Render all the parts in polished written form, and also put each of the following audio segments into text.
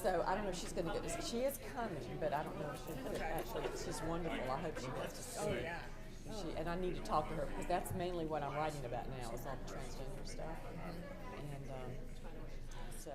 So I don't know if she's going to get to. She is coming, but I don't know if she'll get actually. She's wonderful. I hope she gets to see. Oh it. yeah. And I need to talk to her because that's mainly what I'm writing about now is all the transgender stuff. And so.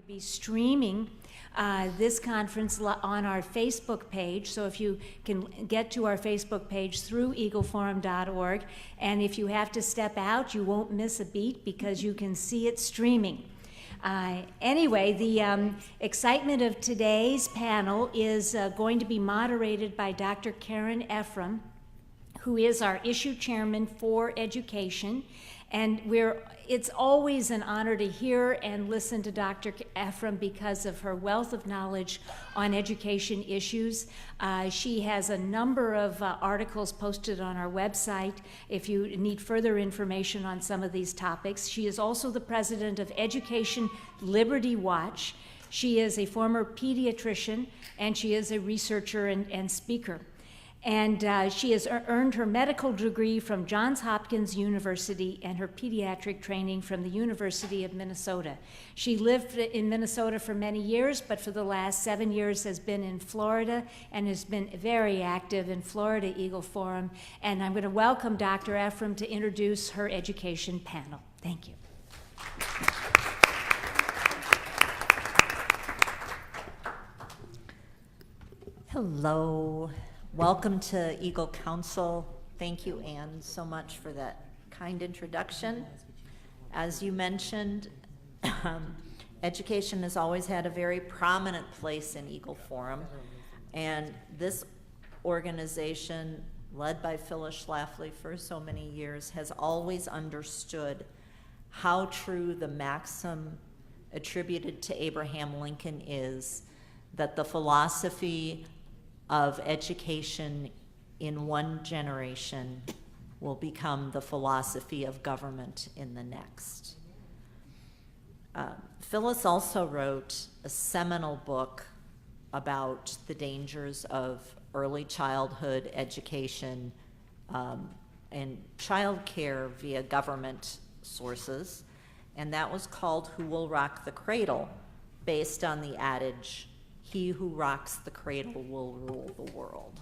Be streaming this conference on our Facebook page, so if you can get to our Facebook page through eagleforum.org, and if you have to step out, you won't miss a beat because you can see it streaming. Anyway, the excitement of today's panel is going to be moderated by Dr. Karen Effrem, who is our issue chairman for education. And it's always an honor to hear and listen to Dr. Effrem because of her wealth of knowledge on education issues. She has a number of articles posted on our website if you need further information on some of these topics. She is also the president of Education Liberty Watch. She is a former pediatrician, and she is a researcher and speaker. And she has earned her medical degree from Johns Hopkins University and her pediatric training from the University of Minnesota. She lived in Minnesota for many years, but for the last 7 years has been in Florida and has been very active in Florida Eagle Forum. And I'm going to welcome Dr. Effrem to introduce her education panel. Thank you. Hello. Welcome to Eagle Council. Thank you, Anne, so much for that kind introduction. As you mentioned, education has always had a very prominent place in Eagle Forum, and this organization, led by Phyllis Schlafly for so many years, has always understood how true the maxim attributed to Abraham Lincoln is, that the philosophy of education in one generation will become the philosophy of government in the next. Phyllis also wrote a seminal book about the dangers of early childhood education and child care via government sources, and that was called Who Will Rock the Cradle, based on the adage, "He who rocks the cradle will rule the world."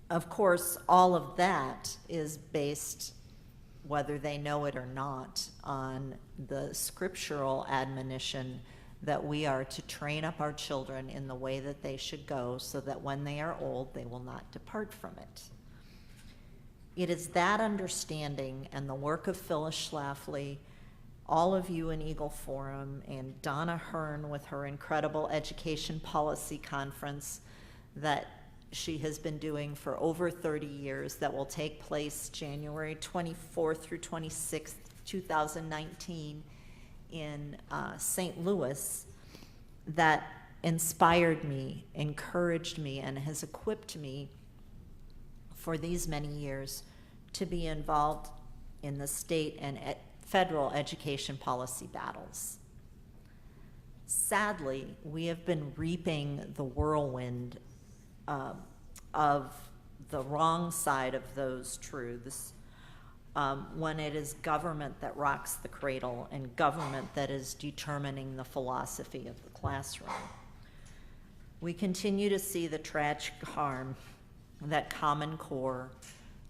Of course, all of that is based, whether they know it or not, on the scriptural admonition that we are to train up our children in the way that they should go, so that when they are old, they will not depart from it. It is that understanding and the work of Phyllis Schlafly, all of you in Eagle Forum, and Donna Hearn with her incredible education policy conference that she has been doing for over 30 years, that will take place January 24th through 26th, 2019 in St. Louis, that inspired me, encouraged me, and has equipped me for these many years to be involved in the state and federal education policy battles. Sadly, we have been reaping the whirlwind of the wrong side of those truths when it is government that rocks the cradle and government that is determining the philosophy of the classroom. We continue to see the tragic harm that Common Core,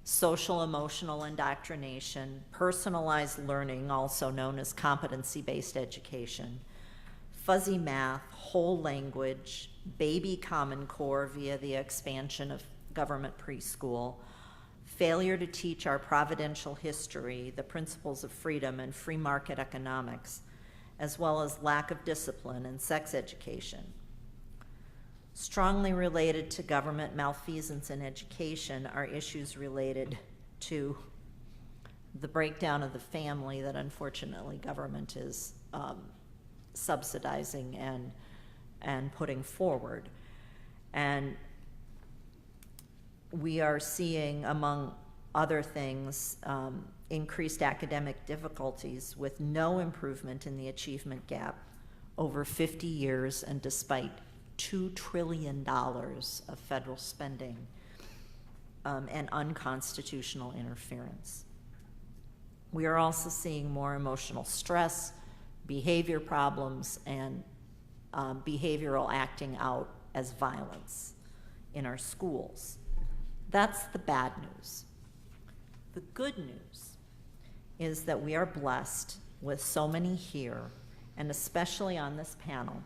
social emotional indoctrination, personalized learning, also known as competency-based education, fuzzy math, whole language, baby Common Core via the expansion of government preschool, failure to teach our providential history, the principles of freedom and free market economics, as well as lack of discipline and sex education. Strongly related to government malfeasance in education are issues related to the breakdown of the family that unfortunately government is subsidizing and putting forward. And we are seeing, among other things, increased academic difficulties with no improvement in the achievement gap over 50 years and despite $2 trillion of federal spending and unconstitutional interference. We are also seeing more emotional stress, behavior problems, and behavioral acting out as violence in our schools. That's the bad news. The good news is that we are blessed with so many here, and especially on this panel,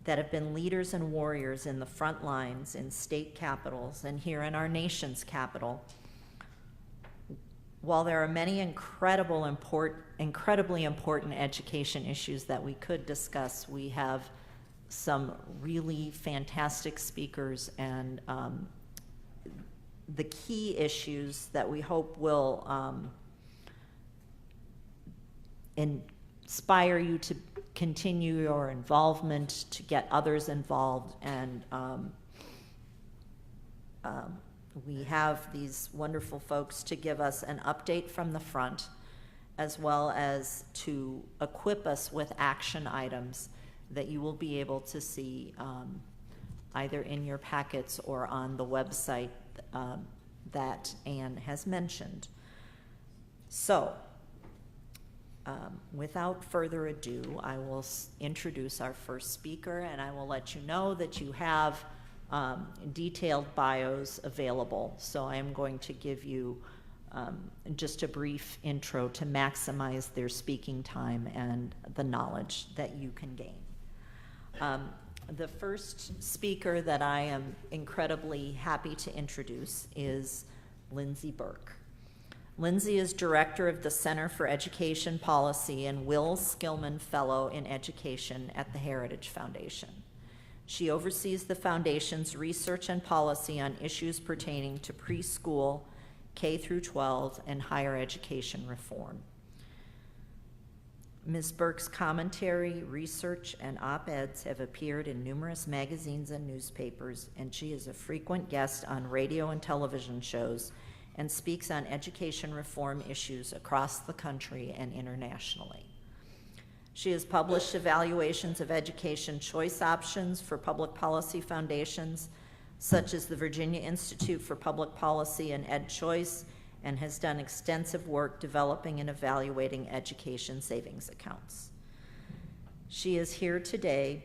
that have been leaders and warriors in the front lines in state capitals and here in our nation's capital. While there are many incredibly important education issues that we could discuss, we have some really fantastic speakers, and the key issues that we hope will inspire you to continue your involvement, to get others involved, and we have these wonderful folks to give us an update from the front, as well as to equip us with action items that you will be able to see either in your packets or on the website that Anne has mentioned. So, without further ado, I will introduce our first speaker, and I will let you know that you have detailed bios available. So I am going to give you just a brief intro to maximize their speaking time and the knowledge that you can gain. The first speaker that I am incredibly happy to introduce is Lindsey Burke. Lindsey is director of the Center for Education Policy and Will Skillman Fellow in Education at the Heritage Foundation. She oversees the foundation's research and policy on issues pertaining to preschool, K through 12, and higher education reform. Ms. Burke's commentary, research, and op-eds have appeared in numerous magazines and newspapers, and she is a frequent guest on radio and television shows and speaks on education reform issues across the country and internationally. She has published evaluations of education choice options for public policy foundations, such as the Virginia Institute for Public Policy and Ed Choice, and has done extensive work developing and evaluating education savings accounts. She is here today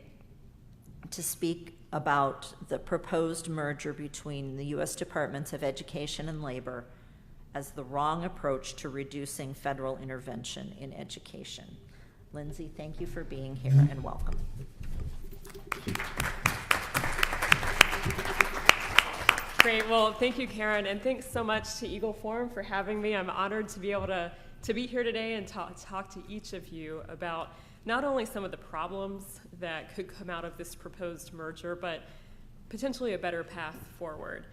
to speak about the proposed merger between the U.S. Departments of Education and Labor as the wrong approach to reducing federal intervention in education. Lindsey, thank you for being here, and welcome. Great. Well, thank you, Karen, and thanks so much to Eagle Forum for having me. I'm honored to be able to be here today and talk to each of you about not only some of the problems that could come out of this proposed merger, but potentially a better path forward.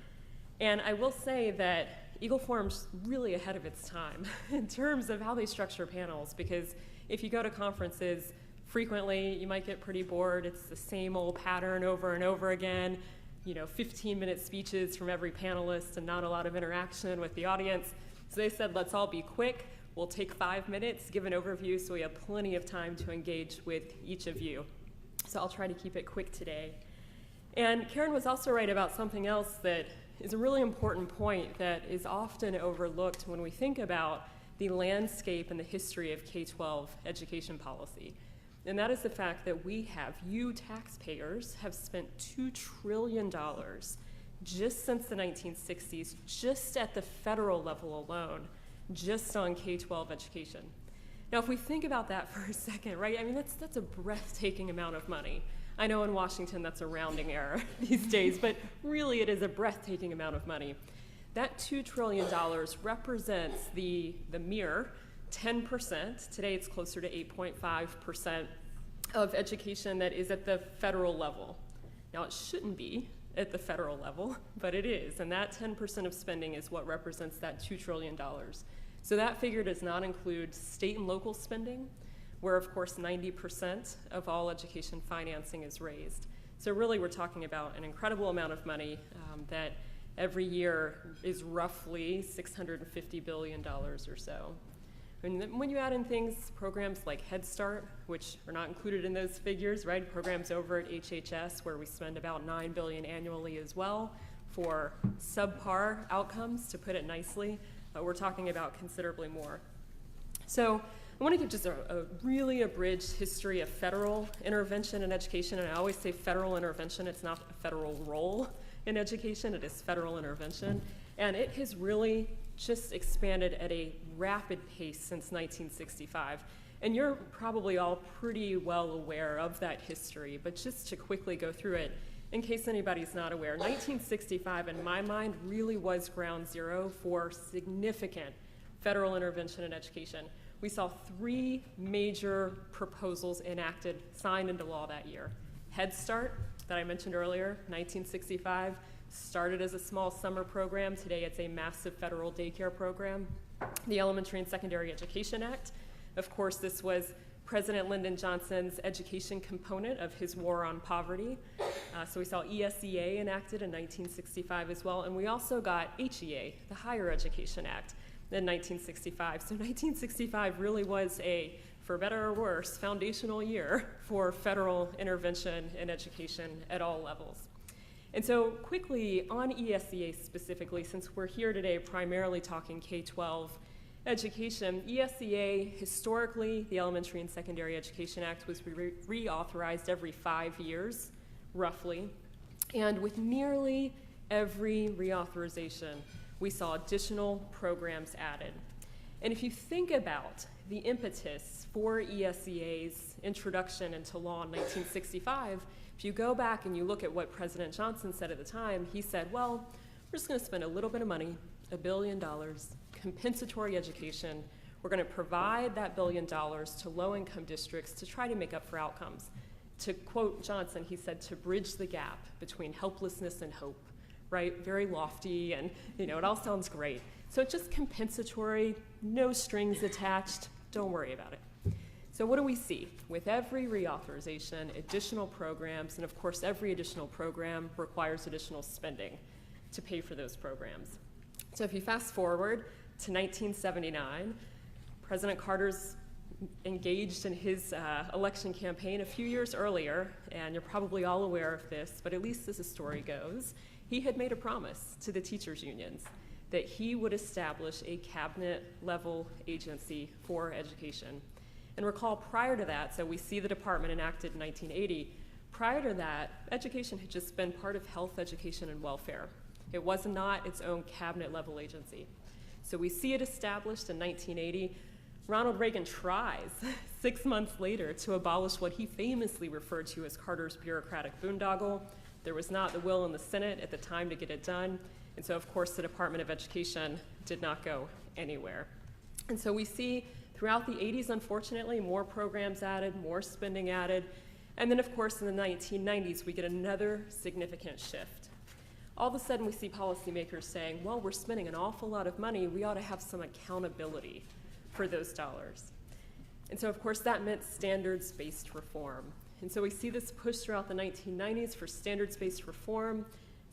And I will say that Eagle Forum's really ahead of its time in terms of how they structure panels, because if you go to conferences, frequently you might get pretty bored. It's the same old pattern over and over again. 15-minute speeches from every panelist and not a lot of interaction with the audience. So they said, let's all be quick. We'll take 5 minutes, give an overview, so we have plenty of time to engage with each of you. So I'll try to keep it quick today. And Karen was also right about something else that is a really important point that is often overlooked when we think about the landscape and the history of K-12 education policy. And that is the fact that you taxpayers, have spent $2 trillion just since the 1960s, just at the federal level alone, just on K-12 education. Now, if we think about that for a second, right? I mean, that's a breathtaking amount of money. I know in Washington that's a rounding error these days, but really it is a breathtaking amount of money. That $2 trillion represents the mere 10%, today it's closer to 8.5% of education that is at the federal level. Now, it shouldn't be at the federal level, but it is, and that 10% of spending is what represents that $2 trillion. So that figure does not include state and local spending, where of course 90% of all education financing is raised. So really we're talking about an incredible amount of money that every year is roughly $650 billion or so. And when you add in things, programs like Head Start, which are not included in those figures, right? Programs over at HHS, where we spend about $9 billion annually as well for subpar outcomes, to put it nicely. We're talking about considerably more. So I want to give just a really abridged history of federal intervention in education. And I always say federal intervention. It's not a federal role in education. It is federal intervention. And it has really just expanded at a rapid pace since 1965. And you're probably all pretty well aware of that history, but just to quickly go through it, in case anybody's not aware, 1965, in my mind, really was ground zero for significant federal intervention in education. We saw 3 major proposals enacted, signed into law that year. Head Start, that I mentioned earlier, 1965, started as a small summer program. Today it's a massive federal daycare program. The Elementary and Secondary Education Act. Of course, this was President Lyndon Johnson's education component of his war on poverty. So we saw ESEA enacted in 1965 as well, and we also got HEA, the Higher Education Act, in 1965. So 1965 really was a, for better or worse, foundational year for federal intervention in education at all levels. And so quickly on ESEA specifically, since we're here today primarily talking K-12 education, ESEA, historically, the Elementary and Secondary Education Act was reauthorized every 5 years, roughly. And with nearly every reauthorization, we saw additional programs added. And if you think about the impetus for ESEA's introduction into law in 1965, if you go back and you look at what President Johnson said at the time, he said, well, we're just going to spend a little bit of money, $1 billion, compensatory education. We're going to provide that $1 billion to low-income districts to try to make up for outcomes. To quote Johnson, he said, to bridge the gap between helplessness and hope, right? Very lofty, and it all sounds great. So it's just compensatory, no strings attached, don't worry about it. So what do we see? With every reauthorization, additional programs, and of course every additional program requires additional spending to pay for those programs. So if you fast forward to 1979, President Carter's engaged in his election campaign a few years earlier, and you're probably all aware of this, but at least as the story goes, he had made a promise to the teachers' unions that he would establish a cabinet-level agency for education. And recall, prior to that, so we see the department enacted in 1980, prior to that, education had just been part of health, education, and welfare. It was not its own cabinet-level agency. So we see it established in 1980. Ronald Reagan tries 6 months later to abolish what he famously referred to as Carter's bureaucratic boondoggle. There was not the will in the Senate at the time to get it done. And so, of course, the Department of Education did not go anywhere. And so we see throughout the 80s, unfortunately, more programs added, more spending added. And then, of course, in the 1990s, we get another significant shift. All of a sudden, we see policymakers saying, well, we're spending an awful lot of money. We ought to have some accountability for those dollars. And so, of course, that meant standards-based reform. And so we see this push throughout the 1990s for standards-based reform.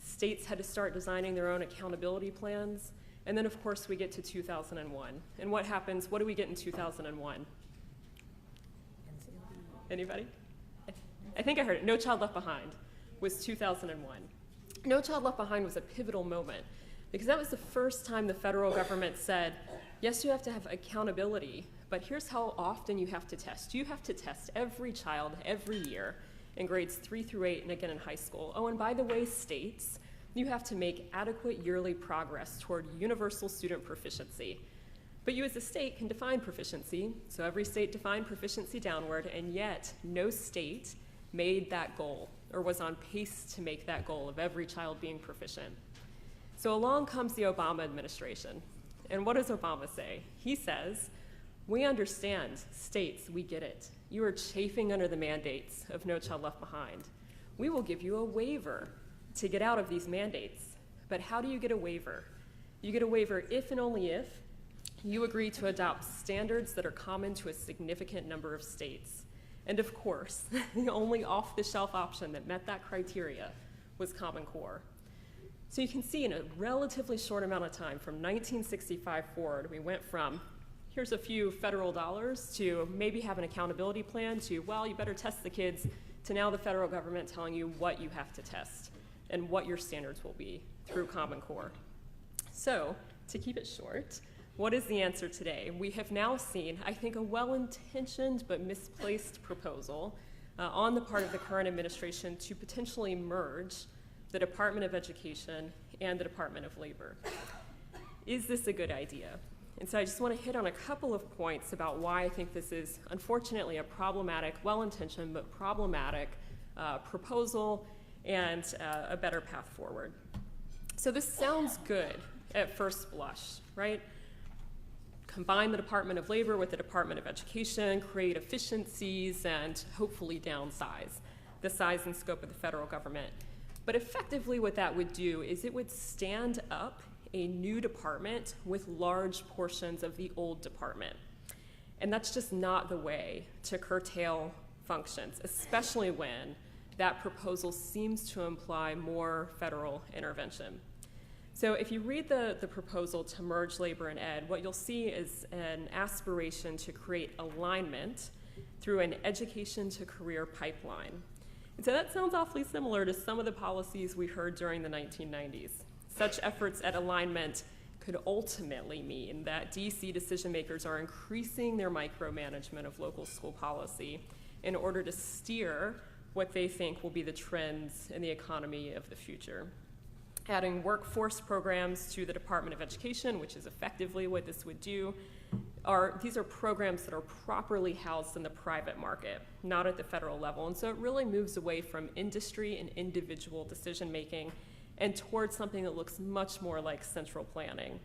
States had to start designing their own accountability plans. And then, of course, we get to 2001. And what happens? What do we get in 2001? Anybody? I think I heard it. No Child Left Behind was 2001. No Child Left Behind was a pivotal moment because that was the first time the federal government said, yes, you have to have accountability, but here's how often you have to test. You have to test every child every year in grades 3 through 8 and again in high school. Oh, and by the way, states, you have to make adequate yearly progress toward universal student proficiency. But you as a state can define proficiency, so every state defined proficiency downward, and yet no state made that goal or was on pace to make that goal of every child being proficient. So along comes the Obama administration. And what does Obama say? He says, we understand, states, we get it. You are chafing under the mandates of No Child Left Behind. We will give you a waiver to get out of these mandates. But how do you get a waiver? You get a waiver if and only if you agree to adopt standards that are common to a significant number of states. And of course, the only off-the-shelf option that met that criteria was Common Core. So you can see in a relatively short amount of time, from 1965 forward, we went from here's a few federal dollars to maybe have an accountability plan to, well, you better test the kids, to now the federal government telling you what you have to test and what your standards will be through Common Core. So, to keep it short, what is the answer today? We have now seen, I think, a well-intentioned but misplaced proposal on the part of the current administration to potentially merge the Department of Education and the Department of Labor. Is this a good idea? And so I just want to hit on a couple of points about why I think this is unfortunately a problematic, well-intentioned but problematic proposal and a better path forward. So this sounds good at first blush, right? Combine the Department of Labor with the Department of Education, create efficiencies, and hopefully downsize the size and scope of the federal government. But effectively what that would do is it would stand up a new department with large portions of the old department. And that's just not the way to curtail functions, especially when that proposal seems to imply more federal intervention. So if you read the proposal to merge labor and ed, what you'll see is an aspiration to create alignment through an education to career pipeline. And so that sounds awfully similar to some of the policies we heard during the 1990s. Such efforts at alignment could ultimately mean that DC decision makers are increasing their micromanagement of local school policy in order to steer what they think will be the trends in the economy of the future. Adding workforce programs to the Department of Education, which is effectively what this would do, these are programs that are properly housed in the private market, not at the federal level. And so it really moves away from industry and individual decision making and towards something that looks much more like central planning.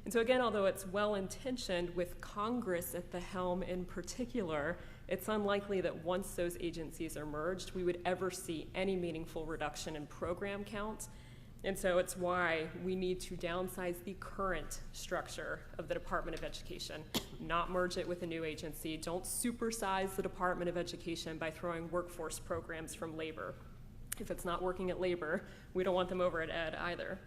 And so again, although it's well-intentioned, with Congress at the helm in particular, it's unlikely that once those agencies are merged, we would ever see any meaningful reduction in program count. And so it's why we need to downsize the current structure of the Department of Education, not merge it with a new agency. Don't supersize the Department of Education by throwing workforce programs from labor. If it's not working at labor, we don't want them over at ed either.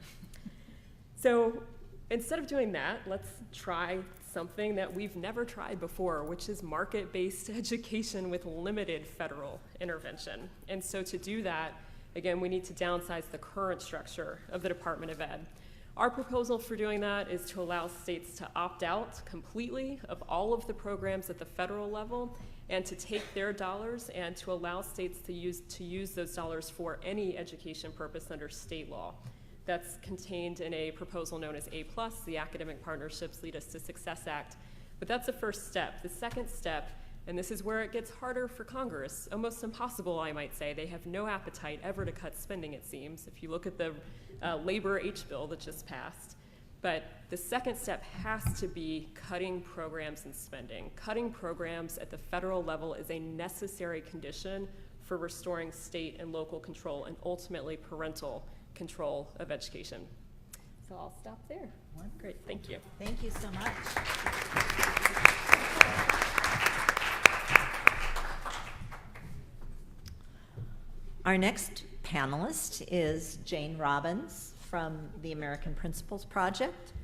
So instead of doing that, let's try something that we've never tried before, which is market-based education with limited federal intervention. And so to do that, again, we need to downsize the current structure of the Department of Ed. Our proposal for doing that is to allow states to opt out completely of all of the programs at the federal level and to take their dollars and to allow states to use those dollars for any education purpose under state law. That's contained in a proposal known as A+, the Academic Partnerships Lead Us to Success Act. But that's the first step. The second step, and this is where it gets harder for Congress, almost impossible, I might say. They have no appetite ever to cut spending, it seems, if you look at the labor H bill that just passed. But the second step has to be cutting programs and spending. Cutting programs at the federal level is a necessary condition for restoring state and local control and ultimately parental control of education. So I'll stop there. Great, thank you. Thank you so much. Our next panelist is Jane Robbins from the American Principles Project.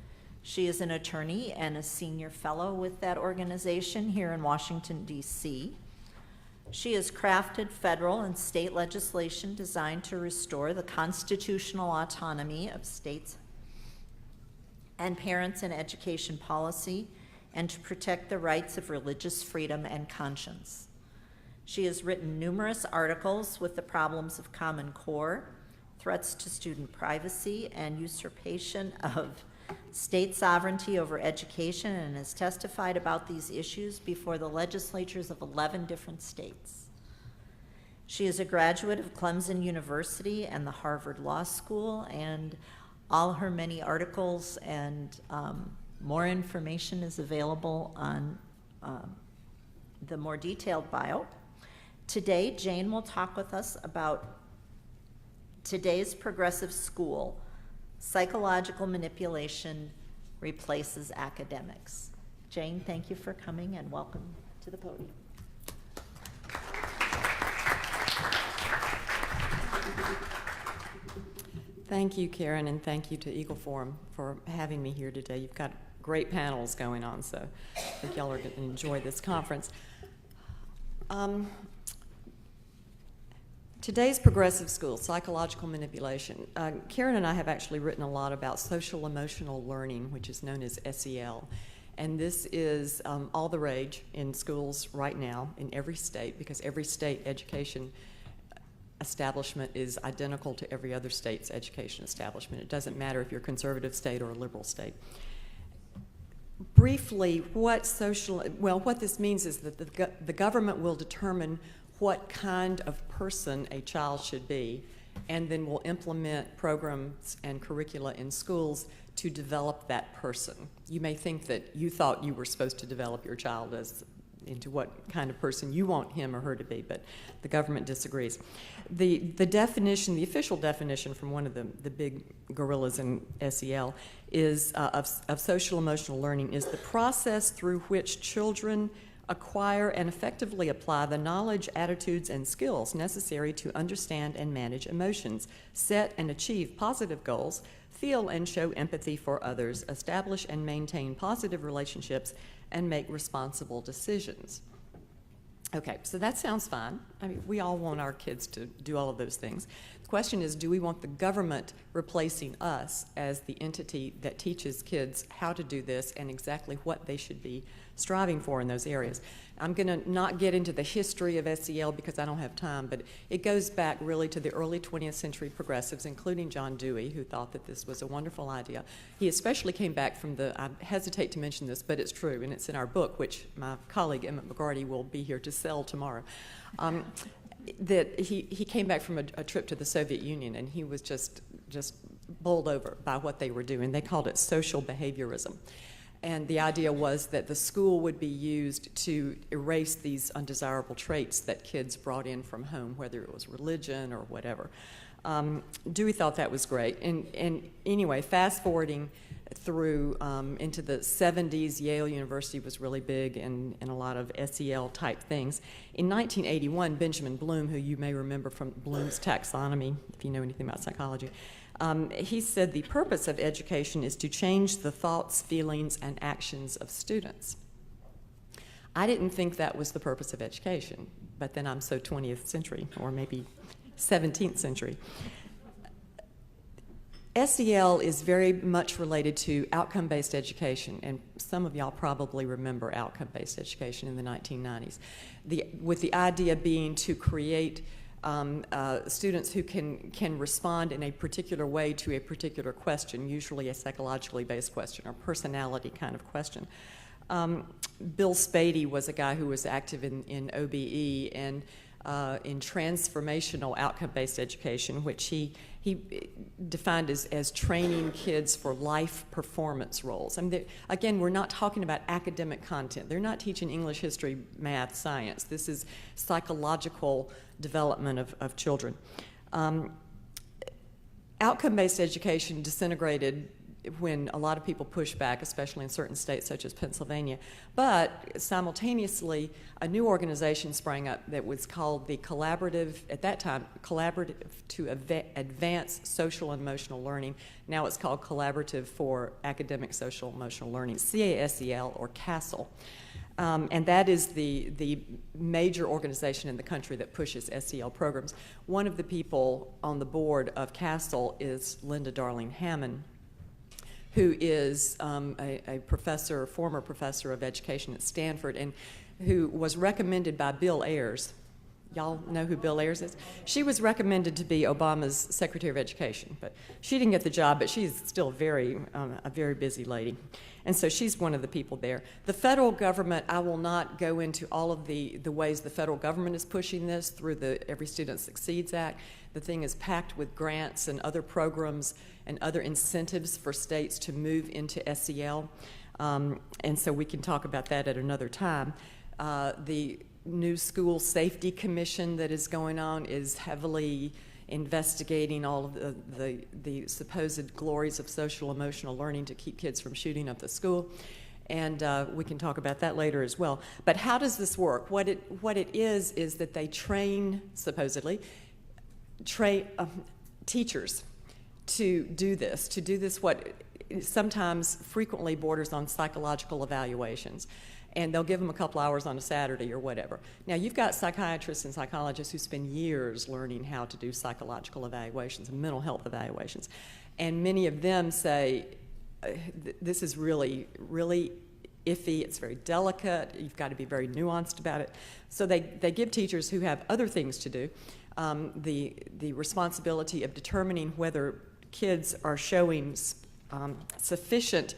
She is an attorney and a senior fellow with that organization here in Washington, D.C. She has crafted federal and state legislation designed to restore the constitutional autonomy of states and parents in education policy and to protect the rights of religious freedom and conscience. She has written numerous articles with the problems of Common Core, threats to student privacy, and usurpation of state sovereignty over education, and has testified about these issues before the legislatures of 11 different states. She is a graduate of Clemson University and the Harvard Law School, and all her many articles and more information is available on the more detailed bio. Today, Jane will talk with us about today's progressive school. Psychological manipulation replaces academics. Jane, thank you for coming and welcome to the podium. Thank you, Karen, and thank you to Eagle Forum for having me here today. You've got great panels going on, so I think y'all are going to enjoy this conference. Today's progressive school, psychological manipulation. Karen and I have actually written a lot about social emotional learning, which is known as SEL. And this is all the rage in schools right now in every state, because every state education establishment is identical to every other state's education establishment. It doesn't matter if you're a conservative state or a liberal state. briefly, what this means is that the government will determine what kind of person a child should be, and then will implement programs and curricula in schools to develop that person. You may think that you thought you were supposed to develop your child into what kind of person you want him or her to be, but the government disagrees. The definition, the official definition from one of the big gorillas in SEL is of social emotional learning is the process through which children acquire and effectively apply the knowledge, attitudes, and skills necessary to understand and manage emotions, set and achieve positive goals, feel and show empathy for others, establish and maintain positive relationships, and make responsible decisions. Okay, so that sounds fine. I mean, we all want our kids to do all of those things. The question is, do we want the government replacing us as the entity that teaches kids how to do this and exactly what they should be striving for in those areas? I'm going to not get into the history of SEL because I don't have time, but it goes back really to the early 20th century progressives, including John Dewey, who thought that this was a wonderful idea. He especially came back from I hesitate to mention this, but it's true, and it's in our book, which my colleague Emmett McGarty will be here to sell tomorrow. That he came back from a trip to the Soviet Union, and he was just bowled over by what they were doing. They called it social behaviorism. And the idea was that the school would be used to erase these undesirable traits that kids brought in from home, whether it was religion or whatever. Dewey thought that was great. And anyway, fast forwarding through into the 70s, Yale University was really big in a lot of SEL type things. In 1981, Benjamin Bloom, who you may remember from Bloom's taxonomy, if you know anything about psychology, he said the purpose of education is to change the thoughts, feelings, and actions of students. I didn't think that was the purpose of education, but then I'm so 20th century, or maybe 17th century. SEL is very much related to outcome-based education, and some of y'all probably remember outcome-based education in the 1990s, with the idea being to create students who can respond in a particular way to a particular question, usually a psychologically based question or personality kind of question. Bill Spady was a guy who was active in OBE and in transformational outcome-based education, which he defined as training kids for life performance roles. I mean, again, we're not talking about academic content. They're not teaching English, history, math, science. This is psychological development of children. Outcome-based education disintegrated when a lot of people pushed back, especially in certain states such as Pennsylvania. But simultaneously, a new organization sprang up that was called the Collaborative, at that time, Collaborative to Advance Social and Emotional Learning. Now it's called Collaborative for Academic Social Emotional Learning, CASEL or Gassel. And that is the major organization in the country that pushes SEL programs. One of the people on the board of Gassel is Linda Darling Hammond, who is a professor, former professor of education at Stanford, and who was recommended by Bill Ayers. Y'all know who Bill Ayers is? She was recommended to be Obama's Secretary of Education, but she didn't get the job, but she's still a very busy lady. And so she's one of the people there. The federal government, I will not go into all of the ways the federal government is pushing this through the Every Student Succeeds Act. The thing is packed with grants and other programs and other incentives for states to move into SEL. And so we can talk about that at another time. The new School Safety Commission that is going on is heavily investigating all of the supposed glories of social emotional learning to keep kids from shooting up the school. And we can talk about that later as well. But how does this work? What it is that they train, supposedly, teachers to do this what sometimes frequently borders on psychological evaluations. And they'll give them a couple hours on a Saturday or whatever. Now, you've got psychiatrists and psychologists who spend years learning how to do psychological evaluations and mental health evaluations. And many of them say, this is really, really iffy, it's very delicate, you've got to be very nuanced about it. So they give teachers who have other things to do the responsibility of determining whether kids are showing sufficient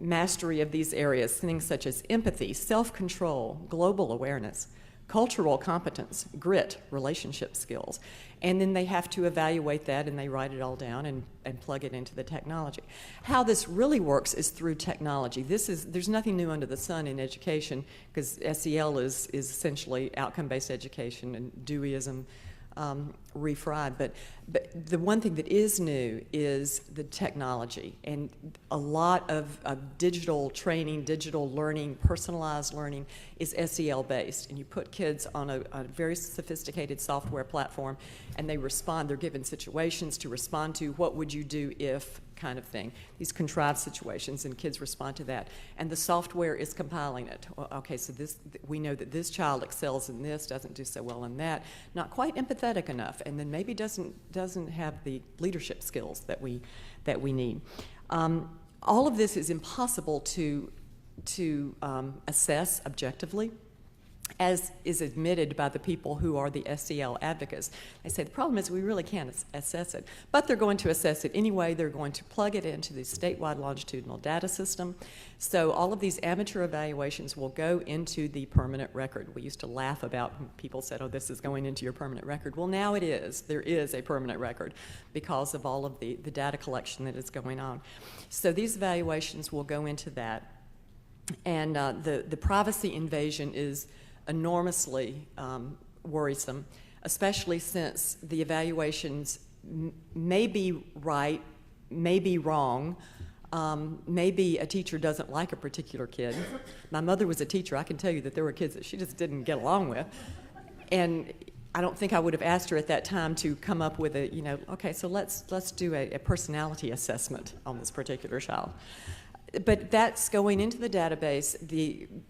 mastery of these areas, things such as empathy, self-control, global awareness, cultural competence, grit, relationship skills. And then they have to evaluate that, and they write it all down and plug it into the technology. How this really works is through technology. There's nothing new under the sun in education, because SEL is essentially outcome-based education and Deweyism refried. But the one thing that is new is the technology, and a lot of digital training, digital learning, personalized learning is SEL based. And you put kids on a very sophisticated software platform, and they respond. They're given situations to respond to. What would you do if kind of thing? These contrived situations, and kids respond to that. And the software is compiling it. Well, okay, so we know that this child excels in this, doesn't do so well in that, not quite empathetic enough, and then maybe doesn't have the leadership skills that we need. All of this is impossible to assess objectively, as is admitted by the people who are the SEL advocates. They say the problem is we really can't assess it, but they're going to assess it anyway. They're going to plug it into the statewide longitudinal data system. So all of these amateur evaluations will go into the permanent record. We used to laugh about when people said, oh, this is going into your permanent record. Well, now it is. There is a permanent record because of all of the data collection that is going on. So these evaluations will go into that. And the privacy invasion is enormously worrisome, especially since the evaluations may be right, may be wrong. Maybe a teacher doesn't like a particular kid. My mother was a teacher. I can tell you that there were kids that she just didn't get along with. And I don't think I would have asked her at that time to come up with okay, so let's do a personality assessment on this particular child. But that's going into the database,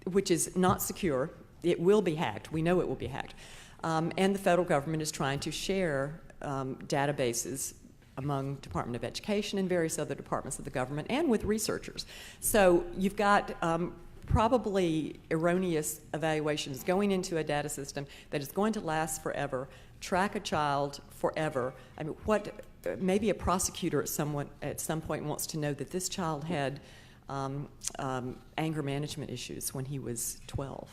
which is not secure. It will be hacked. We know it will be hacked. And the federal government is trying to share databases among Department of Education and various other departments of the government, and with researchers. So you've got probably erroneous evaluations going into a data system that is going to last forever, track a child forever. I mean, maybe a prosecutor at some point wants to know that this child had anger management issues when he was 12.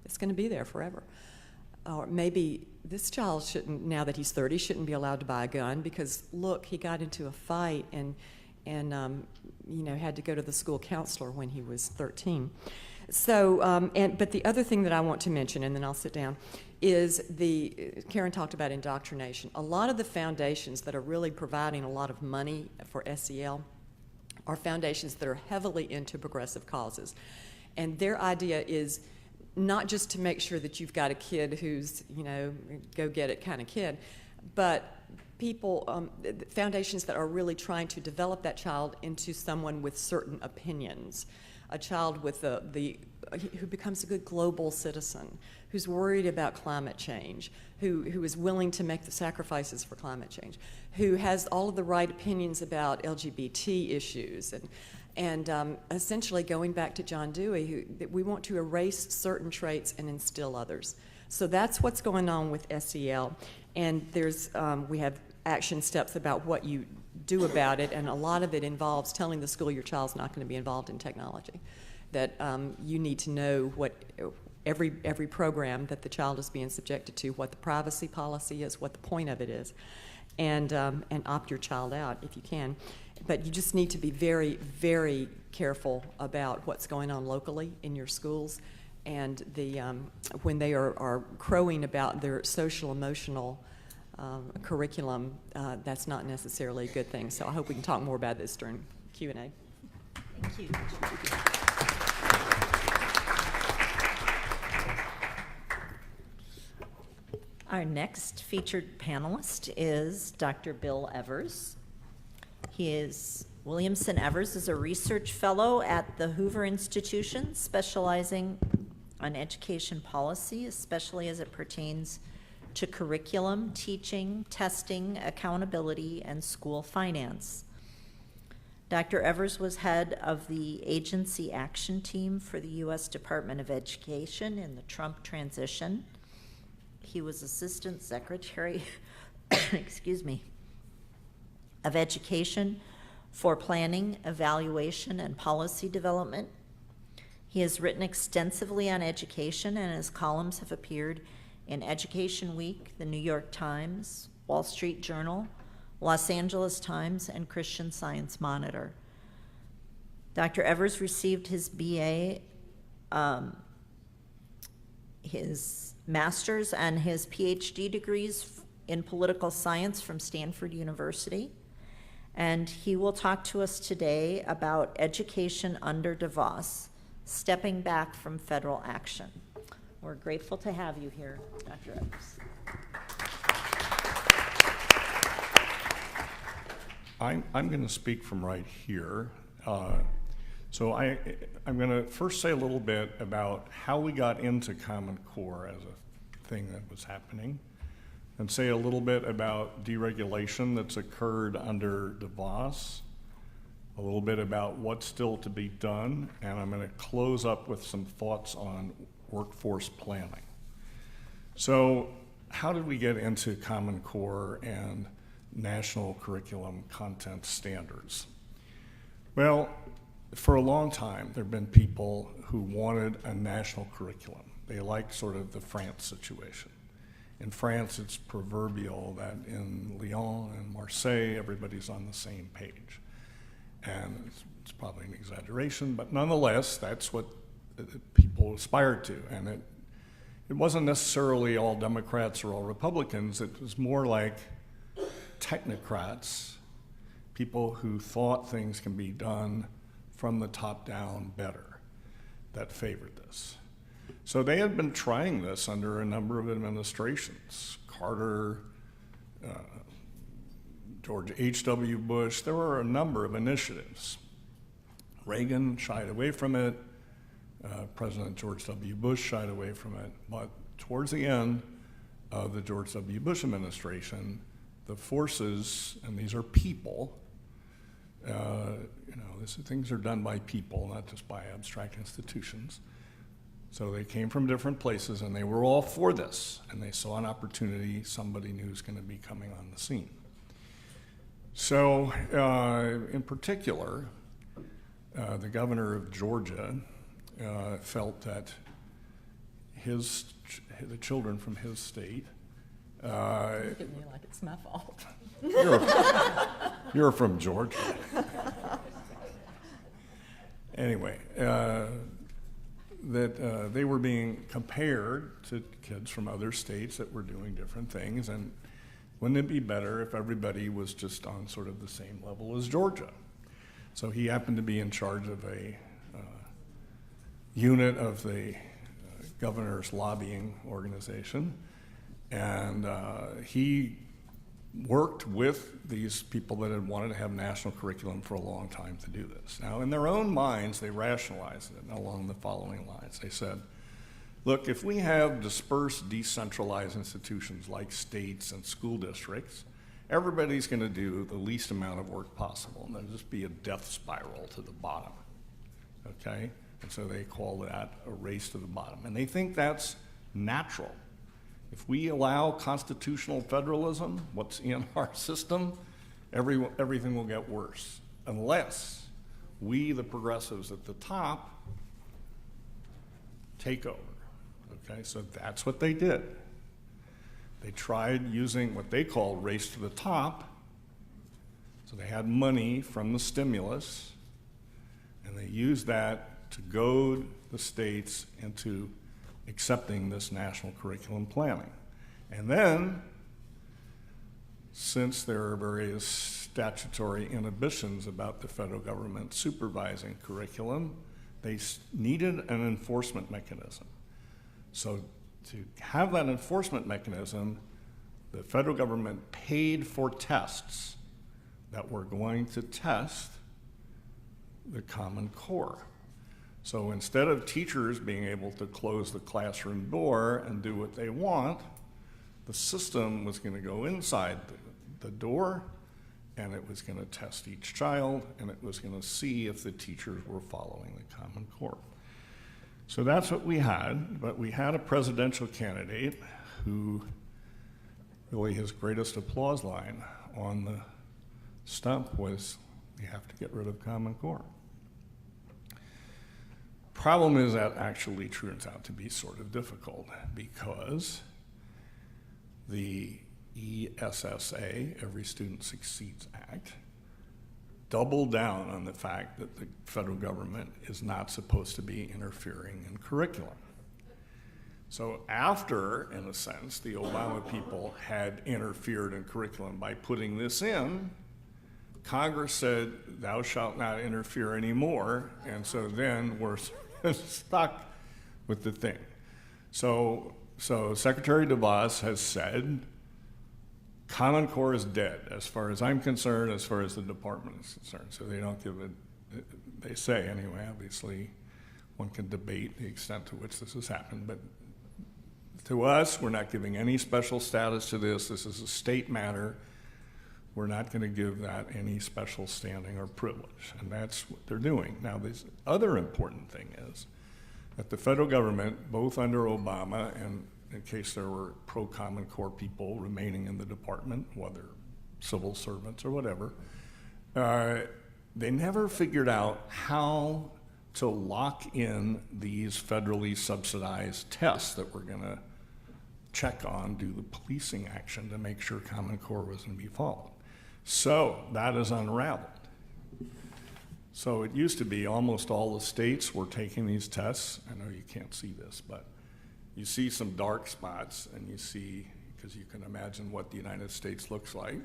It's going to be there forever. Or maybe this child shouldn't, now that he's 30, shouldn't be allowed to buy a gun because, look, he got into a fight and had to go to the school counselor when he was 13. So, but the other thing that I want to mention, and then I'll sit down, is Karen talked about indoctrination. A lot of the foundations that are really providing a lot of money for SEL are foundations that are heavily into progressive causes. And their idea is not just to make sure that you've got a kid who's, go get it kind of kid, but foundations that are really trying to develop that child into someone with certain opinions, a child with who becomes a good global citizen, who's worried about climate change, who is willing to make the sacrifices for climate change, who has all of the right opinions about LGBT issues, and essentially going back to John Dewey, we want to erase certain traits and instill others. So that's what's going on with SEL, and we have action steps about what you do about it, and a lot of it involves telling the school your child's not going to be involved in technology, that you need to know what every program that the child is being subjected to, what the privacy policy is, what the point of it is, and opt your child out if you can. But you just need to be very, very careful about what's going on locally in your schools, and when they are crowing about their social emotional curriculum, that's not necessarily a good thing. So I hope we can talk more about this during Q&A. Thank you. Our next featured panelist is Dr. Bill Evers. Williamson Evers is a research fellow at the Hoover Institution, specializing on education policy, especially as it pertains to curriculum, teaching, testing, accountability, and school finance. Dr. Evers was head of the agency action team for the U.S. Department of Education in the Trump transition. He was Assistant Secretary, of Education for planning, evaluation, and policy development. He has written extensively on education, and his columns have appeared in Education Week, the New York Times, Wall Street Journal, Los Angeles Times, and Christian Science Monitor. Dr. Evers received his BA, his master's, and his PhD degrees in political science from Stanford University. And he will talk to us today about education under DeVos, stepping back from federal action. We're grateful to have you here, Dr. Evers. I'm going to speak from right here. So I'm going to first say a little bit about how we got into Common Core as a thing that was happening, and say a little bit about deregulation that's occurred under DeVos, a little bit about what's still to be done, and I'm going to close up with some thoughts on workforce planning. So how did we get into Common Core and national curriculum content standards? Well, for a long time, there have been people who wanted a national curriculum. They liked sort of the France situation. In France, it's proverbial that in Lyon and Marseille, everybody's on the same page. And it's probably an exaggeration, but nonetheless, that's what people aspired to. And it wasn't necessarily all Democrats or all Republicans. It was more like technocrats, people who thought things can be done from the top down better, that favored this. So they had been trying this under a number of administrations. Carter, George H.W. Bush, there were a number of initiatives. Reagan shied away from it. President George W. Bush shied away from it. But towards the end of the George W. Bush administration, the forces, and these are people, things are done by people, not just by abstract institutions. So they came from different places, and they were all for this, and they saw an opportunity. Somebody new is going to be coming on the scene. So in particular, the governor of Georgia felt that the children from his state. Look at me like it's my fault. You're from Georgia. Anyway, that they were being compared to kids from other states that were doing different things, and wouldn't it be better if everybody was just on sort of the same level as Georgia? So he happened to be in charge of a unit of the governor's lobbying organization, and he worked with these people that had wanted to have national curriculum for a long time to do this. Now, in their own minds, they rationalized it along the following lines. They said, look, if we have dispersed, decentralized institutions like states and school districts, everybody's going to do the least amount of work possible, and there'll just be a death spiral to the bottom, okay? And so they call that a race to the bottom. And they think that's natural. If we allow constitutional federalism, what's in our system, everything will get worse, unless we, the progressives at the top, take over. Okay, so that's what they did. They tried using what they call race to the top. So they had money from the stimulus, and they used that to goad the states into accepting this national curriculum planning. And then, since there are various statutory inhibitions about the federal government supervising curriculum, they needed an enforcement mechanism. So to have that enforcement mechanism, the federal government paid for tests that were going to test the Common Core. So instead of teachers being able to close the classroom door and do what they want, the system was going to go inside the door, and it was going to test each child, and it was going to see if the teachers were following the Common Core. So that's what we had, but we had a presidential candidate who really his greatest applause line on the stump was You have to get rid of Common Core. Problem is that actually turns out to be sort of difficult because the ESSA, Every Student Succeeds Act, doubled down on the fact that the federal government is not supposed to be interfering in curriculum. So after, in a sense, the Obama people had interfered in curriculum by putting this in, Congress said, thou shalt not interfere anymore, and so then we're stuck with the thing. So Secretary DeVos has said, Common Core is dead, as far as I'm concerned, as far as the department is concerned. So they don't give it, they say anyway, obviously, one can debate the extent to which this has happened, but to us, we're not giving any special status to this. This is a state matter. We're not going to give that any special standing or privilege, and that's what they're doing. Now, this other important thing is that the federal government, both under Obama and in case there were pro-Common Core people remaining in the department, whether civil servants or whatever, they never figured out how to lock in these federally subsidized tests that we're going to check on, do the policing action to make sure Common Core was going to be followed. So that is unraveled. So it used to be almost all the states were taking these tests. I know you can't see this, but you see some dark spots, and you see, because you can imagine what the United States looks like,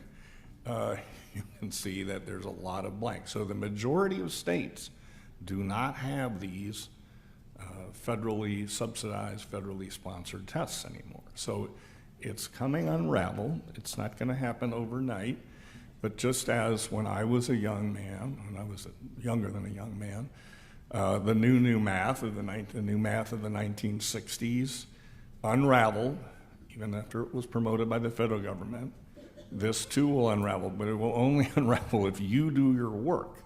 you can see that there's a lot of blanks. So the majority of states do not have these federally subsidized, federally sponsored tests anymore. So it's coming unraveled. It's not going to happen overnight. But just as when I was a young man, when I was younger than a young man, the new math of the 1960s unraveled, even after it was promoted by the federal government. This too will unravel, but it will only unravel if you do your work.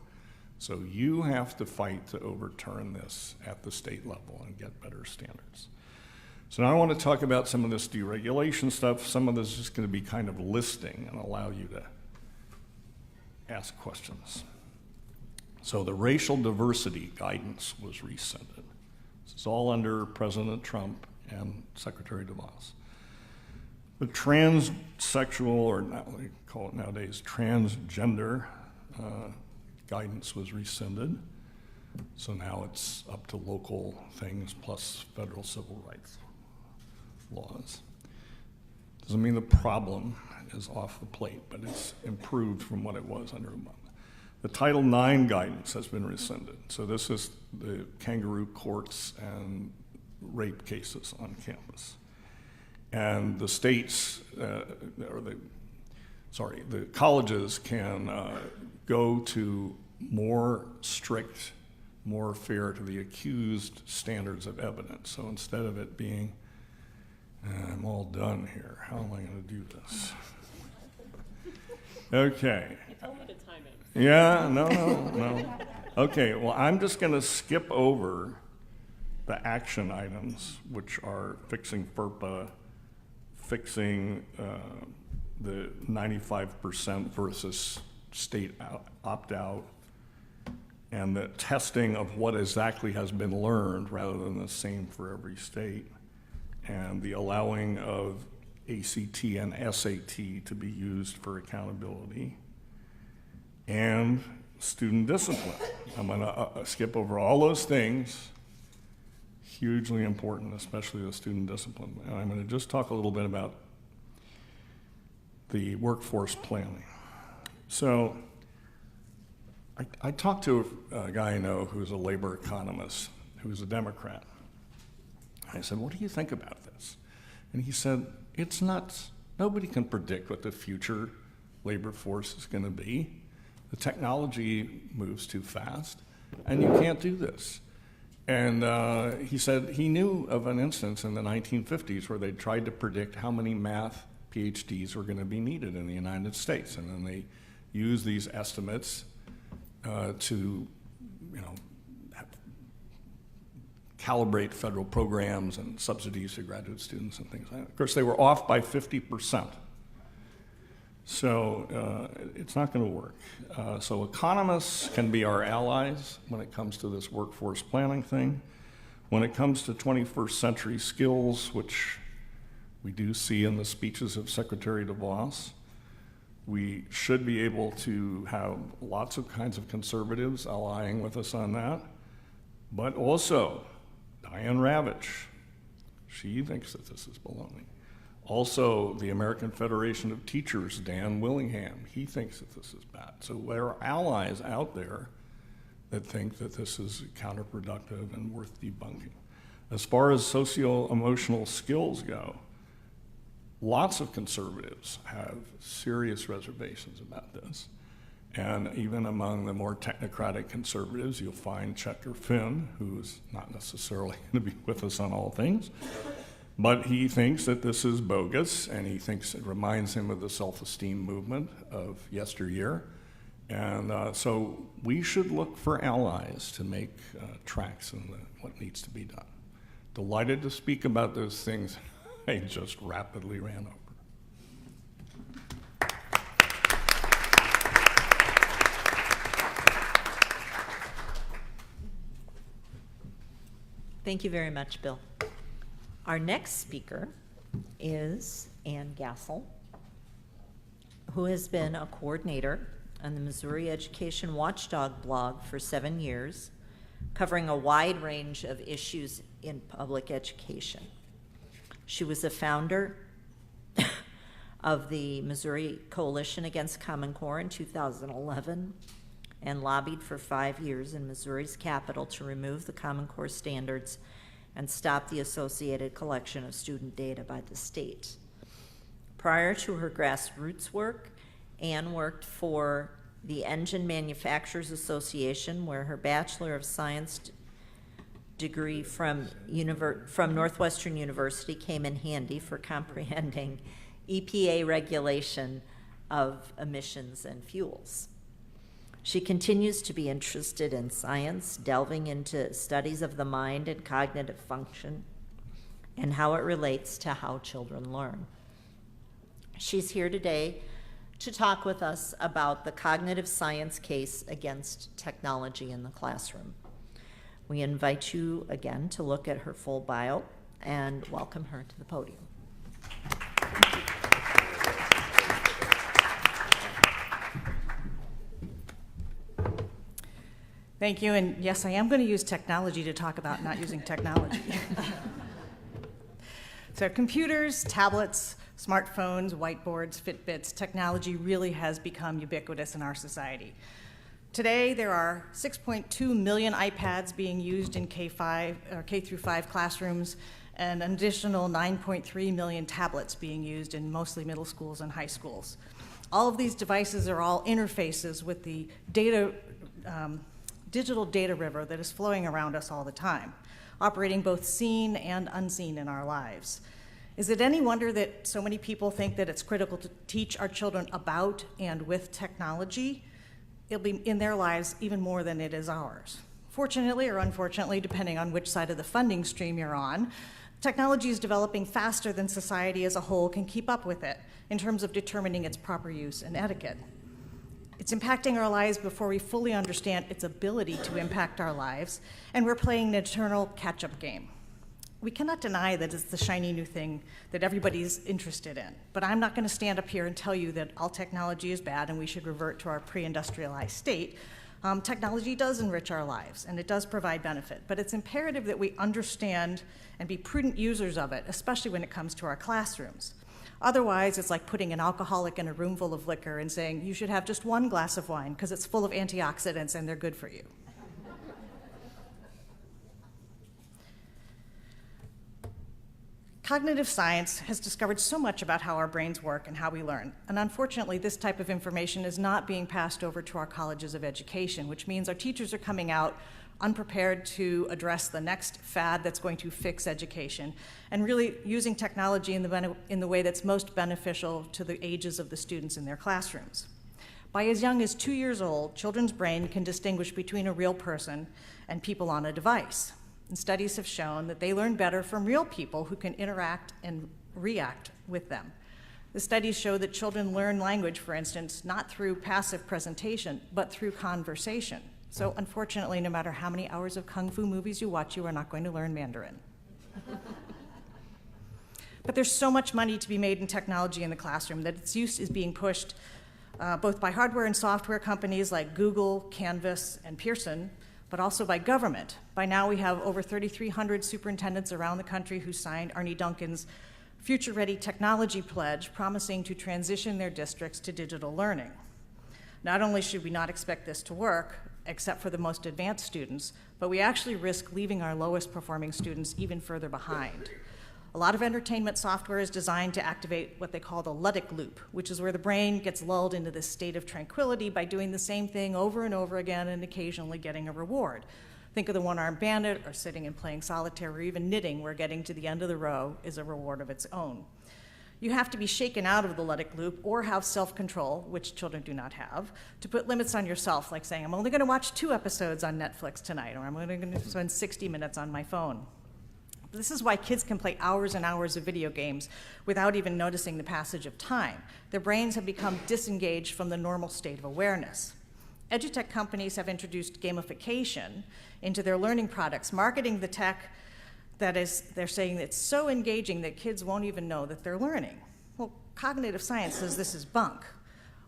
So you have to fight to overturn this at the state level and get better standards. So now I want to talk about some of this deregulation stuff. Some of this is just going to be kind of listing and allow you to ask questions. So the racial diversity guidance was rescinded. This is all under President Trump and Secretary DeVos. The transsexual, or now they call it nowadays transgender, guidance was rescinded. So now it's up to local things plus federal civil rights laws. Doesn't mean the problem is off the plate, but it's improved from what it was under Obama. The Title IX guidance has been rescinded. So this is the kangaroo courts and rape cases on campus. And the states, the colleges can go to more strict, more fair to the accused standards of evidence. So instead of it being, I'm all done here, how am I going to do this? Okay. Tell me to time it. Yeah, no. Okay, well, I'm just going to skip over the action items, which are fixing FERPA, fixing the 95% versus state opt-out, and the testing of what exactly has been learned rather than the same for every state, and the allowing of ACT and SAT to be used for accountability, and student discipline. I'm going to skip over all those things, hugely important, especially the student discipline. And I'm going to just talk a little bit about the workforce planning. So I talked to a guy I know who's a labor economist, who's a Democrat. I said, what do you think about this? And he said, it's nuts. Nobody can predict what the future labor force is going to be. The technology moves too fast, and you can't do this. And he said he knew of an instance in the 1950s where they tried to predict how many math PhDs were going to be needed in the United States, and then they used these estimates to, calibrate federal programs and subsidies to graduate students and things like that. Of course, they were off by 50%. So it's not going to work. So economists can be our allies when it comes to this workforce planning thing. When it comes to 21st century skills, which we do see in the speeches of Secretary DeVos, we should be able to have lots of kinds of conservatives allying with us on that. But also, Diane Ravitch, she thinks that this is baloney. Also, the American Federation of Teachers, Dan Willingham, he thinks that this is bad. So there are allies out there that think that this is counterproductive and worth debunking. As far as socio-emotional skills go, lots of conservatives have serious reservations about this. And even among the more technocratic conservatives, you'll find Checker Finn, who's not necessarily going to be with us on all things, but he thinks that this is bogus, and he thinks it reminds him of the self-esteem movement of yesteryear. And so we should look for allies to make tracks in what needs to be done. Delighted to speak about those things I just rapidly ran over. Thank you very much, Bill. Our next speaker is Ann Gassel, who has been a coordinator on the Missouri Education Watchdog blog for 7 years, covering a wide range of issues in public education. She was a founder of the Missouri Coalition Against Common Core in 2011 and lobbied for 5 years in Missouri's capital to remove the Common Core standards and stop the associated collection of student data by the state. Prior to her grassroots work, Ann worked for the Engine Manufacturers Association, where her Bachelor of Science degree from Northwestern University came in handy for comprehending EPA regulation of emissions and fuels. She continues to be interested in science, delving into studies of the mind and cognitive function and how it relates to how children learn. She's here today to talk with us about the cognitive science case against technology in the classroom. We invite you again to look at her full bio and welcome her to the podium. Thank you, and yes, I am going to use technology to talk about not using technology. So computers, tablets, smartphones, whiteboards, Fitbits, technology really has become ubiquitous in our society. Today, there are 6.2 million iPads being used in K through 5 classrooms, and an additional 9.3 million tablets being used in mostly middle schools and high schools. All of these devices are all interfaces with the digital data river that is flowing around us all the time, operating both seen and unseen in our lives. Is it any wonder that so many people think that it's critical to teach our children about and with technology? It'll be in their lives even more than it is ours. Fortunately or unfortunately, depending on which side of the funding stream you're on, technology is developing faster than society as a whole can keep up with it in terms of determining its proper use and etiquette. It's impacting our lives before we fully understand its ability to impact our lives, and we're playing an eternal catch-up game. We cannot deny that it's the shiny new thing that everybody's interested in, but I'm not going to stand up here and tell you that all technology is bad and we should revert to our pre-industrialized state. Technology does enrich our lives, and it does provide benefit, but it's imperative that we understand and be prudent users of it, especially when it comes to our classrooms. Otherwise, it's like putting an alcoholic in a room full of liquor and saying, you should have just one glass of wine because it's full of antioxidants and they're good for you. Cognitive science has discovered so much about how our brains work and how we learn. And unfortunately, this type of information is not being passed over to our colleges of education, which means our teachers are coming out unprepared to address the next fad that's going to fix education, and really using technology in the way that's most beneficial to the ages of the students in their classrooms. By as young as 2 years old, children's brain can distinguish between a real person and people on a device. And studies have shown that they learn better from real people who can interact and react with them. The studies show that children learn language, for instance, not through passive presentation, but through conversation. So unfortunately, no matter how many hours of kung fu movies you watch, you are not going to learn Mandarin. But there's so much money to be made in technology in the classroom that its use is being pushed both by hardware and software companies like Google, Canvas, and Pearson, but also by government. By now, we have over 3,300 superintendents around the country who signed Arne Duncan's Future Ready Technology Pledge, promising to transition their districts to digital learning. Not only should we not expect this to work, except for the most advanced students, but we actually risk leaving our lowest performing students even further behind. A lot of entertainment software is designed to activate what they call the Ludic loop, which is where the brain gets lulled into this state of tranquility by doing the same thing over and over again and occasionally getting a reward. Think of the one-armed bandit, or sitting and playing solitaire, or even knitting, where getting to the end of the row is a reward of its own. You have to be shaken out of the Ludic loop or have self-control, which children do not have, to put limits on yourself, like saying, I'm only going to watch 2 episodes on Netflix tonight, or I'm only going to spend 60 minutes on my phone. This is why kids can play hours and hours of video games without even noticing the passage of time. Their brains have become disengaged from the normal state of awareness. Edutech companies have introduced gamification into their learning products, marketing the tech that is, they're saying it's so engaging that kids won't even know that they're learning. Well, cognitive science says this is bunk.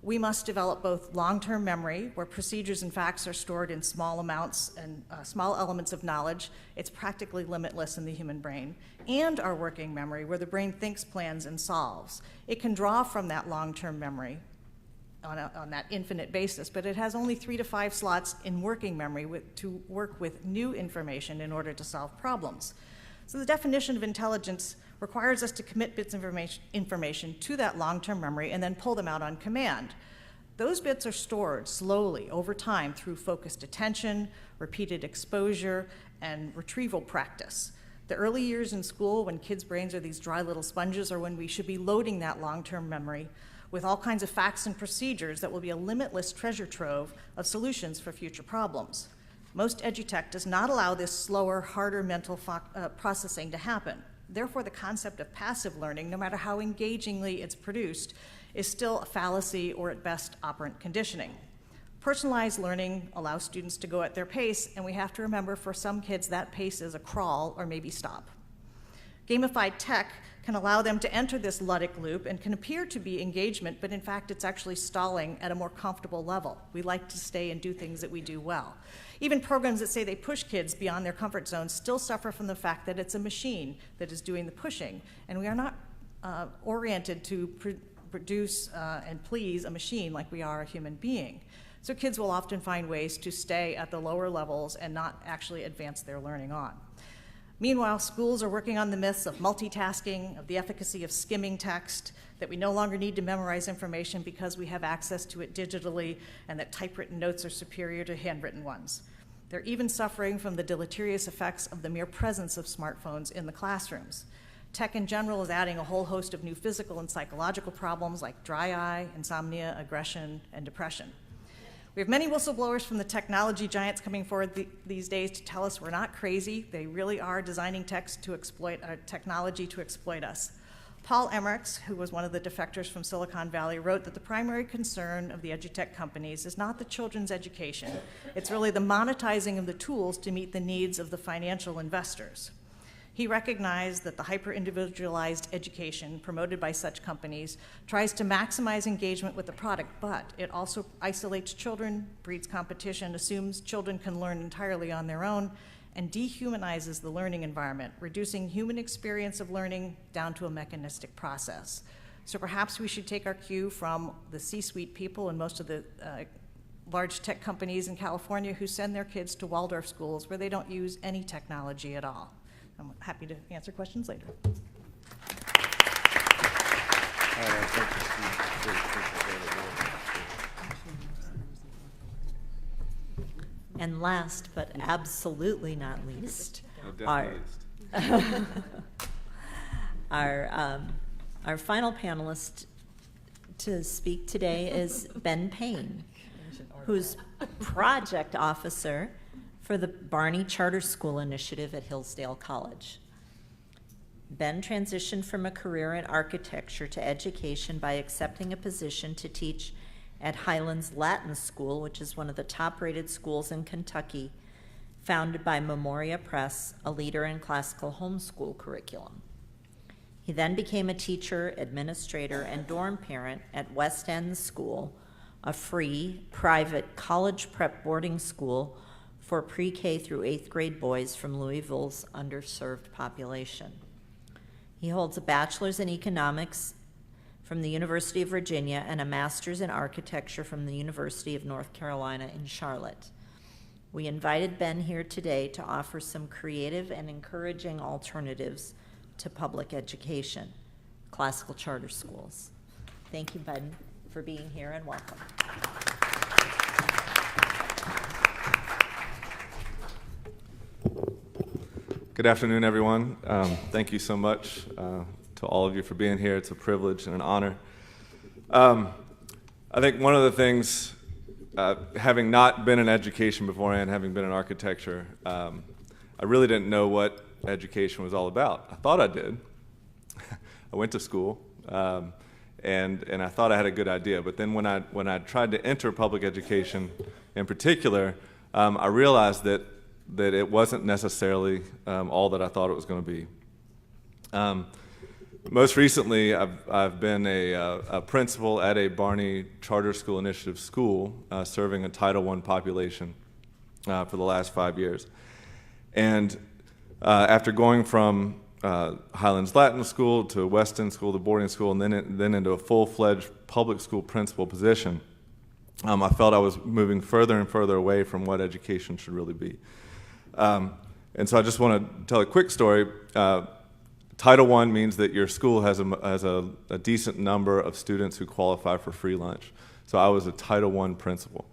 We must develop both long-term memory, where procedures and facts are stored in small amounts and small elements of knowledge. It's practically limitless in the human brain, and our working memory, where the brain thinks, plans, and solves. It can draw from that long-term memory on that infinite basis, but it has only 3 to 5 slots in working memory to work with new information in order to solve problems. So the definition of intelligence requires us to commit bits of information to that long-term memory and then pull them out on command. Those bits are stored slowly over time through focused attention, repeated exposure, and retrieval practice. The early years in school, when kids' brains are these dry little sponges, are when we should be loading that long-term memory with all kinds of facts and procedures that will be a limitless treasure trove of solutions for future problems. Most edutech does not allow this slower, harder mental processing to happen. Therefore, the concept of passive learning, no matter how engagingly it's produced, is still a fallacy or at best operant conditioning. Personalized learning allows students to go at their pace, and we have to remember for some kids that pace is a crawl or maybe stop. Gamified tech can allow them to enter this Ludic loop and can appear to be engagement, but in fact it's actually stalling at a more comfortable level. We like to stay and do things that we do well. Even programs that say they push kids beyond their comfort zone still suffer from the fact that it's a machine that is doing the pushing, and we are not oriented to produce and please a machine like we are a human being. So kids will often find ways to stay at the lower levels and not actually advance their learning on. Meanwhile, schools are working on the myths of multitasking, of the efficacy of skimming text, that we no longer need to memorize information because we have access to it digitally, and that typewritten notes are superior to handwritten ones. They're even suffering from the deleterious effects of the mere presence of smartphones in the classrooms. Tech in general is adding a whole host of new physical and psychological problems like dry eye, insomnia, aggression, and depression. We have many whistleblowers from the technology giants coming forward these days to tell us we're not crazy. They really are designing technology to exploit us. Paul Emmerichs, who was one of the defectors from Silicon Valley, wrote that the primary concern of the edutech companies is not the children's education. It's really the monetizing of the tools to meet the needs of the financial investors. He recognized that the hyper-individualized education promoted by such companies tries to maximize engagement with the product, but it also isolates children, breeds competition, assumes children can learn entirely on their own, and dehumanizes the learning environment, reducing human experience of learning down to a mechanistic process. So perhaps we should take our cue from the C-suite people and most of the large tech companies in California who send their kids to Waldorf schools where they don't use any technology at all. I'm happy to answer questions later. And last but absolutely not least, our final panelist to speak today is Ben Payne, who's project officer for the Barney Charter School Initiative at Hillsdale College. Ben transitioned from a career in architecture to education by accepting a position to teach at Highlands Latin School, which is one of the top-rated schools in Kentucky, founded by Memoria Press, a leader in classical homeschool curriculum. He then became a teacher, administrator, and dorm parent at West End School, a free, private, college prep boarding school for pre-K through 8th grade boys from Louisville's underserved population. He holds a bachelor's in economics from the University of Virginia and a master's in architecture from the University of North Carolina in Charlotte. We invited Ben here today to offer some creative and encouraging alternatives to public education, classical charter schools. Thank you, Ben, for being here, and welcome. Good afternoon, everyone. Thank you so much to all of you for being here. It's a privilege and an honor. I think one of the things, having not been in education beforehand, having been in architecture, I really didn't know what education was all about. I thought I did. I went to school, and I thought I had a good idea. But then when I tried to enter public education in particular, I realized that it wasn't necessarily all that I thought it was going to be. Most recently, I've been a principal at a Barney Charter School Initiative school, serving a Title I population for the last 5 years. And after going from Highlands Latin School to West End School to boarding school, and then into a full-fledged public school principal position, I felt I was moving further and further away from what education should really be. And so I just want to tell a quick story. Title I means that your school has a decent number of students who qualify for free lunch. So I was a Title I principal.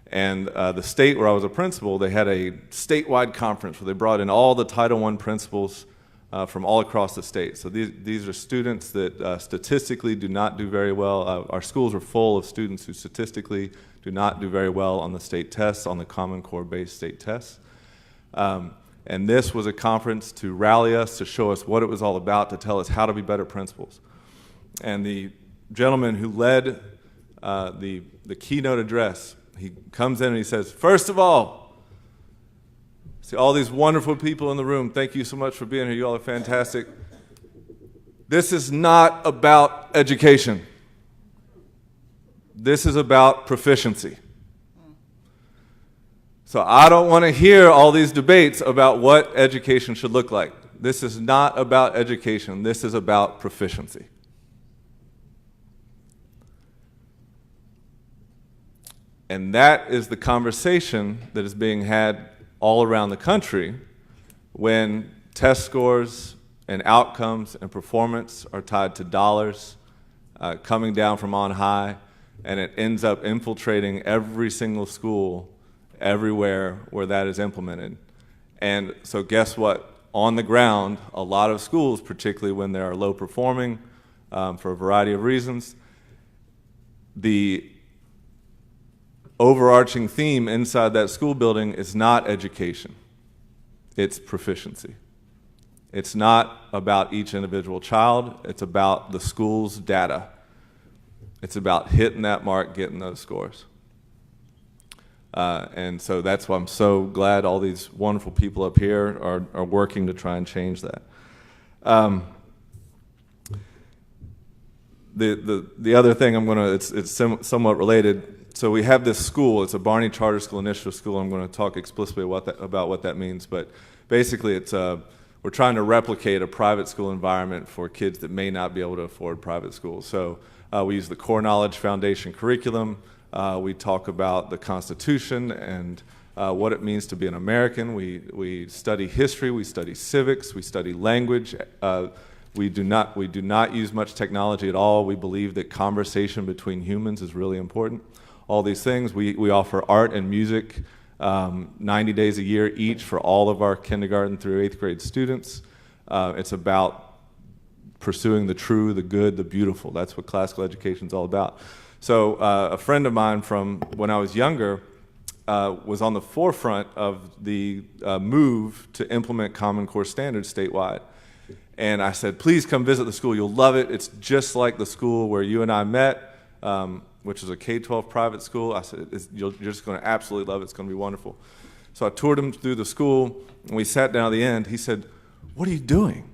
And the state where I was a principal, they had a statewide conference where they brought in all the Title I principals from all across the state. So these are students that statistically do not do very well. Our schools are full of students who statistically do not do very well on the state tests, on the Common Core-based state tests. And this was a conference to rally us, to show us what it was all about, to tell us how to be better principals. And the gentleman who led the keynote address, he comes in and he says, "First of all, see all these wonderful people in the room. Thank you so much for being here. You all are fantastic. This is not about education. This is about proficiency. So I don't want to hear all these debates about what education should look like. This is not about education. This is about proficiency." And that is the conversation that is being had all around the country when test scores and outcomes and performance are tied to dollars coming down from on high, and it ends up infiltrating every single school everywhere where that is implemented. And so guess what? On the ground, a lot of schools, particularly when they are low performing for a variety of reasons, the overarching theme inside that school building is not education. It's proficiency. It's not about each individual child. It's about the school's data. It's about hitting that mark, getting those scores. And so that's why I'm so glad all these wonderful people up here are working to try and change that. The other thing it's somewhat related. So we have this school. It's a Barney Charter School Initiative school. I'm going to talk explicitly about what that means. But basically, we're trying to replicate a private school environment for kids that may not be able to afford private schools. So we use the Core Knowledge Foundation curriculum. We talk about the Constitution and what it means to be an American. We study history, we study civics, we study language. We do not use much technology at all. We believe that conversation between humans is really important. All these things. We offer art and music 90 days a year each for all of our kindergarten through 8th grade students. It's about pursuing the true, the good, the beautiful. That's what classical education is all about. So a friend of mine from when I was younger was on the forefront of the move to implement Common Core standards statewide. And I said, please come visit the school. You'll love it. It's just like the school where you and I met, which is a K-12 private school. I said, you're just going to absolutely love it. It's going to be wonderful. So I toured him through the school, and we sat down at the end. He said, what are you doing?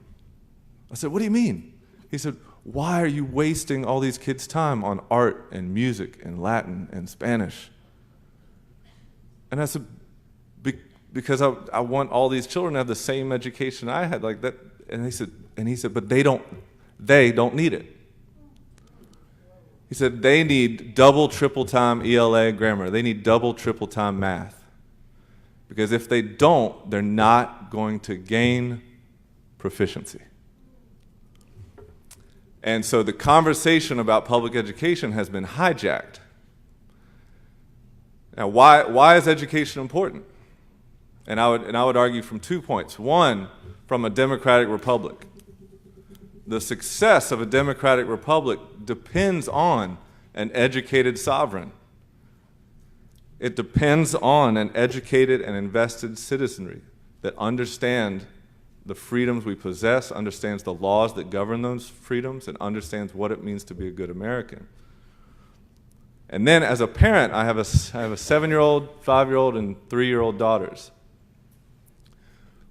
I said, what do you mean? He said, why are you wasting all these kids' time on art and music and Latin and Spanish? And I said, because I want all these children to have the same education I had, like that. And he said, but they don't need it. He said they need double, triple time ELA grammar. They need double, triple time math. Because if they don't, they're not going to gain proficiency. And so the conversation about public education has been hijacked. Now, why is education important? And I would argue from 2 points. One, from a democratic republic. The success of a democratic republic depends on an educated sovereign. It depends on an educated and invested citizenry that understand the freedoms we possess, understands the laws that govern those freedoms, and understands what it means to be a good American. And then as a parent, I have a 7-year-old, 5-year-old, and 3-year-old daughters.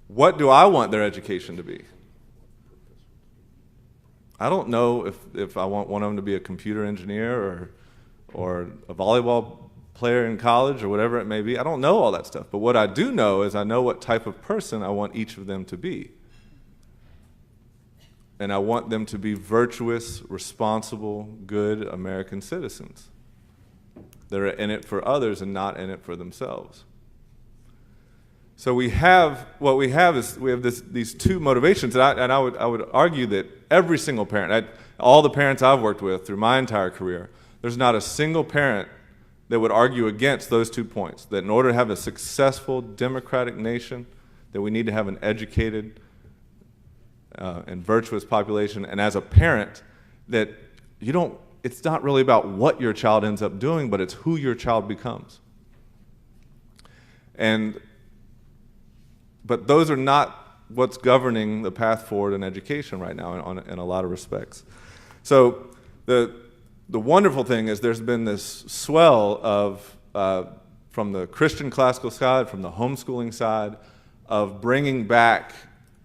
What do I want their education to be? I don't know if I want one of them to be a computer engineer or a volleyball player in college or whatever it may be. I don't know all that stuff. But what I do know is I know what type of person I want each of them to be. And I want them to be virtuous, responsible, good American citizens that are in it for others and not in it for themselves. So we have these two motivations, and I would argue that every single parent, all the parents I've worked with through my entire career, there's not a single parent that would argue against those 2 points, that in order to have a successful democratic nation, that we need to have an educated and virtuous population, and as a parent, that it's not really about what your child ends up doing, but it's who your child becomes. But those are not what's governing the path forward in education right now in a lot of respects. So the wonderful thing is there's been this swell of, from the Christian classical side, from the homeschooling side, of bringing back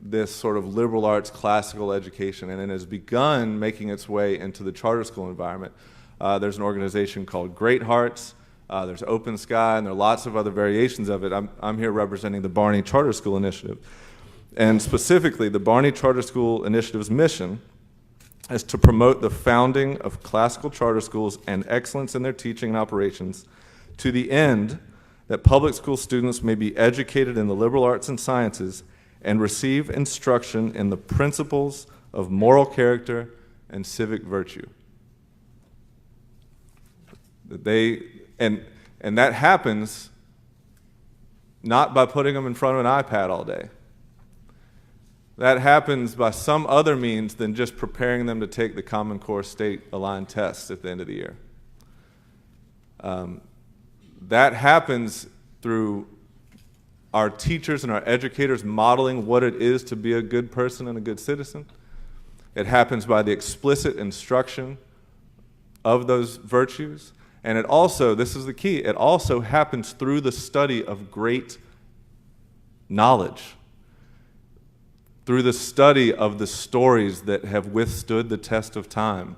this sort of liberal arts classical education, and it has begun making its way into the charter school environment. There's an organization called Great Hearts. There's Open Sky, and there are lots of other variations of it. I'm here representing the Barney Charter School Initiative. And specifically, the Barney Charter School Initiative's mission is to promote the founding of classical charter schools and excellence in their teaching and operations to the end that public school students may be educated in the liberal arts and sciences and receive instruction in the principles of moral character and civic virtue. And that happens not by putting them in front of an iPad all day. That happens by some other means than just preparing them to take the Common Core state-aligned tests at the end of the year. That happens through our teachers and our educators modeling what it is to be a good person and a good citizen. It happens by the explicit instruction of those virtues. And it also, this is the key, it also happens through the study of great knowledge, through the study of the stories that have withstood the test of time,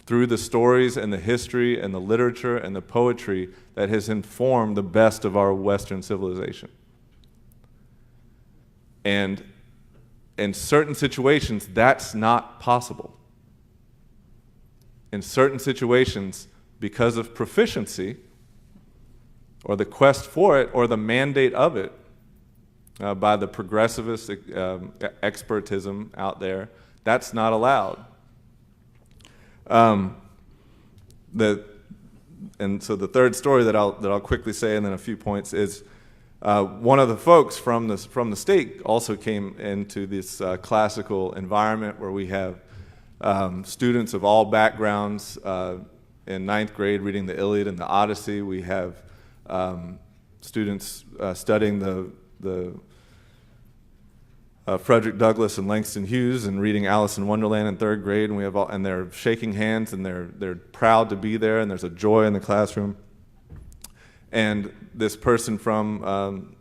through the stories and the history and the literature and the poetry that has informed the best of our Western civilization. And in certain situations, that's not possible. In certain situations, because of proficiency, or the quest for it, or the mandate of it, by the progressivist expertism out there, that's not allowed. And so the third story that I'll quickly say, and then a few points, is one of the folks from the state also came into this classical environment where we have students of all backgrounds in 9th grade reading the Iliad and the Odyssey. We have students studying the Frederick Douglass and Langston Hughes and reading Alice in Wonderland in 3rd grade, and we have all, and they're shaking hands and they're proud to be there, and there's a joy in the classroom. And this person from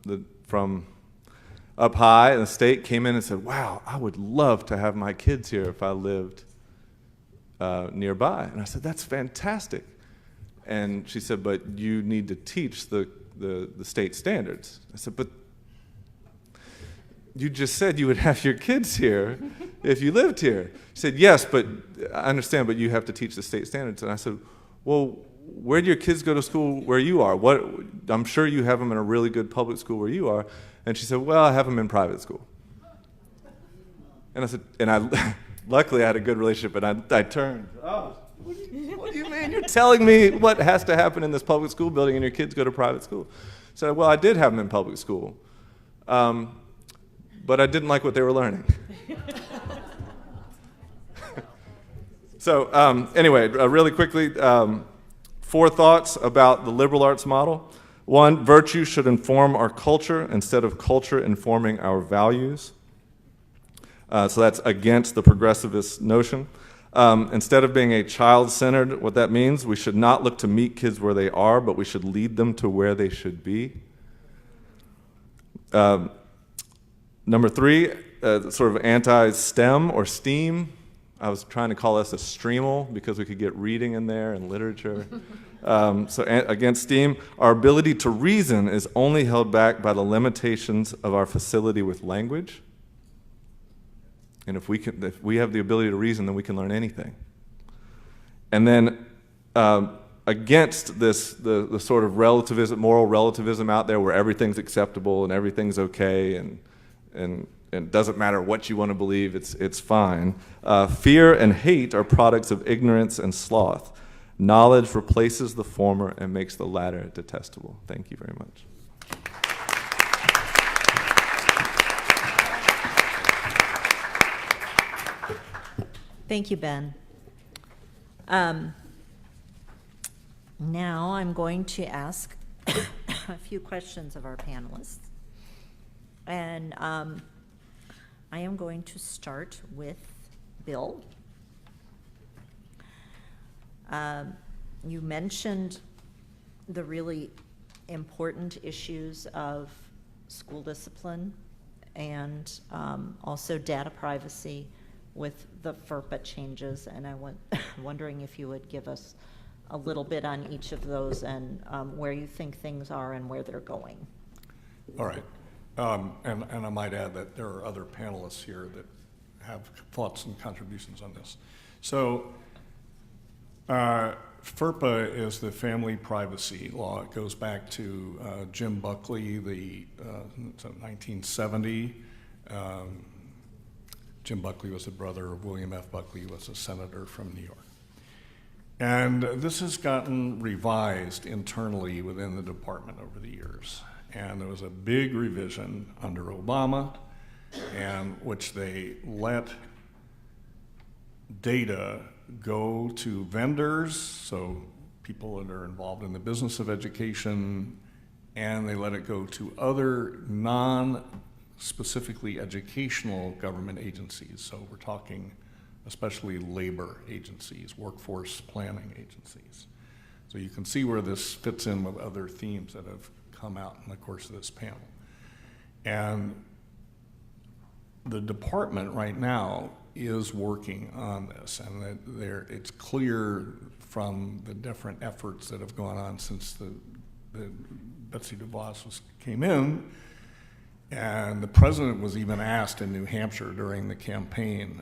up high in the state came in and said, "Wow, I would love to have my kids here if I lived nearby." And I said, "That's fantastic." And she said, "But you need to teach the state standards." I said, "But you just said you would have your kids here if you lived here." She said, "Yes, but I understand, but you have to teach the state standards." And I said, "Well, where do your kids go to school where you are? I'm sure you have them in a really good public school where you are." And she said, "Well, I have them in private school." And I said, luckily I had a good relationship, and I turned, "Oh, what do you mean? You're telling me what has to happen in this public school building and your kids go to private school?" So, "Well, I did have them in public school, but I didn't like what they were learning." So anyway, really quickly, 4 thoughts about the liberal arts model. 1, virtue should inform our culture instead of culture informing our values. So that's against the progressivist notion. Instead of being a child-centered, what that means, we should not look to meet kids where they are, but we should lead them to where they should be. Number 3, sort of anti-STEM or STEAM. I was trying to call us a streamal because we could get reading in there and literature. So against STEAM, our ability to reason is only held back by the limitations of our facility with language. And if we have the ability to reason, then we can learn anything. And then against this, the sort of relativism, moral relativism out there where everything's acceptable and everything's okay and it doesn't matter what you want to believe, it's fine. Fear and hate are products of ignorance and sloth. Knowledge replaces the former and makes the latter detestable. Thank you very much. Thank you, Ben. Now I'm going to ask a few questions of our panelists. And I am going to start with Bill. You mentioned the really important issues of school discipline and also data privacy with the FERPA changes, and I was wondering if you would give us a little bit on each of those and where you think things are and where they're going. All right. And I might add that there are other panelists here that have thoughts and contributions on this. So FERPA is the family privacy law. It goes back to Jim Buckley, the 1970. Jim Buckley was the brother of William F. Buckley, who was a senator from New York. And this has gotten revised internally within the department over the years. And there was a big revision under Obama, in which they let data go to vendors, so people that are involved in the business of education, and they let it go to other non-specifically educational government agencies. So we're talking especially labor agencies, workforce planning agencies. So you can see where this fits in with other themes that have come out in the course of this panel. And the department right now is working on this, and that it's clear from the different efforts that have gone on since the Betsy DeVos came in, and the president was even asked in New Hampshire during the campaign,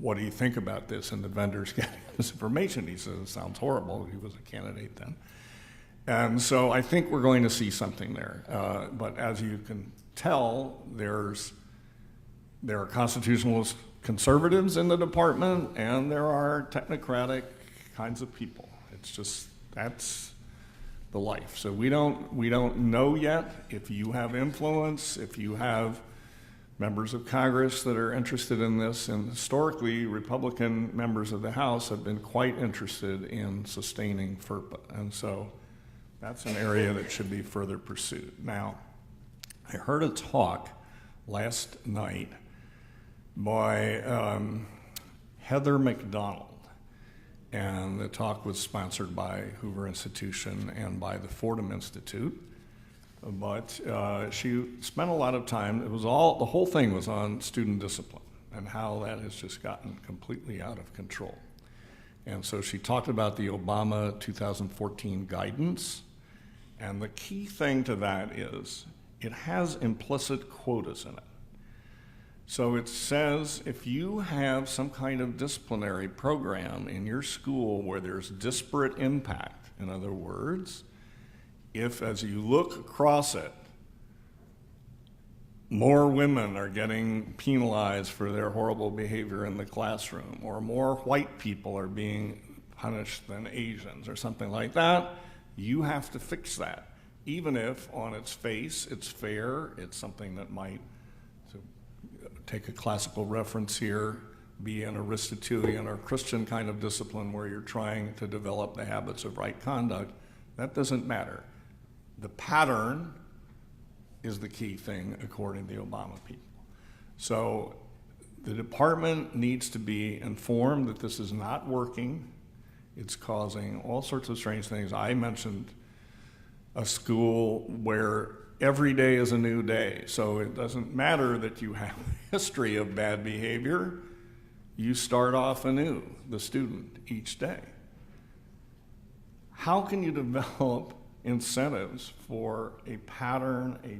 what do you think about this? And the vendors getting this information. He says, it sounds horrible. He was a candidate then. And so I think we're going to see something there. But as you can tell, there are constitutionalist conservatives in the department, and there are technocratic kinds of people. It's just, that's the life. So we don't know yet if you have influence, if you have members of Congress that are interested in this, and historically, Republican members of the House have been quite interested in sustaining FERPA, and so that's an area that should be further pursued. Now, I heard a talk last night by Heather McDonald. And the talk was sponsored by Hoover Institution and by the Fordham Institute. But she spent a lot of time, the whole thing was on student discipline and how that has just gotten completely out of control. And so she talked about the Obama 2014 guidance. And the key thing to that is it has implicit quotas in it. So it says if you have some kind of disciplinary program in your school where there's disparate impact, in other words, if as you look across it, more women are getting penalized for their horrible behavior in the classroom, or more white people are being punished than Asians, or something like that, you have to fix that. Even if on its face it's fair, it's something that might, to take a classical reference here, be an Aristotelian or Christian kind of discipline where you're trying to develop the habits of right conduct, that doesn't matter. The pattern is the key thing according to the Obama people. So the department needs to be informed that this is not working. It's causing all sorts of strange things. I mentioned a school where every day is a new day. So it doesn't matter that you have a history of bad behavior. You start off anew, the student, each day. How can you develop incentives for a pattern, a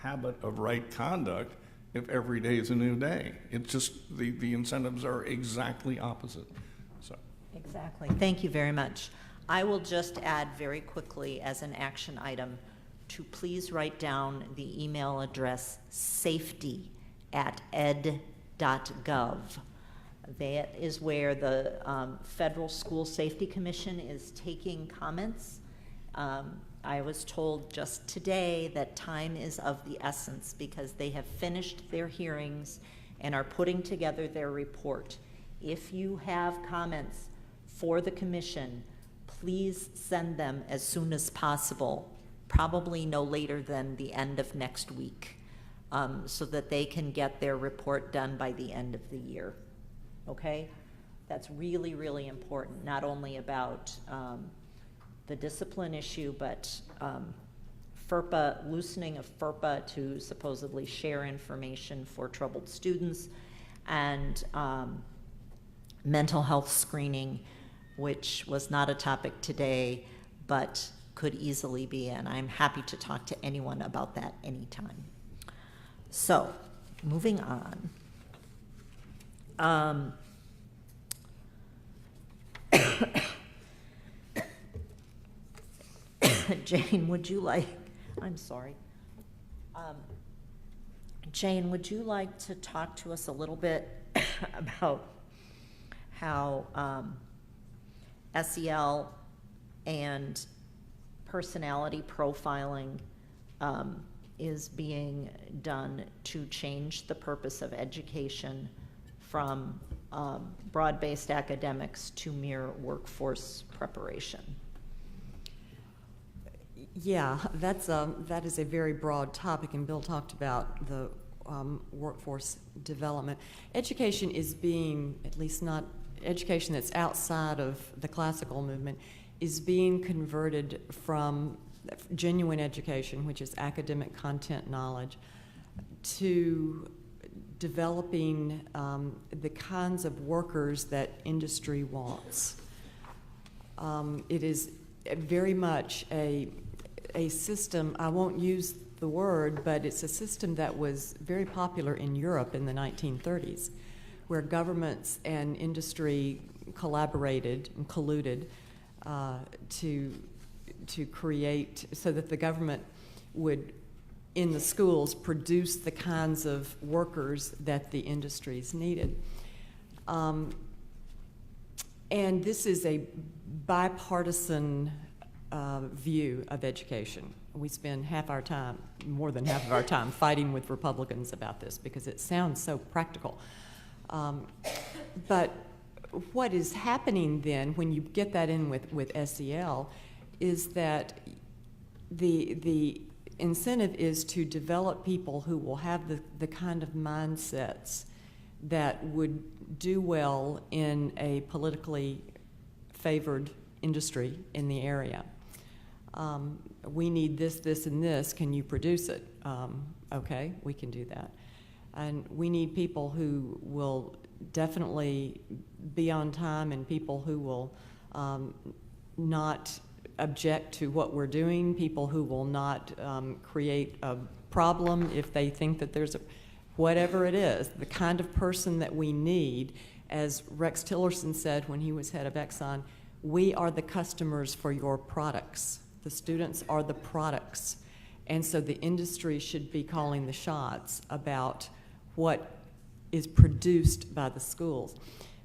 habit of right conduct if every day is a new day? It's just, the incentives are exactly opposite. So. Exactly. Thank you very much. I will just add very quickly as an action item to please write down the email address safety@ed.gov. That is where the Federal School Safety Commission is taking comments. I was told just today that time is of the essence because they have finished their hearings and are putting together their report. If you have comments for the commission, please send them as soon as possible, probably no later than the end of next week, so that they can get their report done by the end of the year. Okay? That's really, really important, not only about the discipline issue, but FERPA, loosening of FERPA to supposedly share information for troubled students, and mental health screening, which was not a topic today, but could easily be, and I'm happy to talk to anyone about that anytime. So, moving on. Jane, would you like, I'm sorry. Jane, would you like to talk to us a little bit about how SEL and personality profiling is being done to change the purpose of education from broad-based academics to mere workforce preparation? Yeah, that is a very broad topic, and Bill talked about the workforce development. Education is being, at least not education that's outside of the classical movement, is being converted from genuine education, which is academic content knowledge, to developing the kinds of workers that industry wants. It is very much a system, I won't use the word, but it's a system that was very popular in Europe in the 1930s, where governments and industry collaborated and colluded to create, so that the government would, in the schools, produce the kinds of workers that the industries needed. And this is a bipartisan view of education. We spend half our time, more than half of our time, fighting with Republicans about this because it sounds so practical. But what is happening then when you get that in with SEL is that the incentive is to develop people who will have the kind of mindsets that would do well in a politically favored industry in the area. We need this, this, and this. Can you produce it? Okay, we can do that. And we need people who will definitely be on time and people who will not object to what we're doing, people who will not create a problem if they think that there's whatever it is, the kind of person that we need. As Rex Tillerson said when he was head of Exxon, we are the customers for your products. The students are the products. And so the industry should be calling the shots about what is produced by the schools.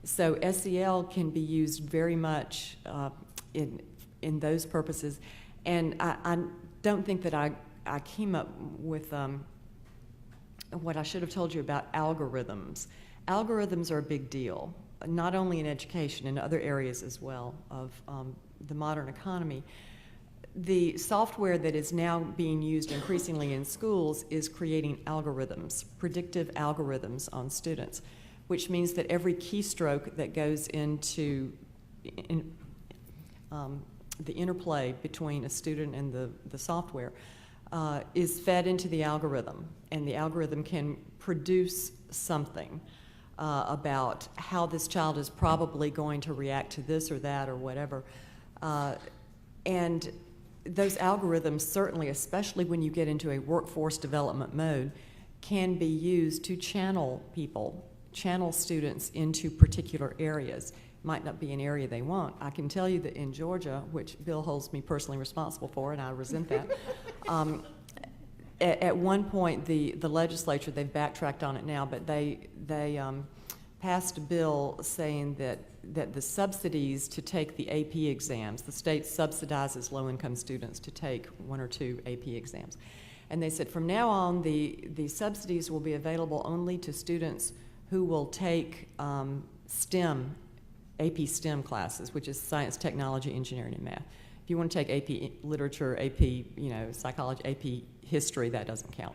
So SEL can be used very much in those purposes. And I don't think that I came up with what I should have told you about algorithms. Algorithms are a big deal, not only in education, in other areas as well of the modern economy. The software that is now being used increasingly in schools is creating algorithms, predictive algorithms on students, which means that every keystroke that goes into the interplay between a student and the software is fed into the algorithm, and the algorithm can produce something about how this child is probably going to react to this or that or whatever. And those algorithms certainly, especially when you get into a workforce development mode, can be used to channel people, channel students into particular areas. Might not be an area they want. I can tell you that in Georgia, which Bill holds me personally responsible for, and I resent that, at one point the legislature, they've backtracked on it now, but they passed a bill saying that the subsidies to take the AP exams, the state subsidizes low-income students to take 1 or 2 AP exams. And they said from now on, the subsidies will be available only to students who will take STEM, AP STEM classes, which is science, technology, engineering, and math. If you want to take AP literature, AP psychology, AP history, that doesn't count,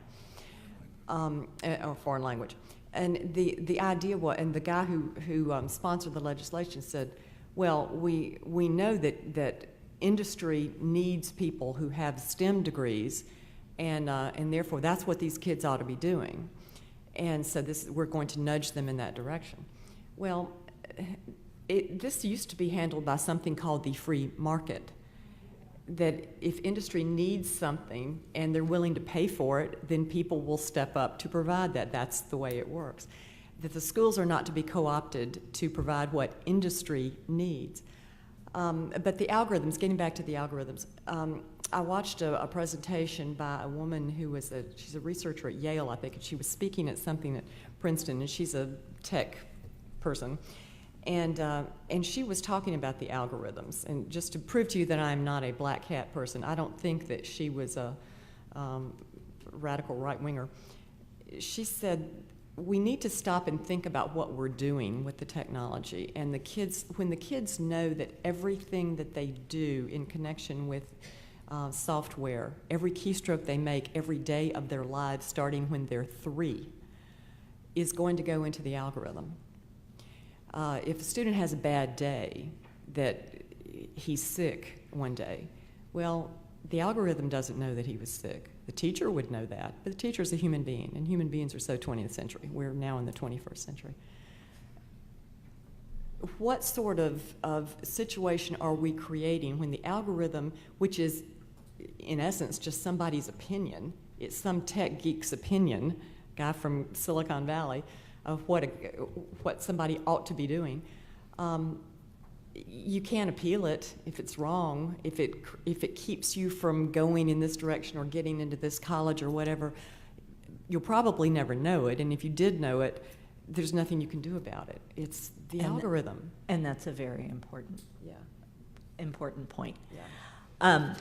or foreign language. And the idea was, and the guy who sponsored the legislation said, well, we know that industry needs people who have STEM degrees, and therefore that's what these kids ought to be doing. And so we're going to nudge them in that direction. Well, this used to be handled by something called the free market, that if industry needs something and they're willing to pay for it, then people will step up to provide that. That's the way it works. That the schools are not to be co-opted to provide what industry needs. But the algorithms, getting back to the algorithms, I watched a presentation by a woman who was she's a researcher at Yale, I think, and she was speaking at something at Princeton, and she's a tech person. And she was talking about the algorithms. And just to prove to you that I'm not a black hat person, I don't think that she was a radical right-winger. She said, we need to stop and think about what we're doing with the technology. And when the kids know that everything that they do in connection with software, every keystroke they make every day of their lives, starting when they're 3, is going to go into the algorithm. If a student has a bad day, that he's sick one day, well, the algorithm doesn't know that he was sick. The teacher would know that, but the teacher's a human being, and human beings are so 20th century. We're now in the 21st century. What sort of situation are we creating when the algorithm, which is in essence just somebody's opinion, it's some tech geek's opinion, guy from Silicon Valley, of what somebody ought to be doing, you can't appeal it if it's wrong. If it keeps you from going in this direction or getting into this college or whatever, you'll probably never know it. And if you did know it, there's nothing you can do about it. It's the algorithm. And that's a very important, important point. Yeah.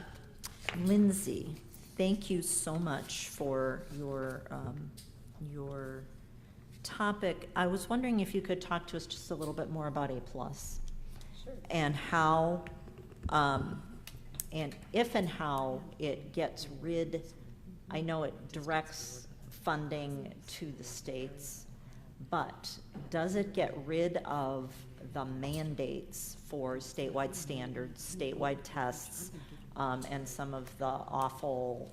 Lindsey, thank you so much for your topic. I was wondering if you could talk to us just a little bit more about A+. Sure. And how, and if and how it gets rid I know it directs funding to the states, but does it get rid of the mandates for statewide standards, statewide tests, and some of the awful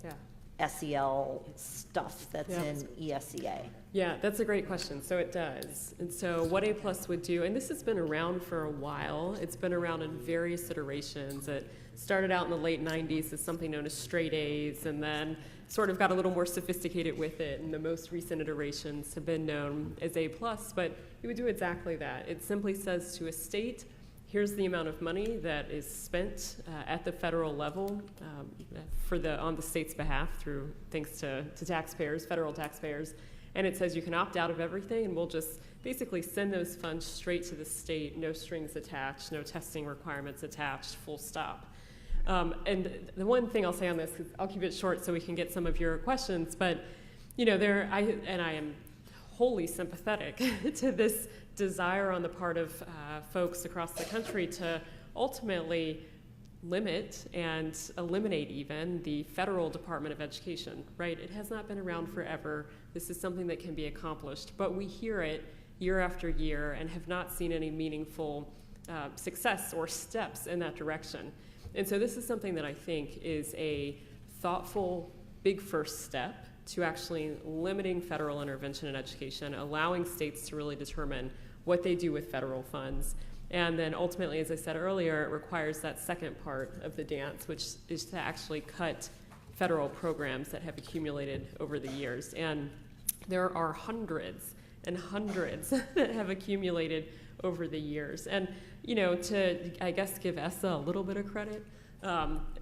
SEL stuff that's in ESEA? Yeah, that's a great question. So it does. And so what A+ would do, and this has been around for a while, it's been around in various iterations. It started out in the late 90s as something known as straight A's, and then sort of got a little more sophisticated with it, and the most recent iterations have been known as A+, but it would do exactly that. It simply says to a state, here's the amount of money that is spent at the federal level on the state's behalf through thanks to taxpayers, federal taxpayers, and it says you can opt out of everything, and we'll just basically send those funds straight to the state, no strings attached, no testing requirements attached, full stop. And the one thing I'll say on this, because I'll keep it short so we can get some of your questions, but I am wholly sympathetic to this desire on the part of folks across the country to ultimately limit and eliminate even the federal Department of Education, right? It has not been around forever. This is something that can be accomplished, but we hear it year after year and have not seen any meaningful success or steps in that direction. And so this is something that I think is a thoughtful, big first step to actually limiting federal intervention in education, allowing states to really determine what they do with federal funds. And then ultimately, as I said earlier, it requires that second part of the dance, which is to actually cut federal programs that have accumulated over the years. And there are hundreds and hundreds that have accumulated over the years. And, to, I guess, give ESSA a little bit of credit,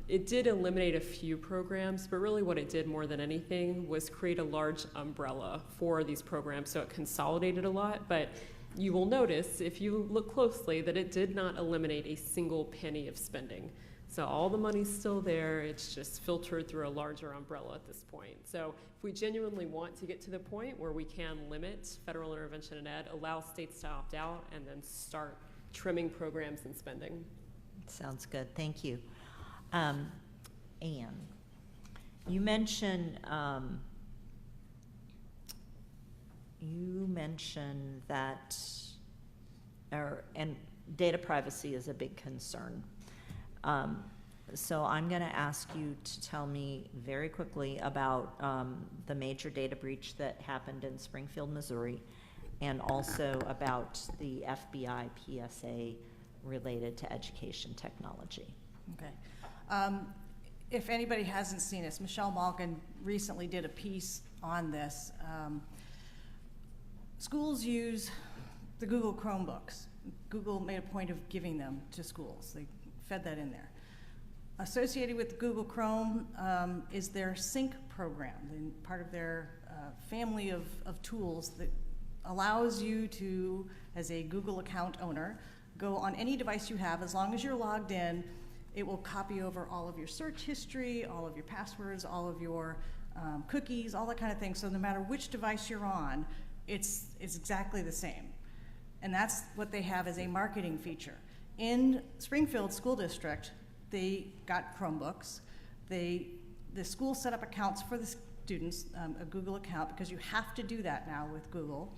it did eliminate a few programs, but really what it did more than anything was create a large umbrella for these programs, so it consolidated a lot. But you will notice, if you look closely, that it did not eliminate a single penny of spending. So all the money's still there, it's just filtered through a larger umbrella at this point. So if we genuinely want to get to the point where we can limit federal intervention in ed, allow states to opt out, and then start trimming programs and spending. Sounds good, thank you. Anne, you mentioned that, and data privacy is a big concern. So I'm going to ask you to tell me very quickly about the major data breach that happened in Springfield, Missouri, and also about the FBI PSA related to education technology. Okay. If anybody hasn't seen this, Michelle Malkin recently did a piece on this. Schools use the Google Chromebooks. Google made a point of giving them to schools. They fed that in there. Associated with Google Chrome is their Sync program, part of their family of tools that allows you to, as a Google account owner, go on any device you have. As long as you're logged in, it will copy over all of your search history, all of your passwords, all of your cookies, all that kind of thing. So no matter which device you're on, it's exactly the same. And that's what they have as a marketing feature. In Springfield School District, they got Chromebooks. The school set up accounts for the students, a Google account, because you have to do that now with Google.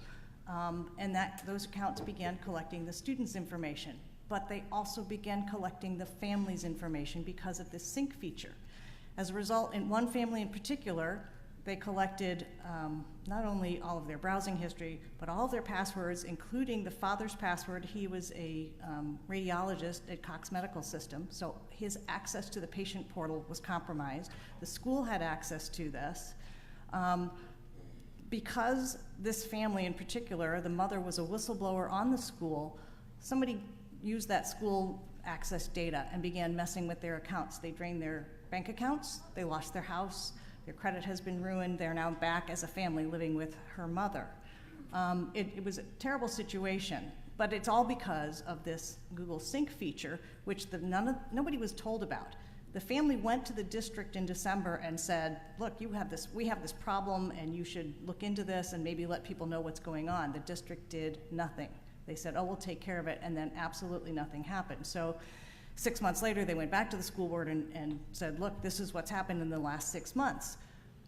And those accounts began collecting the students' information. But they also began collecting the family's information because of this Sync feature. As a result, in one family in particular, they collected not only all of their browsing history, but all of their passwords, including the father's password. He was a radiologist at Cox Medical System, so his access to the patient portal was compromised. The school had access to this. Because this family in particular, the mother was a whistleblower on the school, somebody used that school access data and began messing with their accounts. They drained their bank accounts, they lost their house, their credit has been ruined, they're now back as a family living with her mother. It was a terrible situation, but it's all because of this Google Sync feature, which nobody was told about. The family went to the district in December and said, look, we have this problem and you should look into this and maybe let people know what's going on. The district did nothing. They said, oh, we'll take care of it, and then absolutely nothing happened. So 6 months later, they went back to the school board and said, look, this is what's happened in the last 6 months.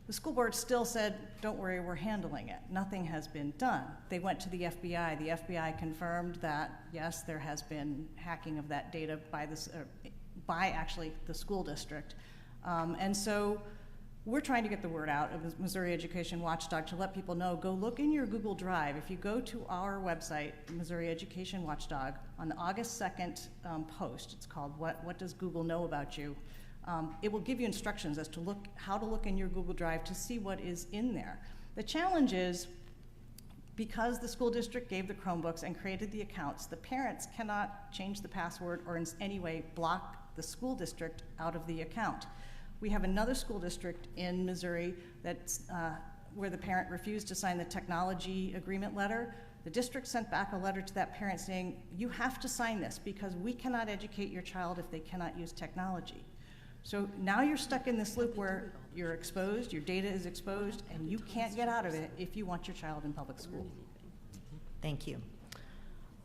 The school board still said, don't worry, we're handling it. Nothing has been done. They went to the FBI. The FBI confirmed that, yes, there has been hacking of that data by actually the school district. And so we're trying to get the word out of the Missouri Education Watchdog to let people know, go look in your Google Drive. If you go to our website, Missouri Education Watchdog, on the August 2nd post, it's called What Does Google Know About You? It will give you instructions as to how to look in your Google Drive to see what is in there. The challenge is, because the school district gave the Chromebooks and created the accounts, the parents cannot change the password or in any way block the school district out of the account. We have another school district in Missouri that's, where the parent refused to sign the technology agreement letter. The district sent back a letter to that parent saying, you have to sign this because we cannot educate your child if they cannot use technology. So now you're stuck in this loop where you're exposed, your data is exposed, and you can't get out of it if you want your child in public school. Thank you.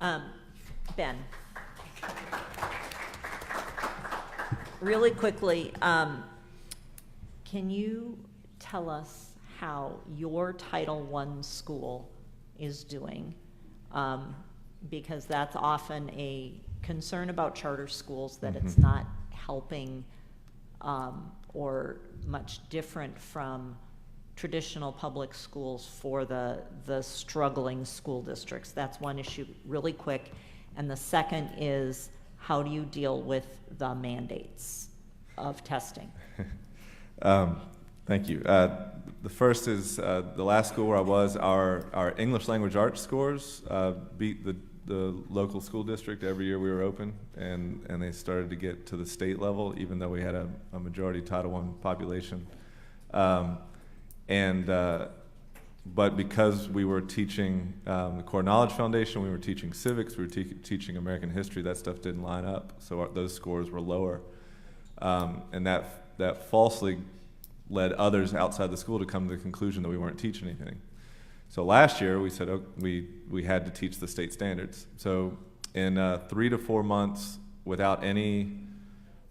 Ben. Really quickly, can you tell us how your Title I school is doing? Because that's often a concern about charter schools, that it's not helping or much different from traditional public schools for the struggling school districts. That's one issue, really quick. And the second is, how do you deal with the mandates of testing? Thank you. The first is the last school where I was, our English language arts scores beat the local school district every year we were open, and they started to get to the state level, even though we had a majority Title I population. But because we were teaching the Core Knowledge Foundation, we were teaching civics, we were teaching American history, that stuff didn't line up, so those scores were lower. And that falsely led others outside the school to come to the conclusion that we weren't teaching anything. So last year we said we had to teach the state standards. So in 3 to 4 months, without any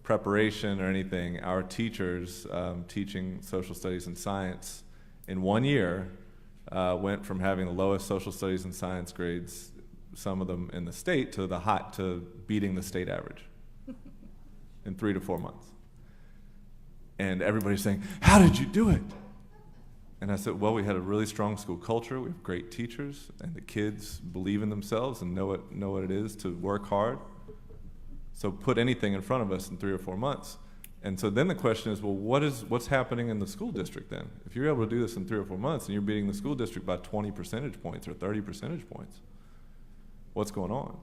preparation or anything, our teachers teaching social studies and science in 1 year went from having the lowest social studies and science grades, some of them in the state, to beating the state average in 3 to 4 months. And everybody's saying, how did you do it? And I said, well, we had a really strong school culture. We have great teachers, and the kids believe in themselves and know what it is to work hard. So put anything in front of us in 3 or 4 months. And so then the question is, well, what's happening in the school district then? If you're able to do this in 3 or 4 months and you're beating the school district by 20 percentage points or 30 percentage points, what's going on?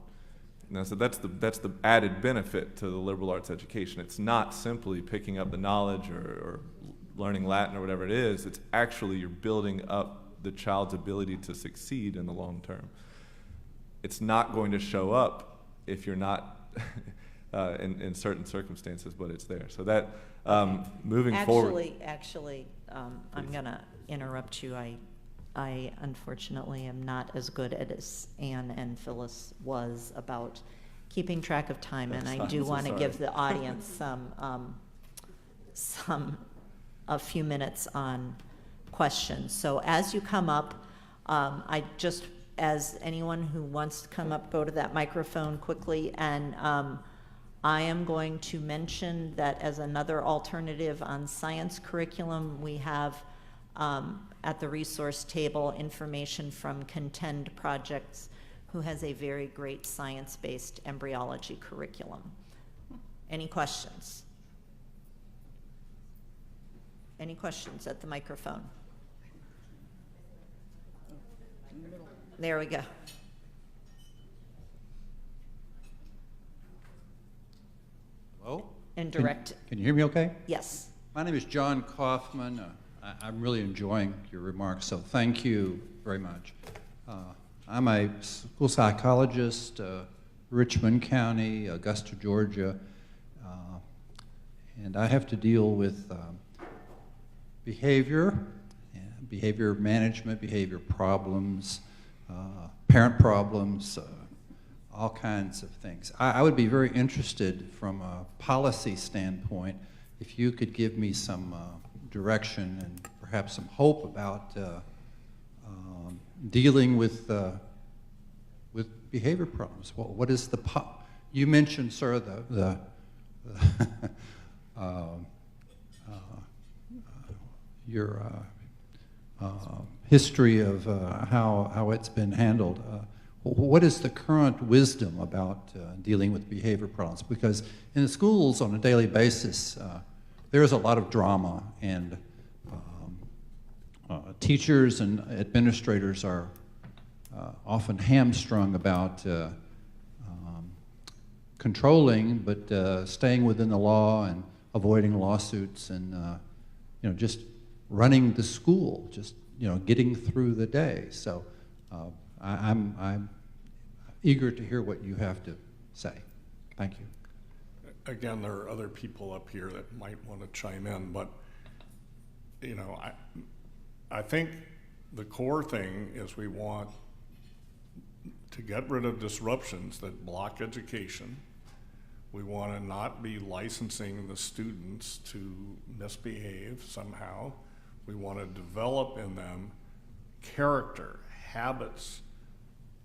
And I said, that's the added benefit to the liberal arts education. It's not simply picking up the knowledge or learning Latin or whatever it is. It's actually you're building up the child's ability to succeed in the long term. It's not going to show up if you're not in certain circumstances, but it's there. So that moving forward. Actually, I'm going to interrupt you. I unfortunately am not as good as Anne and Phyllis was about keeping track of time, and I do want to give the audience a few minutes on questions. So as you come up, as anyone who wants to come up, go to that microphone quickly, and I am going to mention that as another alternative on science curriculum, we have at the resource table information from Contend Projects, who has a very great science-based embryology curriculum. Any questions? Any questions at the microphone? There we go. Hello? And direct. Can you hear me okay? Yes. My name is John Kaufman. I'm really enjoying your remarks, so thank you very much. I'm a school psychologist, Richmond County, Augusta, Georgia, and I have to deal with behavior management, behavior problems, parent problems, all kinds of things. I would be very interested from a policy standpoint if you could give me some direction and perhaps some hope about dealing with behavior problems. Well, what is the you mentioned, sir, the your history of how it's been handled. What is the current wisdom about dealing with behavior problems? Because in the schools on a daily basis, there is a lot of drama, and teachers and administrators are often hamstrung about controlling, but staying within the law and avoiding lawsuits, and just running the school, just getting through the day. So I'm eager to hear what you have to say. Thank you. Again, there are other people up here that might want to chime in, but I think the core thing is we want to get rid of disruptions that block education. We want to not be licensing the students to misbehave somehow. We want to develop in them character, habits,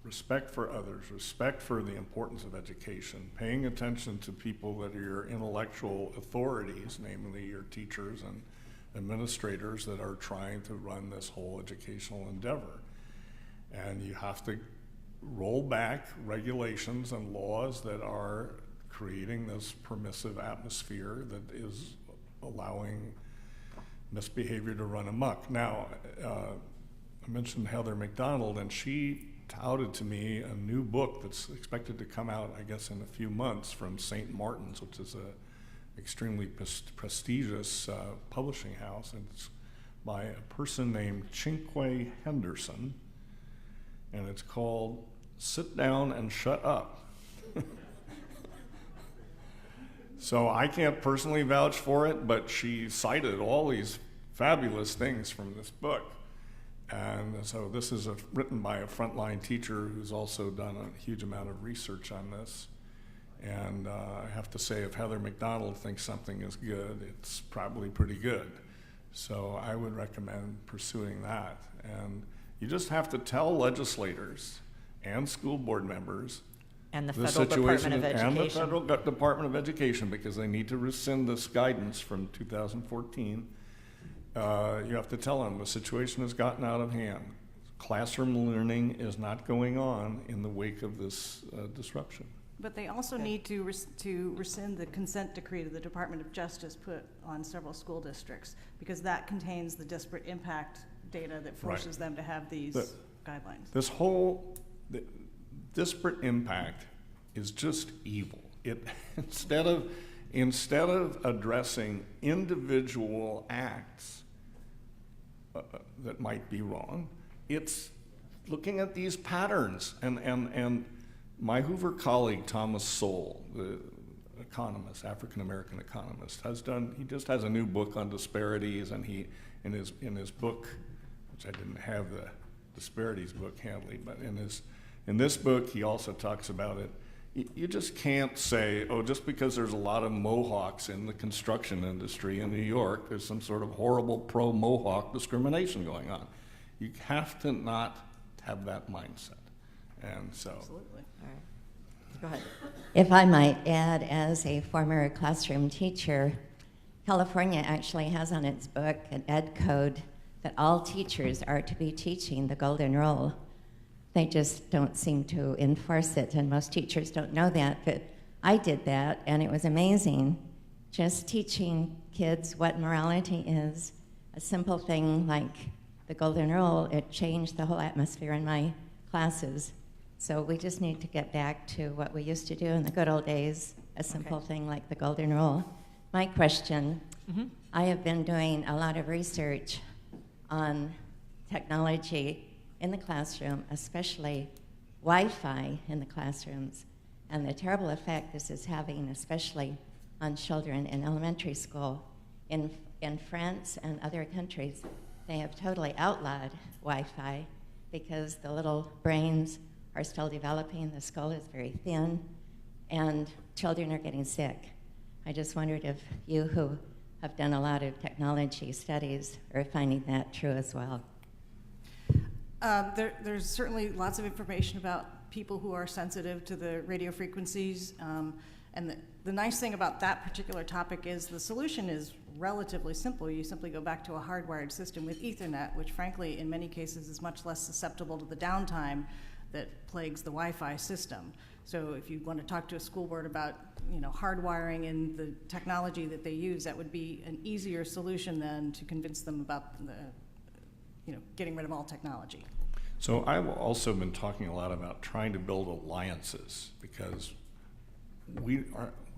respect for others, respect for the importance of education, paying attention to people that are your intellectual authorities, namely your teachers and administrators that are trying to run this whole educational endeavor. And you have to roll back regulations and laws that are creating this permissive atmosphere that is allowing misbehavior to run amok. Now, I mentioned Heather McDonald, and she touted to me a new book that's expected to come out, I guess, in a few months from St. Martin's, which is a extremely prestigious publishing house, and it's by a person named Chinque Henderson, and it's called Sit Down and Shut Up. So I can't personally vouch for it, but she cited all these fabulous things from this book. And so this is written by a frontline teacher who's also done a huge amount of research on this. And I have to say, if Heather McDonald thinks something is good, it's probably pretty good. So I would recommend pursuing that. And you just have to tell legislators and school board members And the the Federal situation Department of and the Education. Federal Department of Education, because they need to rescind this guidance from 2014. You have to tell them the situation has gotten out of hand. Classroom learning is not going on in the wake of this disruption. But they also need to rescind the consent decree that the Department of Justice put on several school districts, because that contains the disparate impact data that forces them to have these guidelines. This whole disparate impact is just evil. It instead of addressing individual acts that might be wrong, it's looking at these patterns. And my Hoover colleague Thomas Sowell, the economist, African American economist, he just has a new book on disparities, and he in his book, which I didn't have the disparities book handy, but in this book, he also talks about it. You just can't say, oh, just because there's a lot of Mohawks in the construction industry in New York, there's some sort of horrible pro-Mohawk discrimination going on. You have to not have that mindset. And so. Absolutely. All right. Go ahead. If I might add, as a former classroom teacher, California actually has on its book an ed code that all teachers are to be teaching the Golden Rule. They just don't seem to enforce it, and most teachers don't know that, but I did that, and it was amazing. Just teaching kids what morality is, a simple thing like the Golden Rule, it changed the whole atmosphere in my classes. So we just need to get back to what we used to do in the good old days, a simple thing like the Golden Rule. My question, I have been doing a lot of research on technology in the classroom, especially Wi-Fi in the classrooms, and the terrible effect this is having, especially on children in elementary school. In France and other countries, they have totally outlawed Wi-Fi because the little brains are still developing, the skull is very thin, and children are getting sick. I just wondered if you, who have done a lot of technology studies are finding that true as well. There's certainly lots of information about people who are sensitive to the radio frequencies, and the nice thing about that particular topic is the solution is relatively simple. You simply go back to a hardwired system with Ethernet, which frankly in many cases is much less susceptible to the downtime that plagues the Wi-Fi system. So if you want to talk to a school board about hardwiring and the technology that they use, that would be an easier solution than to convince them about the getting rid of all technology. So I've also been talking a lot about trying to build alliances, because we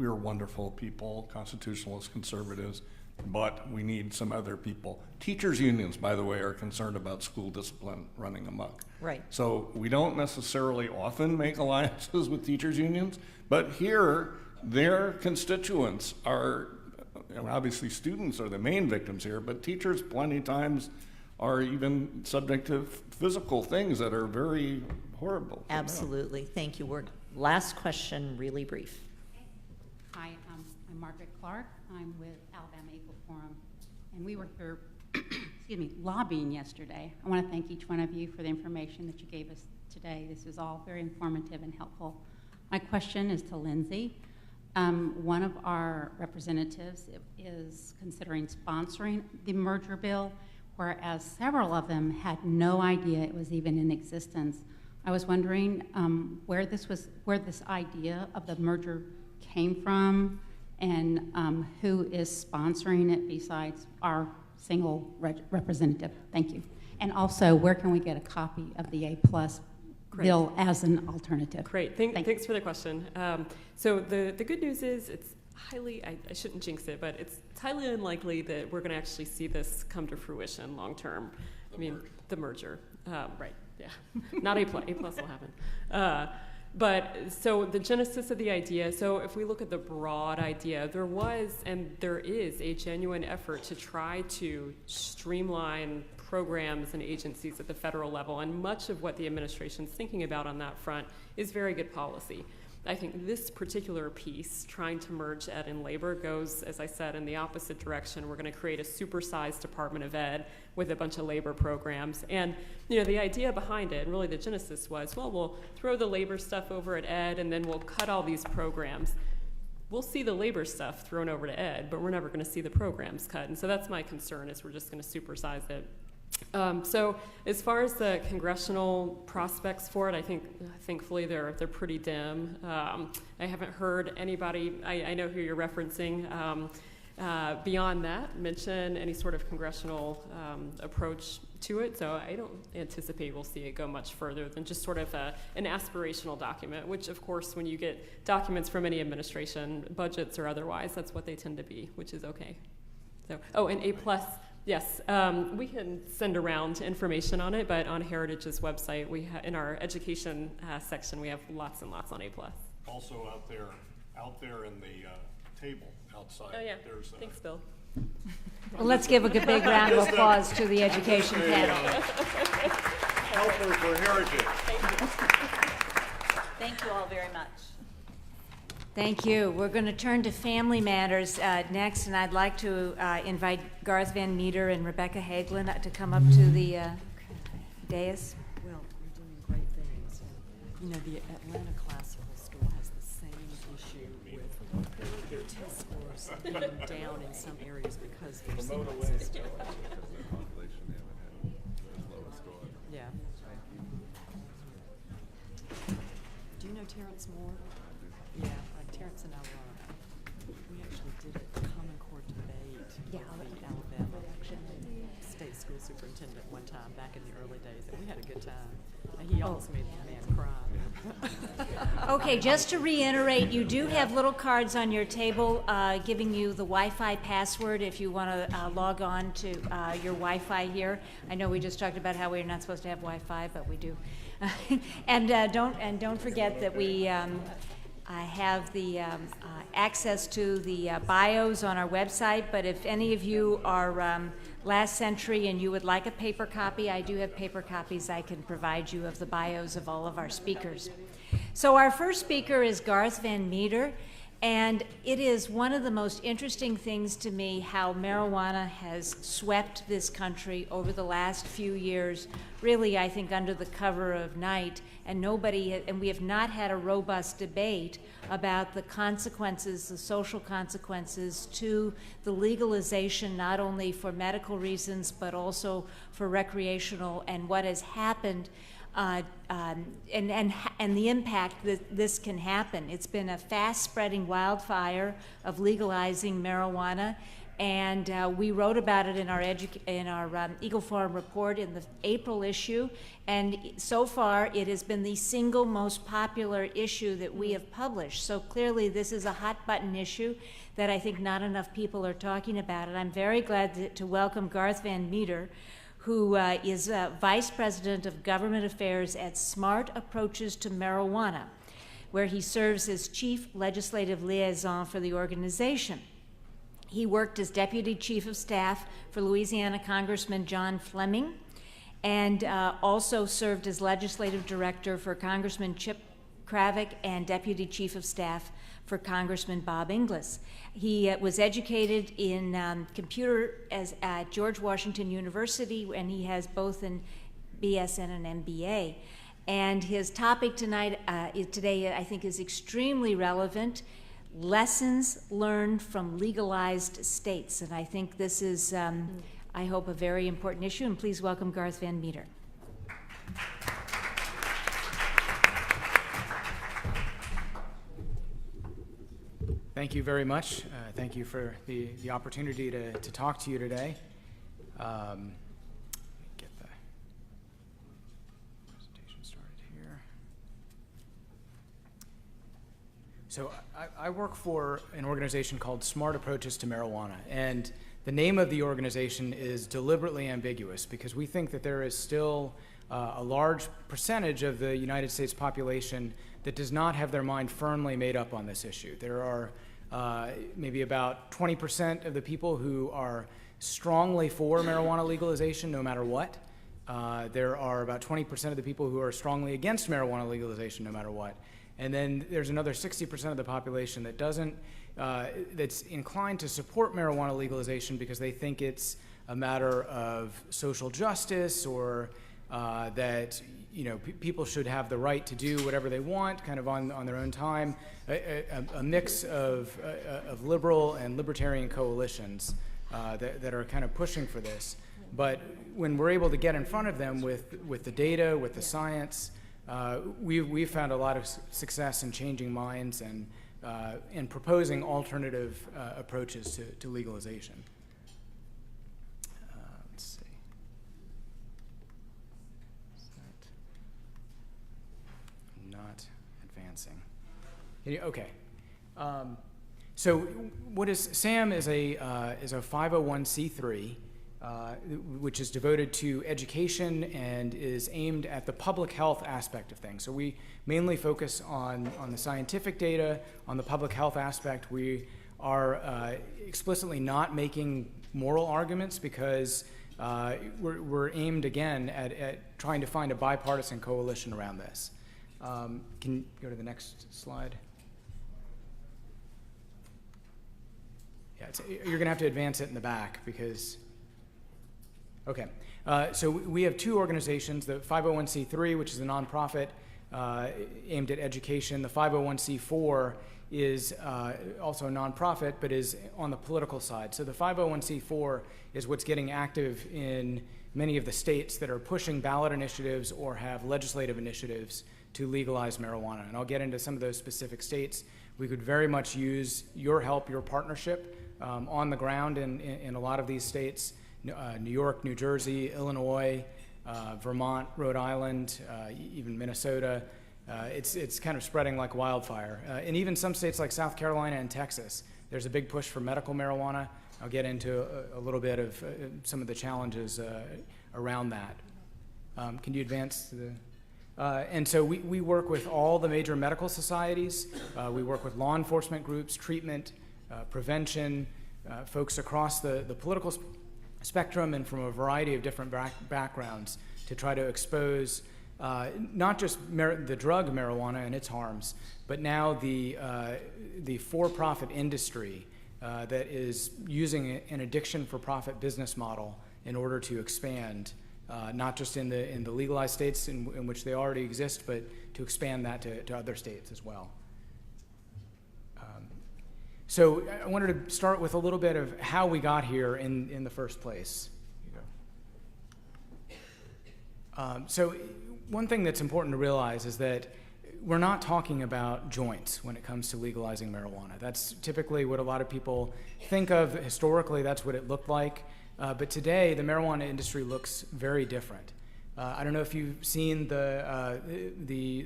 are wonderful people, constitutionalists, conservatives, but we need some other people. Teachers' unions, by the way, are concerned about school discipline running amok. Right. So we don't necessarily often make alliances with teachers' unions, but here their constituents are, obviously students are the main victims here, but teachers plenty of times are even subject to physical things that are very horrible. Absolutely. Thank you. Last question, really brief. Hi, I'm Margaret Clark. I'm with Alabama Equal Forum, and we were here, excuse me, lobbying yesterday. I want to thank each one of you for the information that you gave us today. This is all very informative and helpful. My question is to Lindsey. One of our representatives is considering sponsoring the merger bill, whereas several of them had no idea it was even in existence. I was wondering where this idea of the merger came from, and who is sponsoring it besides our single representative. Thank you. And also, where can we get a copy of the A+ bill as an alternative? Great. Thanks for the question. So the good news is it's highly, I shouldn't jinx it, but it's highly unlikely that we're going to actually see this come to fruition long term. The merger. Right. Yeah. Not A+. A+ will happen. But so the genesis of the idea, so if we look at the broad idea, there was and there is a genuine effort to try to streamline programs and agencies at the federal level, and much of what the administration's thinking about on that front is very good policy. I think this particular piece, trying to merge ed and labor, goes, as I said, in the opposite direction. We're going to create a supersized Department of Ed with a bunch of labor programs. And the idea behind it, and really the genesis was, well, we'll throw the labor stuff over at ed, and then we'll cut all these programs. We'll see the labor stuff thrown over to ed, but we're never going to see the programs cut. And so that's my concern, is we're just going to supersize it. So as far as the congressional prospects for it, I think thankfully they're pretty dim. I haven't heard anybody, I know who you're referencing, beyond that mention any sort of congressional approach to it. So I don't anticipate we'll see it go much further than just sort of an aspirational document, which of course when you get documents from any administration, budgets or otherwise, that's what they tend to be, which is okay. So, and A+. Yes, we can send around information on it, but on Heritage's website, in our education section, we have lots and lots on A+. Also out there in the table outside. Oh yeah, there's thanks, Bill. Well, let's give a big round of applause to the education panel. Helpers for Heritage. Thank you all very much. Thank you. We're going to turn to family matters next, and I'd like to invite Garth Van Meter and Rebecca Hagelin to come up to the dais. Well, we're doing great things. The Atlanta Classical School has the same issue with their test scores being down in some areas because their sequence is different. Yeah. Do you know Terrence Moore? Yeah. Terrence and I we actually did a Common Core debate with the Alabama state school superintendent one time back in the early days, and we had a good time. He almost made the man cry. Okay, just to reiterate, you do have little cards on your table giving you the Wi-Fi password if you want to log on to your Wi-Fi here. I know we just talked about how we're not supposed to have Wi-Fi, but we do. And don't forget that we. I have the access to the bios on our website, but if any of you are last century and you would like a paper copy, I do have paper copies I can provide you of the bios of all of our speakers. So our first speaker is Garth Van Meter, And it is one of the most interesting things to me how marijuana has swept this country over the last few years, really, I think, under the cover of night, and we have not had a robust debate about the consequences, the social consequences to the legalization, not only for medical reasons, but also for recreational, and what has happened and the impact that this can happen. It's been a fast-spreading wildfire of legalizing marijuana, and we wrote about it in our Eagle Forum report in the April issue, and so far it has been the single most popular issue that we have published. So clearly this is a hot-button issue that I think not enough people are talking about, and I'm very glad to welcome Garth Van Meter, who is Vice President of Government Affairs at Smart Approaches to Marijuana, where he serves as Chief Legislative Liaison for the organization. He worked as Deputy Chief of Staff for Louisiana Congressman John Fleming, and also served as Legislative Director for Congressman Chip Kravick and Deputy Chief of Staff for Congressman Bob Inglis. He was educated in computer at George Washington University, and he has both an BS and an MBA. And his topic today, I think, is extremely relevant: lessons learned from legalized states. And I think this is, I hope, a very important issue. And please welcome Garth Van Meter. Thank you very much. Thank you for the opportunity to talk to you today. Get the presentation started here. So I work for an organization called Smart Approaches to Marijuana, and the name of the organization is deliberately ambiguous because we think that there is still a large percentage of the United States population that does not have their mind firmly made up on this issue. There are maybe about 20% of the people who are strongly for marijuana legalization no matter what. There are about 20% of the people who are strongly against marijuana legalization no matter what. And then there's another 60% of the population that that's inclined to support marijuana legalization because they think it's a matter of social justice, or that people should have the right to do whatever they want, kind of on their own time. A mix of liberal and libertarian coalitions that are kind of pushing for this. But when we're able to get in front of them with the data, with the science, we've found a lot of success in changing minds and in proposing alternative approaches to legalization. Let's see. Is that not advancing? Okay. So what is SAM is a 501c3, which is devoted to education and is aimed at the public health aspect of things. So we mainly focus on the scientific data, on the public health aspect. We are explicitly not making moral arguments because we're aimed again at trying to find a bipartisan coalition around this. Can you go to the next slide? Yeah, you're going to have to advance it in the back because, okay. So we have two organizations, the 501c3, which is a nonprofit aimed at education. The 501c4 is also a nonprofit, but is on the political side. So the 501c4 is what's getting active in many of the states that are pushing ballot initiatives or have legislative initiatives to legalize marijuana. And I'll get into some of those specific states. We could very much use your help, your partnership on the ground in a lot of these states, New York, New Jersey, Illinois, Vermont, Rhode Island, even Minnesota. It's kind of spreading like wildfire. And even some states like South Carolina and Texas, there's a big push for medical marijuana. I'll get into a little bit of some of the challenges around that. Can you advance to the... and so we work with all the major medical societies. We work with law enforcement groups, treatment, prevention, folks across the political spectrum and from a variety of different backgrounds to try to expose not just the drug marijuana and its harms, but now the for-profit industry that is using an addiction for profit business model in order to expand, not just in the legalized states in which they already exist, but to expand that to other states as well. So I wanted to start with a little bit of how we got here in the first place. So one thing that's important to realize is that we're not talking about joints when it comes to legalizing marijuana. That's typically what a lot of people think of. Historically, that's what it looked like. But today, the marijuana industry looks very different. I don't know if you've seen the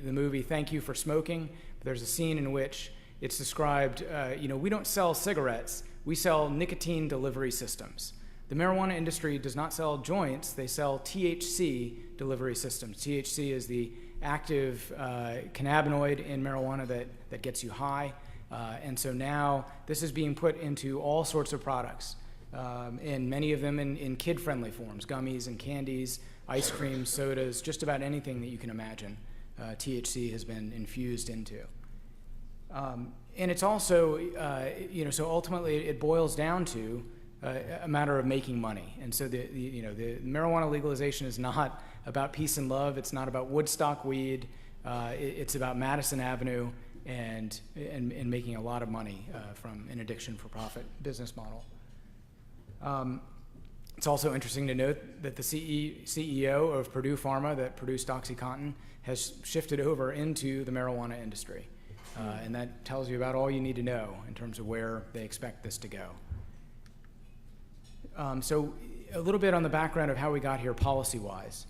movie Thank You for Smoking. But there's a scene in which it's described, we don't sell cigarettes, we sell nicotine delivery systems. The marijuana industry does not sell joints, they sell THC delivery systems. THC is the active cannabinoid in marijuana that gets you high. And so now this is being put into all sorts of products, and many of them in kid-friendly forms, gummies and candies, ice cream, sodas, just about anything that you can imagine. THC has been infused into. And it's also, so ultimately it boils down to a matter of making money. And so the marijuana legalization is not about peace and love. It's not about Woodstock weed. It's about Madison Avenue and making a lot of money from an addiction for profit business model. It's also interesting to note that the CEO of Purdue Pharma that produced OxyContin has shifted over into the marijuana industry. And that tells you about all you need to know in terms of where they expect this to go. So a little bit on the background of how we got here policy-wise.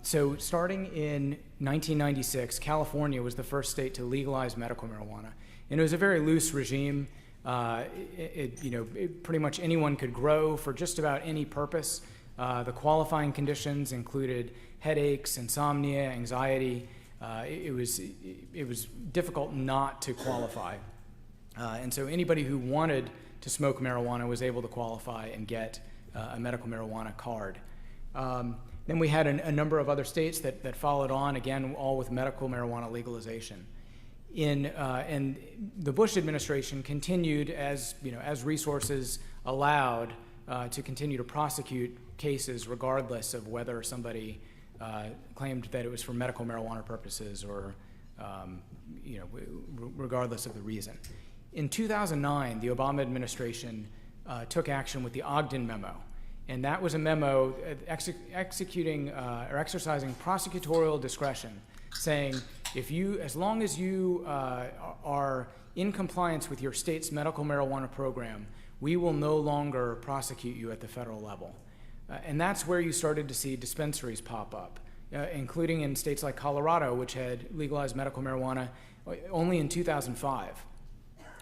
So starting in 1996, California was the first state to legalize medical marijuana. And it was a very loose regime. Pretty much anyone could grow for just about any purpose. The qualifying conditions included headaches, insomnia, anxiety. It was difficult not to qualify. And so anybody who wanted to smoke marijuana was able to qualify and get a medical marijuana card. Then we had a number of other states that followed on, again, all with medical marijuana legalization. And the Bush administration continued, as resources allowed, to continue to prosecute cases regardless of whether somebody claimed that it was for medical marijuana purposes or, regardless of the reason. In 2009, the Obama administration took action with the Ogden Memo, and that was a memo exercising prosecutorial discretion, saying as long as you are in compliance with your state's medical marijuana program, we will no longer prosecute you at the federal level. And that's where you started to see dispensaries pop up, including in states like Colorado, which had legalized medical marijuana only in 2005.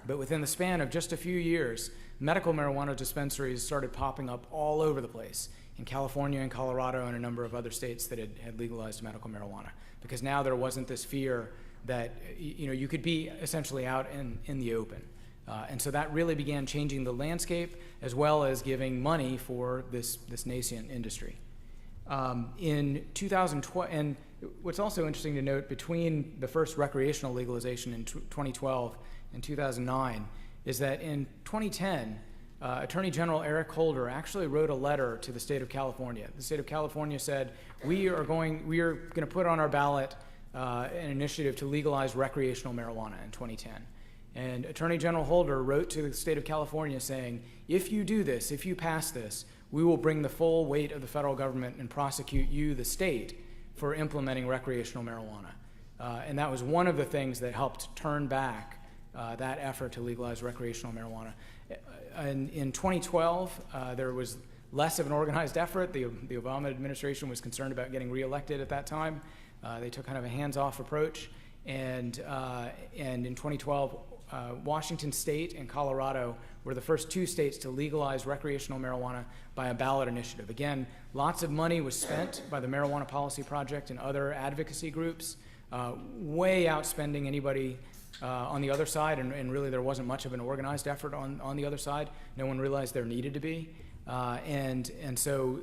But within the span of just a few years, medical marijuana dispensaries started popping up all over the place, in California and Colorado and a number of other states that had legalized medical marijuana. Because now there wasn't this fear that you could be essentially out in the open. And so that really began changing the landscape as well as giving money for this nascent industry. In 2012, and what's also interesting to note, between the first recreational legalization in 2012 and 2009 is that in 2010, Attorney General Eric Holder actually wrote a letter to the state of California. The state of California said, we are going to put on our ballot an initiative to legalize recreational marijuana in 2010. And Attorney General Holder wrote to the state of California saying, if you do this, if you pass this, we will bring the full weight of the federal government and prosecute you, the state, for implementing recreational marijuana. And that was one of the things that helped turn back that effort to legalize recreational marijuana. In 2012, there was less of an organized effort. The Obama administration was concerned about getting reelected at that time. They took kind of a hands-off approach. And in 2012, Washington State and Colorado were the first two states to legalize recreational marijuana by a ballot initiative. Again, lots of money was spent by the Marijuana Policy Project and other advocacy groups, way outspending anybody on the other side, and really there wasn't much of an organized effort on the other side. No one realized there needed to be. And so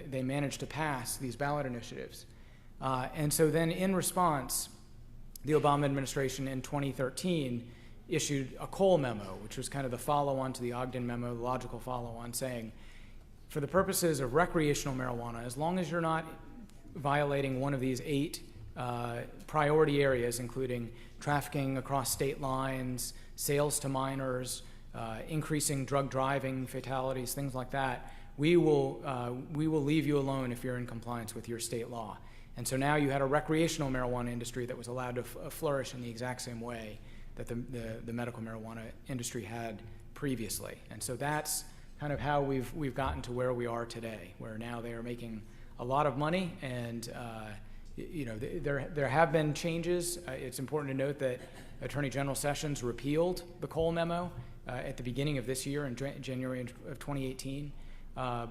they managed to pass these ballot initiatives. And so then in response, the Obama administration in 2013 issued a Cole memo, which was kind of the follow-on to the Ogden memo, the logical follow-on, saying, for the purposes of recreational marijuana, as long as you're not violating one of these 8 priority areas, including trafficking across state lines, sales to minors, increasing drug driving fatalities, things like that, we will leave you alone if you're in compliance with your state law. And so now you had a recreational marijuana industry that was allowed to flourish in the exact same way that the medical marijuana industry had previously. And so that's kind of how we've gotten to where we are today, where now they are making a lot of money, and there have been changes. It's important to note that Attorney General Sessions repealed the Cole memo at the beginning of this year in January of 2018,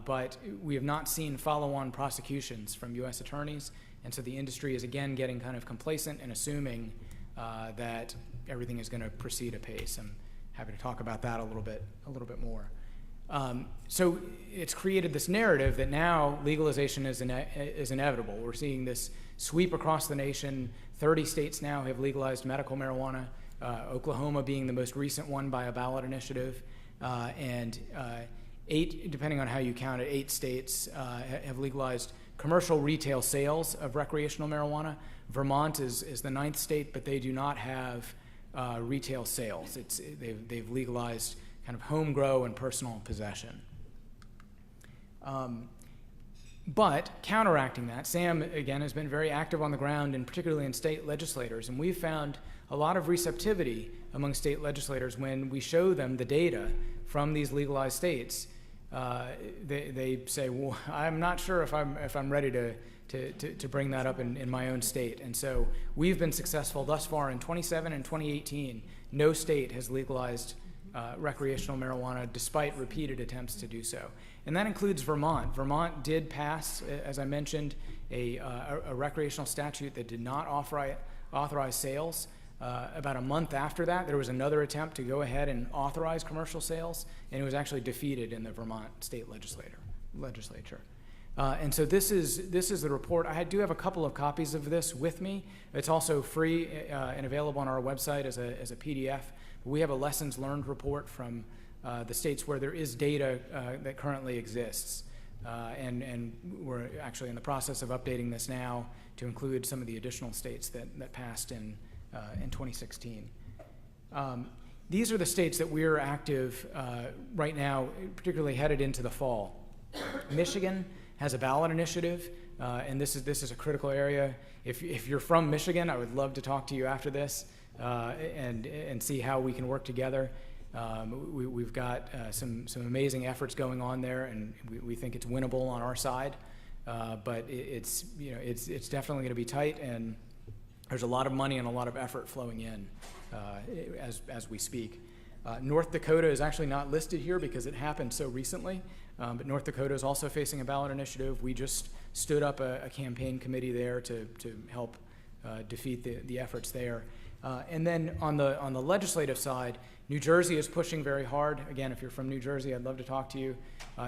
but we have not seen follow-on prosecutions from U.S. attorneys, and so the industry is again getting kind of complacent and assuming that everything is going to proceed apace. I'm happy to talk about that a little bit more. So it's created this narrative that now legalization is inevitable. We're seeing this sweep across the nation. 30 states now have legalized medical marijuana, Oklahoma being the most recent one by a ballot initiative, and 8, depending on how you count it, 8 states have legalized commercial retail sales of recreational marijuana. Vermont is the 9th state, but they do not have retail sales. They've legalized kind of home grow and personal possession. But counteracting that, Sam, again, has been very active on the ground, and particularly in state legislators, and we've found a lot of receptivity among state legislators when we show them the data from these legalized states. They say, well, I'm not sure if I'm ready to bring that up in my own state. And so we've been successful thus far in 2017 and 2018. No state has legalized recreational marijuana despite repeated attempts to do so. And that includes Vermont. Vermont did pass, as I mentioned, a recreational statute that did not authorize sales. About a month after that, there was another attempt to go ahead and authorize commercial sales, and it was actually defeated in the Vermont state legislature. And so this is the report. I do have a couple of copies of this with me. It's also free and available on our website as a PDF. We have a lessons learned report from the states where there is data that currently exists. And we're actually in the process of updating this now to include some of the additional states that passed in 2016. These are the states that we're active right now, particularly headed into the fall. Michigan has a ballot initiative, and this is a critical area. If you're from Michigan, I would love to talk to you after this and see how we can work together. We've got some amazing efforts going on there, and we think it's winnable on our side. But it's definitely going to be tight, and there's a lot of money and a lot of effort flowing in as we speak. North Dakota is actually not listed here because it happened so recently, but North Dakota is also facing a ballot initiative. We just stood up a campaign committee there to help defeat the efforts there. And then on the legislative side, New Jersey is pushing very hard. Again, if you're from New Jersey, I'd love to talk to you.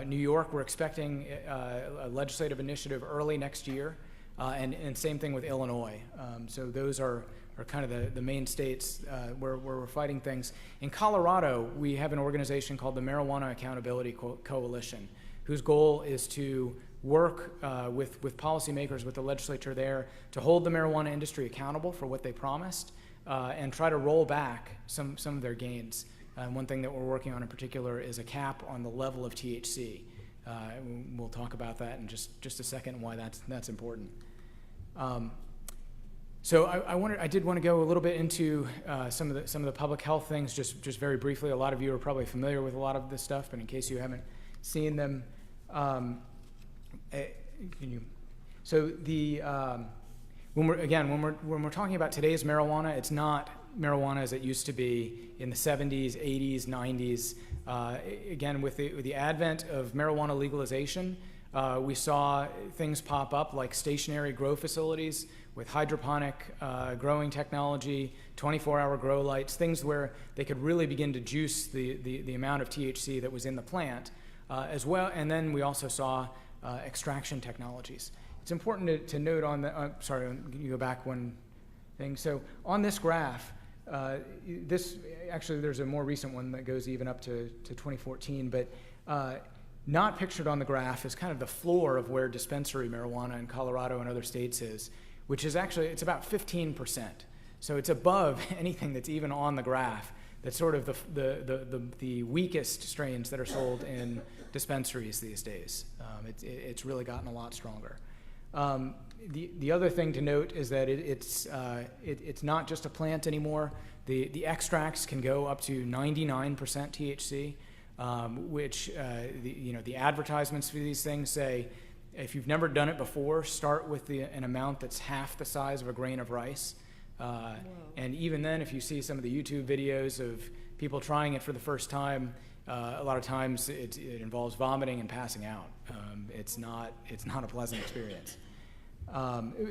New York, we're expecting a legislative initiative early next year, and same thing with Illinois. So those are kind of the main states where we're fighting things. In Colorado, we have an organization called the Marijuana Accountability Coalition, whose goal is to work with policymakers, with the legislature there, to hold the marijuana industry accountable for what they promised, and try to roll back some of their gains. One thing that we're working on in particular is a cap on the level of THC. We'll talk about that in just a second, why that's important. So I did want to go a little bit into some of the public health things, just very briefly. A lot of you are probably familiar with a lot of this stuff, but in case you haven't seen them, when we're talking about today's marijuana, it's not marijuana as it used to be in the 70s, 80s, 90s. Again, with the advent of marijuana legalization, we saw things pop up like stationary grow facilities with hydroponic growing technology, 24-hour grow lights, things where they could really begin to juice the amount of THC that was in the plant as well. And then we also saw extraction technologies. it's important to note on the, sorry, can you go back one thing? So on this graph, actually there's a more recent one that goes even up to 2014, but not pictured on the graph is kind of the floor of where dispensary marijuana in Colorado and other states is, which is actually, it's about 15%. So it's above anything that's even on the graph. That's sort of the weakest strains that are sold in dispensaries these days. It's really gotten a lot stronger. The other thing to note is that it's not just a plant anymore. The extracts can go up to 99% THC, which the advertisements for these things say, if you've never done it before, start with an amount that's half the size of a grain of rice. And even then, if you see some of the YouTube videos of people trying it for the first time, a lot of times it involves vomiting and passing out. It's not a pleasant experience.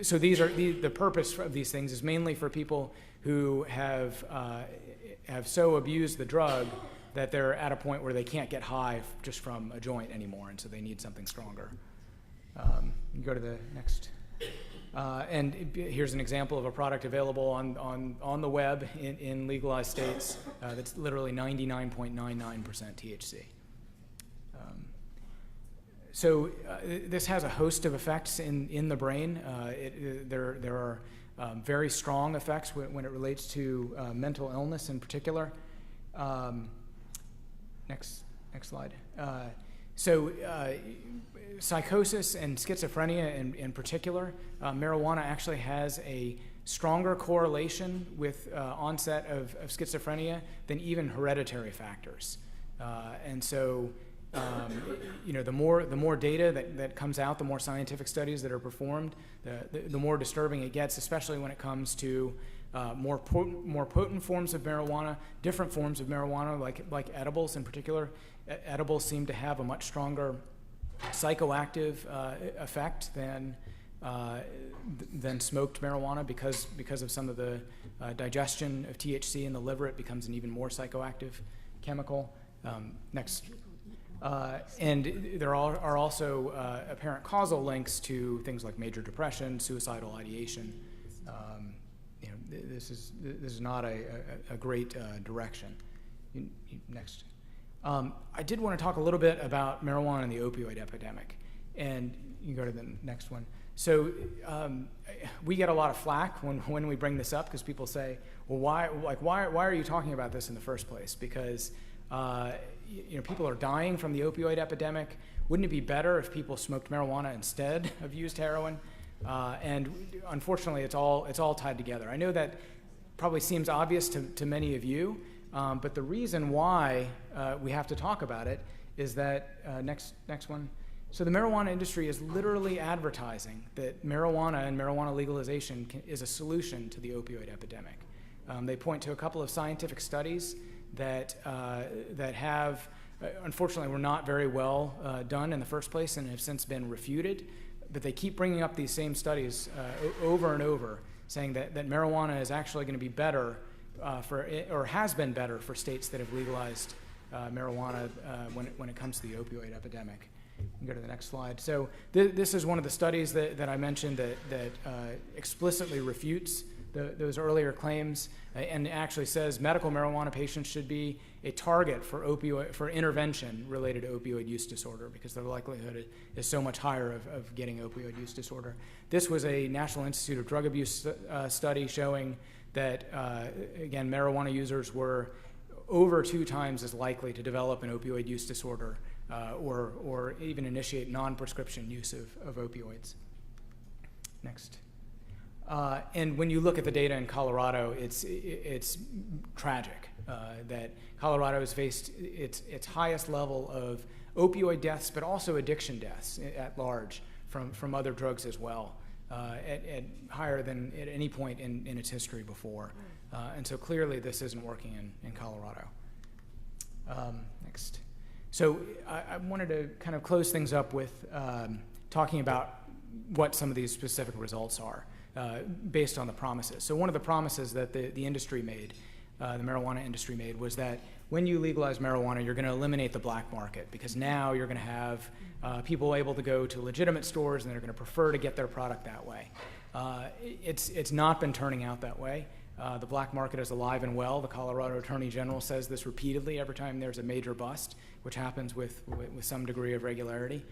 So the purpose of these things is mainly for people who have so abused the drug that they're at a point where they can't get high just from a joint anymore, and so they need something stronger. You go to the next. And here's an example of a product available on the web in legalized states that's literally 99.99% THC. So this has a host of effects in the brain. There are very strong effects when it relates to mental illness in particular. Next slide. Psychosis and schizophrenia in particular, marijuana actually has a stronger correlation with onset of schizophrenia than even hereditary factors. And so, the more data that comes out, the more scientific studies that are performed, the more disturbing it gets, especially when it comes to more potent forms of marijuana, different forms of marijuana, like edibles in particular. Edibles seem to have a much stronger psychoactive effect than smoked marijuana because of some of the digestion of THC in the liver. It becomes an even more psychoactive chemical. Next. And there are also apparent causal links to things like major depression, suicidal ideation. This is not a great direction. Next. I did want to talk a little bit about marijuana and the opioid epidemic, and you can go to the next one. So we get a lot of flack when we bring this up because people say, well, why are you talking about this in the first place? Because people are dying from the opioid epidemic. Wouldn't it be better if people smoked marijuana instead of used heroin? And unfortunately, it's all tied together. I know that probably seems obvious to many of you. But the reason why we have to talk about it is that, next one. So the marijuana industry is literally advertising that marijuana and marijuana legalization is a solution to the opioid epidemic. They point to a couple of scientific studies that have, unfortunately, were not very well done in the first place and have since been refuted. But they keep bringing up these same studies over and over, saying that marijuana is actually going to be better or has been better for states that have legalized marijuana when it comes to the opioid epidemic. You can go to the next slide. So this is one of the studies that I mentioned that explicitly refutes those earlier claims and actually says medical marijuana patients should be a target for intervention related to opioid use disorder because their likelihood is so much higher of getting opioid use disorder. This was a National Institute of Drug Abuse study showing that, again, marijuana users were over 2 times as likely to develop an opioid use disorder or even initiate non-prescription use of opioids. Next. And when you look at the data in Colorado, it's tragic that Colorado has faced its highest level of opioid deaths, but also addiction deaths at large from other drugs as well. At higher than at any point in its history before. And so clearly this isn't working in Colorado. Next. So I wanted to kind of close things up with talking about what some of these specific results are based on the promises. So one of the promises that the industry made, the marijuana industry made, was that when you legalize marijuana, you're going to eliminate the black market, because now you're going to have people able to go to legitimate stores and they're going to prefer to get their product that way. It's not been turning out that way. The black market is alive and well. The Colorado Attorney General says this repeatedly every time there's a major bust, which happens with some degree of regularity.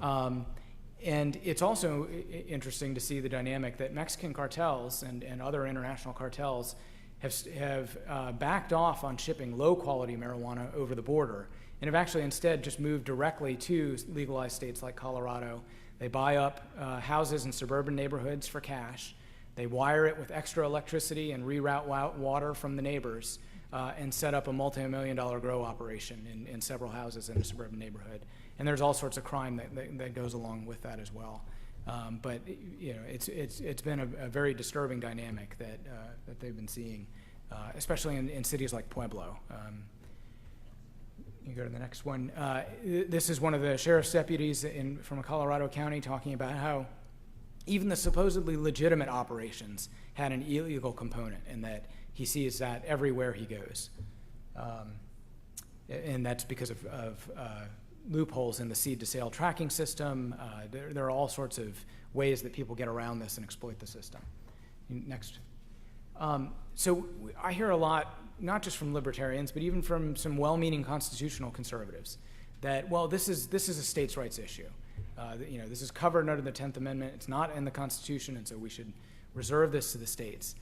And it's also interesting to see the dynamic that Mexican cartels and other international cartels have backed off on shipping low-quality marijuana over the border, and have actually instead just moved directly to legalized states like Colorado. They buy up houses in suburban neighborhoods for cash. They wire it with extra electricity and reroute water from the neighbors, and set up a multi-million-dollar grow operation in several houses in a suburban neighborhood. And there's all sorts of crime that goes along with that as well. But you know, it's been a very disturbing dynamic that they've been seeing, especially in cities like Pueblo. You go to the next one. This is one of the sheriff's deputies from Colorado County talking about how even the supposedly legitimate operations had an illegal component, and that he sees that everywhere he goes. And that's because of loopholes in the seed-to-sale tracking system. There are all sorts of ways that people get around this and exploit the system. Next. So I hear a lot, not just from libertarians, but even from some well-meaning constitutional conservatives, that, well, this is a states' rights issue. You know, this is covered under the 10th Amendment. It's not in the Constitution, and so we should reserve this to the states.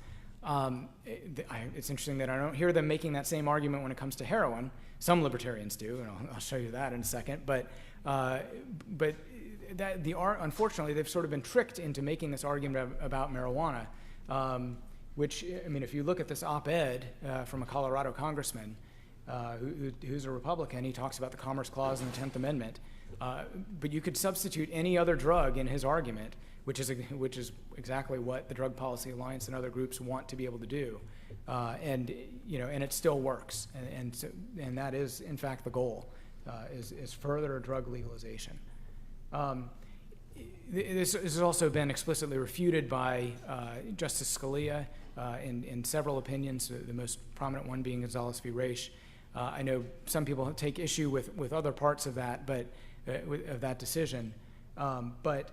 It's interesting that I don't hear them making that same argument when it comes to heroin. Some libertarians do, and I'll show you that in a second. But unfortunately, they've sort of been tricked into making this argument about marijuana, which, I mean, if you look at this op-ed from a Colorado congressman who's a Republican, he talks about the Commerce Clause in the 10th Amendment. But you could substitute any other drug in his argument, which is exactly what the Drug Policy Alliance and other groups want to be able to do, and you know, and it still works, and that is in fact the goal, is further drug legalization. This has also been explicitly refuted by Justice Scalia in several opinions, the most prominent one being Gonzalez v. Raich. I know some people take issue with other parts of that, but of that decision, but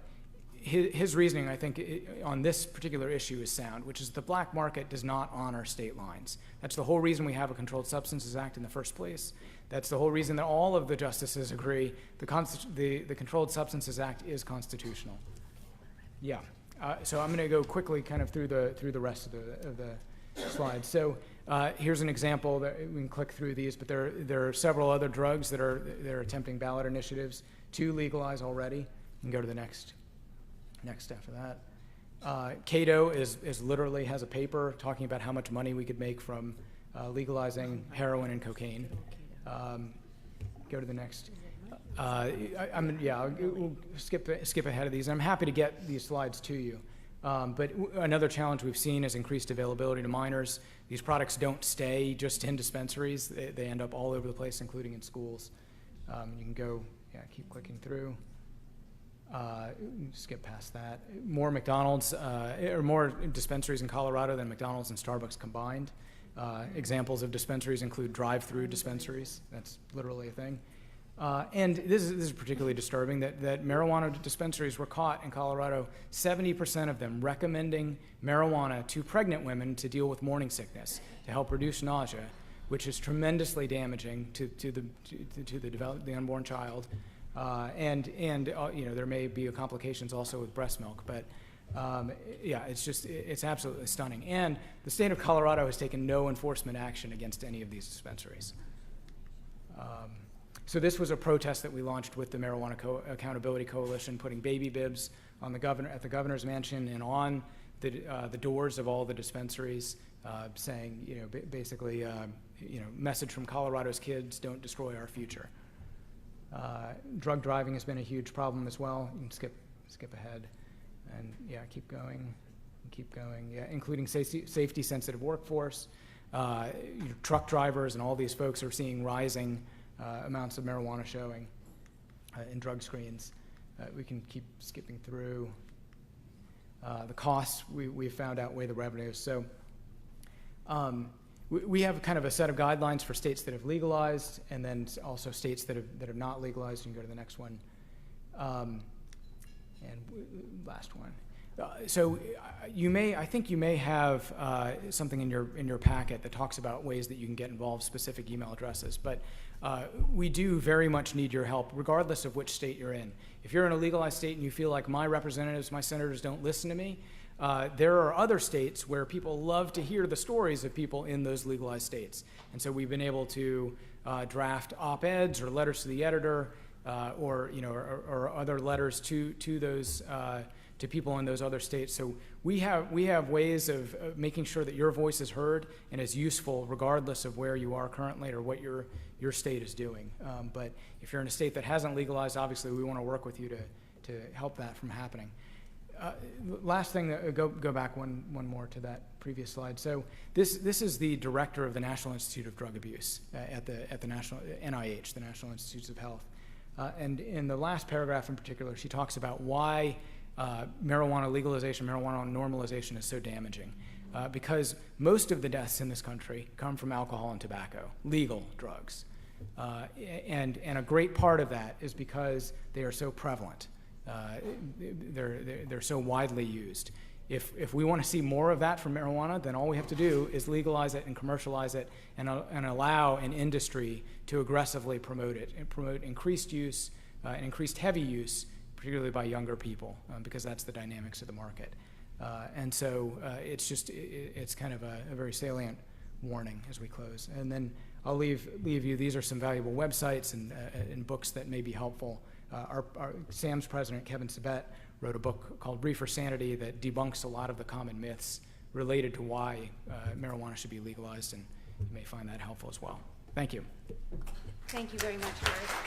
his reasoning, I think, on this particular issue is sound, which is the black market does not honor state lines. That's the whole reason we have a Controlled Substances Act in the first place. That's the whole reason that all of the justices agree the Controlled Substances Act is constitutional. Yeah. So I'm going to go quickly kind of through the rest of the slides. So here's an example that we can click through these, but there are several other drugs that are attempting ballot initiatives to legalize already. You can go to the next after that. Cato is literally has a paper talking about how much money we could make from legalizing heroin and cocaine. Go to the next. We'll skip ahead of these. I'm happy to get these slides to you. But another challenge we've seen is increased availability to minors. These products don't stay just in dispensaries. They end up all over the place, including in schools. You can go, keep clicking through. Skip past that. More McDonald's, or more dispensaries in Colorado than McDonald's and Starbucks combined. Examples of dispensaries include drive-through dispensaries. That's literally a thing. And this is particularly disturbing that marijuana dispensaries were caught in Colorado, 70% of them recommending marijuana to pregnant women to deal with morning sickness, to help reduce nausea, which is tremendously damaging to the unborn child. And you know, there may be complications also with breast milk, but it's absolutely stunning. And the state of Colorado has taken no enforcement action against any of these dispensaries. So this was a protest that we launched with the Marijuana Accountability Coalition, putting baby bibs on at the governor's mansion and on the doors of all the dispensaries, saying, you know, basically, you know, message from Colorado's kids: don't destroy our future. Drug driving has been a huge problem as well. You can skip ahead, and keep going, including safety-sensitive workforce. Truck drivers and all these folks are seeing rising amounts of marijuana showing in drug screens. We can keep skipping through. The costs we found outweigh the revenues. So we have kind of a set of guidelines for states that have legalized, and then also states that have not legalized. You can go to the next one. Last one. I think you may have something in your packet that talks about ways that you can get involved, specific email addresses. But we do very much need your help, regardless of which state you're in. If you're in a legalized state and you feel like my representatives, my senators don't listen to me, there are other states where people love to hear the stories of people in those legalized states. And so we've been able to draft op-eds or letters to the editor, or other letters to those to people in those other states. So we have ways of making sure that your voice is heard and is useful regardless of where you are currently or what your state is doing. But if you're in a state that hasn't legalized, obviously we want to work with you to help that from happening. Last thing, go back one more to that previous slide. So this is the director of the National Institute of Drug Abuse at the National NIH, the National Institutes of Health. And in the last paragraph in particular, she talks about why marijuana legalization, marijuana normalization is so damaging. Because most of the deaths in this country come from alcohol and tobacco, legal drugs. And a great part of that is because they are so prevalent. They're so widely used. If we want to see more of that from marijuana, then all we have to do is legalize it and commercialize it and allow an industry to aggressively promote it and promote increased use, increased heavy use, particularly by younger people, because that's the dynamics of the market. And so it's kind of a very salient warning as we close. And then I'll leave you, these are some valuable websites and books that may be helpful. Our SAM's president, Kevin Sabet, wrote a book called Reefer Sanity that debunks a lot of the common myths related to why marijuana should be legalized, and you may find that helpful as well. Thank you. Thank you very much, Garth.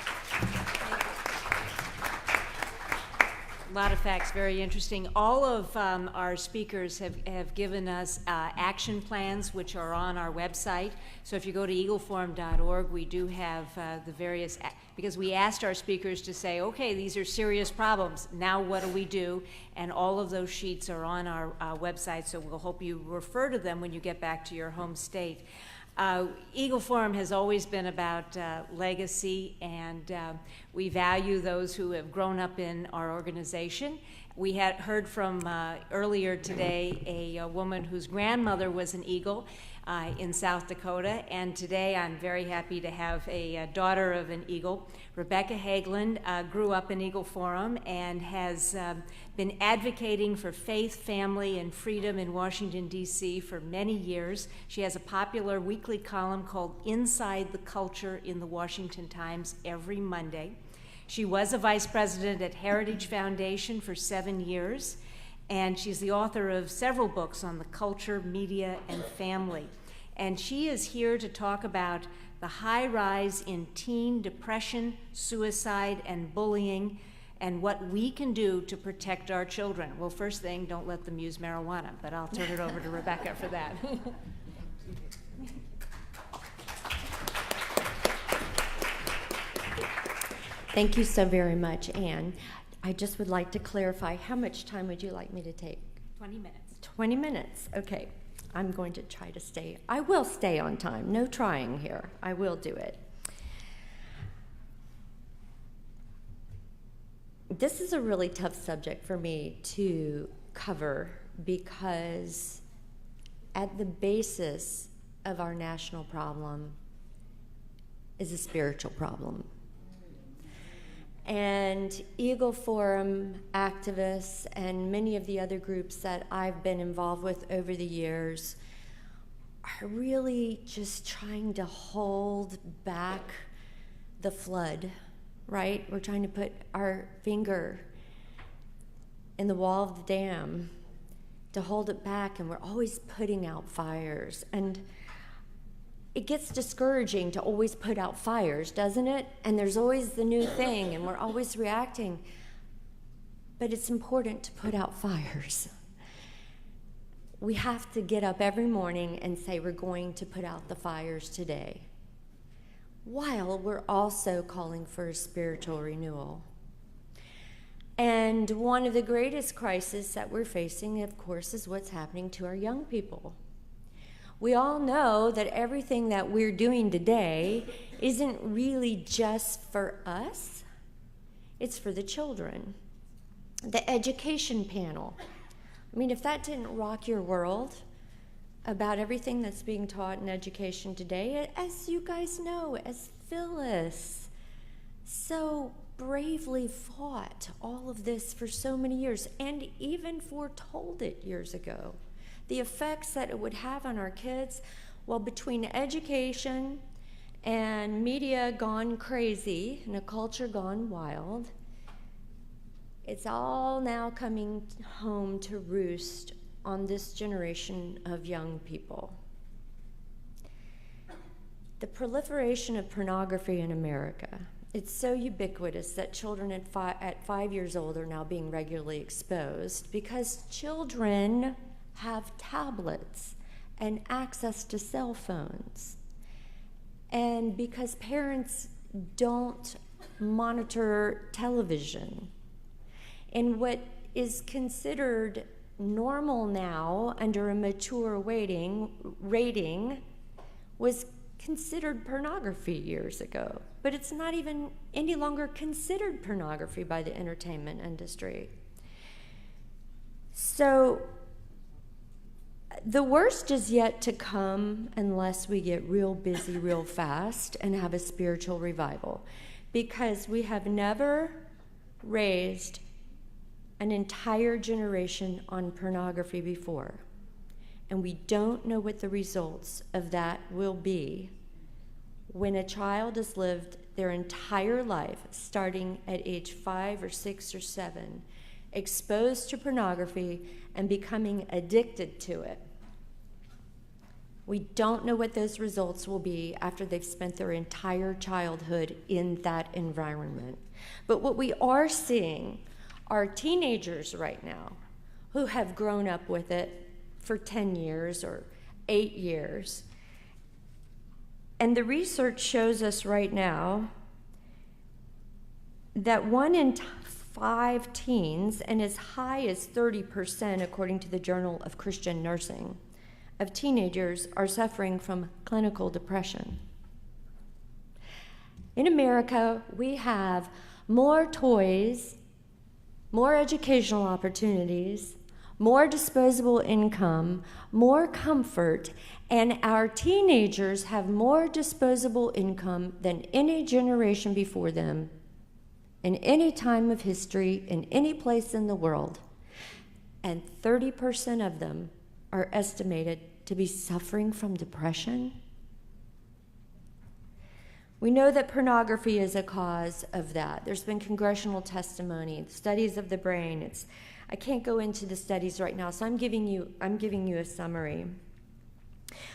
A lot of facts, very interesting. All of our speakers have given us action plans, which are on our website. So if you go to eagleforum.org, we do have the various, because we asked our speakers to say, okay, these are serious problems, now what do we do? And all of those sheets are on our website, so we'll hope you refer to them when you get back to your home state. Eagle Forum has always been about legacy, and we value those who have grown up in our organization. We had heard from earlier today a woman whose grandmother was an Eagle in South Dakota, and today I'm very happy to have a daughter of an Eagle. Rebecca Hagelin grew up in Eagle Forum and has been advocating for faith, family, and freedom in Washington, D.C. for many years. She has a popular weekly column called Inside the Culture in the Washington Times every Monday. She was a vice president at Heritage Foundation for 7 years, and she's the author of several books on the culture, media, and family. And she is here to talk about the high rise in teen depression, suicide, and bullying, and what we can do to protect our children. Well, first thing, don't let them use marijuana, but I'll turn it over to Rebecca for that. Thank you so very much, Anne. I just would like to clarify, how much time would you like me to take? 20 minutes. 20 minutes, okay. I'm going to try to stay. I will stay on time. No trying here. I will do it. This is a really tough subject for me to cover because at the basis of our national problem is a spiritual problem. And Eagle Forum activists and many of the other groups that I've been involved with over the years are really just trying to hold back the flood, right? We're trying to put our finger in the wall of the dam to hold it back, and we're always putting out fires. And it gets discouraging to always put out fires, doesn't it? And there's always the new thing, and we're always reacting. But it's important to put out fires. We have to get up every morning and say we're going to put out the fires today, while we're also calling for a spiritual renewal. And one of the greatest crises that we're facing, of course, is what's happening to our young people. We all know that everything that we're doing today isn't really just for us, it's for the children. The education panel. I mean, if that didn't rock your world about everything that's being taught in education today, as you guys know, as Phyllis so bravely fought all of this for so many years and even foretold it years ago, the effects that it would have on our kids, well, between education and media gone crazy and a culture gone wild, it's all now coming home to roost on this generation of young people. The proliferation of pornography in America, it's so ubiquitous that children at 5 years old are now being regularly exposed because children have tablets and access to cell phones. And because parents don't monitor television, and what is considered normal now under a mature rating was considered pornography years ago. But it's not even any longer considered pornography by the entertainment industry. So the worst is yet to come unless we get real busy real fast and have a spiritual revival, because we have never raised an entire generation on pornography before, and we don't know what the results of that will be when a child has lived their entire life, starting at age 5 or 6 or 7, exposed to pornography and becoming addicted to it. We don't know what those results will be after they've spent their entire childhood in that environment. But what we are seeing are teenagers right now who have grown up with it for 10 years or 8 years. And the research shows us right now that 1 in 5 teens, and as high as 30%, according to the Journal of Christian Nursing, of teenagers are suffering from clinical depression. In America, we have more toys, more educational opportunities, more disposable income, more comfort, and our teenagers have more disposable income than any generation before them in any time of history, in any place in the world. And 30% of them are estimated to be suffering from depression. We know that pornography is a cause of that. There's been congressional testimony, studies of the brain. I can't go into the studies right now, so I'm giving you a summary.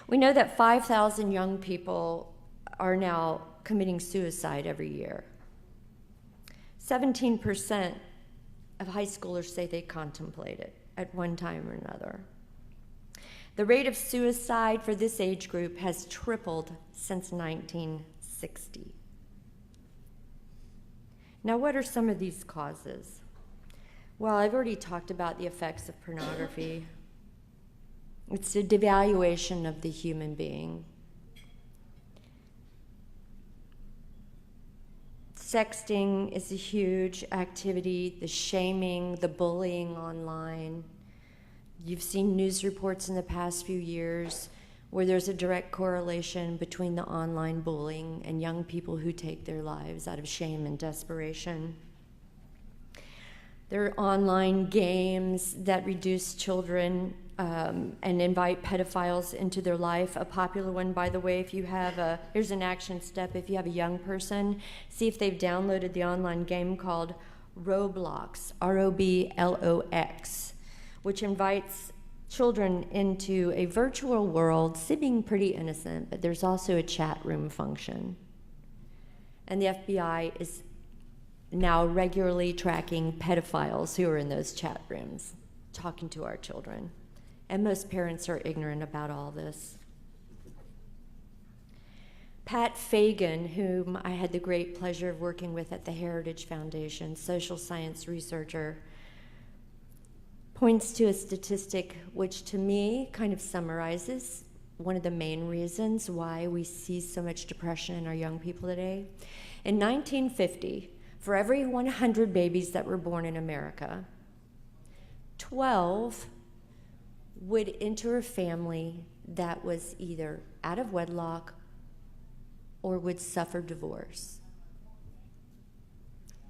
We know that 5,000 young people are now committing suicide every year. 17% of high schoolers say they contemplate it at one time or another. The rate of suicide for this age group has tripled since 1960. Now, what are some of these causes? Well, I've already talked about the effects of pornography. It's a devaluation of the human being. Sexting is a huge activity, the shaming, the bullying online. You've seen news reports in the past few years where there's a direct correlation between the online bullying and young people who take their lives out of shame and desperation. There are online games that reduce children and invite pedophiles into their life. A popular one, by the way, here's an action step. If you have a young person, see if they've downloaded the online game called Roblox, R-O-B-L-O-X, which invites children into a virtual world, seeming pretty innocent, but there's also a chat room function. And the FBI is now regularly tracking pedophiles who are in those chat rooms, talking to our children. And most parents are ignorant about all this. Pat Fagan, whom I had the great pleasure of working with at the Heritage Foundation, social science researcher, points to a statistic which to me kind of summarizes one of the main reasons why we see so much depression in our young people today. In 1950, for every 100 babies that were born in America, 12 would enter a family that was either out of wedlock or would suffer divorce.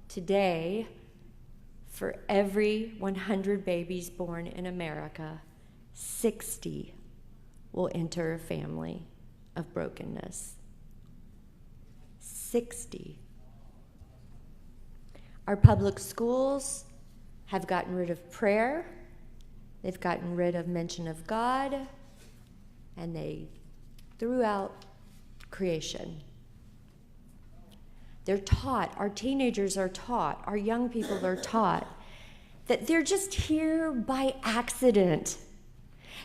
Today, for every 100 babies born in America, 60 will enter a family of brokenness. 60. Our public schools have gotten rid of prayer, they've gotten rid of mention of God, and they threw out creation. They're taught, our teenagers are taught, our young people are taught that they're just here by accident,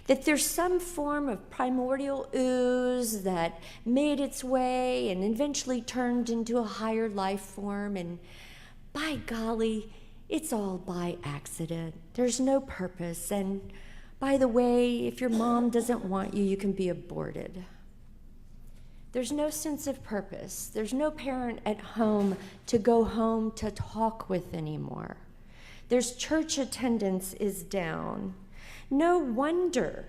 that there's some form of primordial ooze that made its way and eventually turned into a higher life form, and by golly, it's all by accident. There's no purpose, and by the way, if your mom doesn't want you, you can be aborted. There's no sense of purpose. There's no parent at home to go home to talk with anymore. There's church attendance is down. No wonder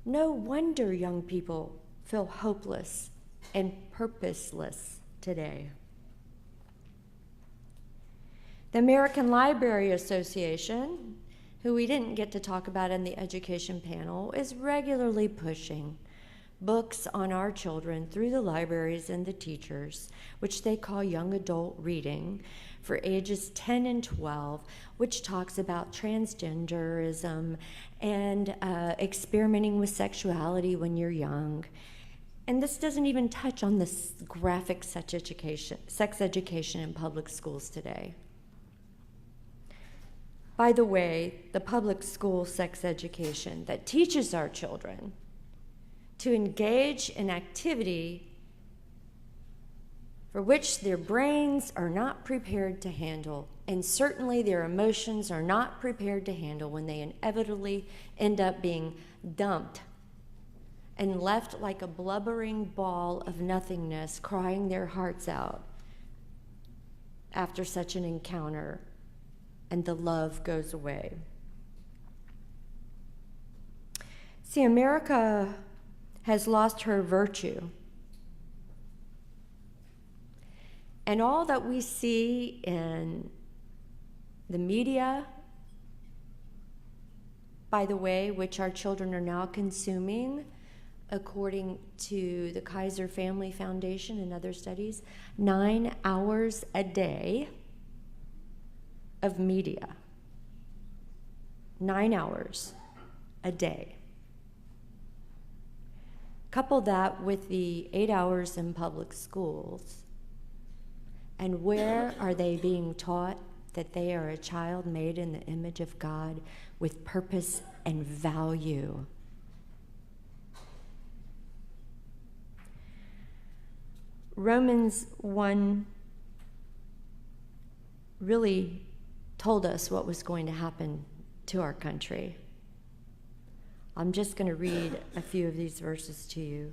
young people feel hopeless and purposeless today. The American Library Association, who we didn't get to talk about in the education panel, is regularly pushing books on our children through the libraries and the teachers, which they call young adult reading, for ages 10 and 12, which talks about transgenderism and experimenting with sexuality when you're young. And this doesn't even touch on this graphic sex education in public schools today. By the way, the public school sex education that teaches our children to engage in activity for which their brains are not prepared to handle, and certainly their emotions are not prepared to handle when they inevitably end up being dumped and left like a blubbering ball of nothingness, crying their hearts out after such an encounter, and the love goes away. See, America has lost her virtue. And all that we see in the media, by the way, which our children are now consuming, according to the Kaiser Family Foundation and other studies, 9 hours a day of media. 9 hours a day. Couple that with the 8 hours in public schools, and where are they being taught that they are a child made in the image of God with purpose and value? Romans 1 really told us what was going to happen to our country. I'm just going to read a few of these verses to you.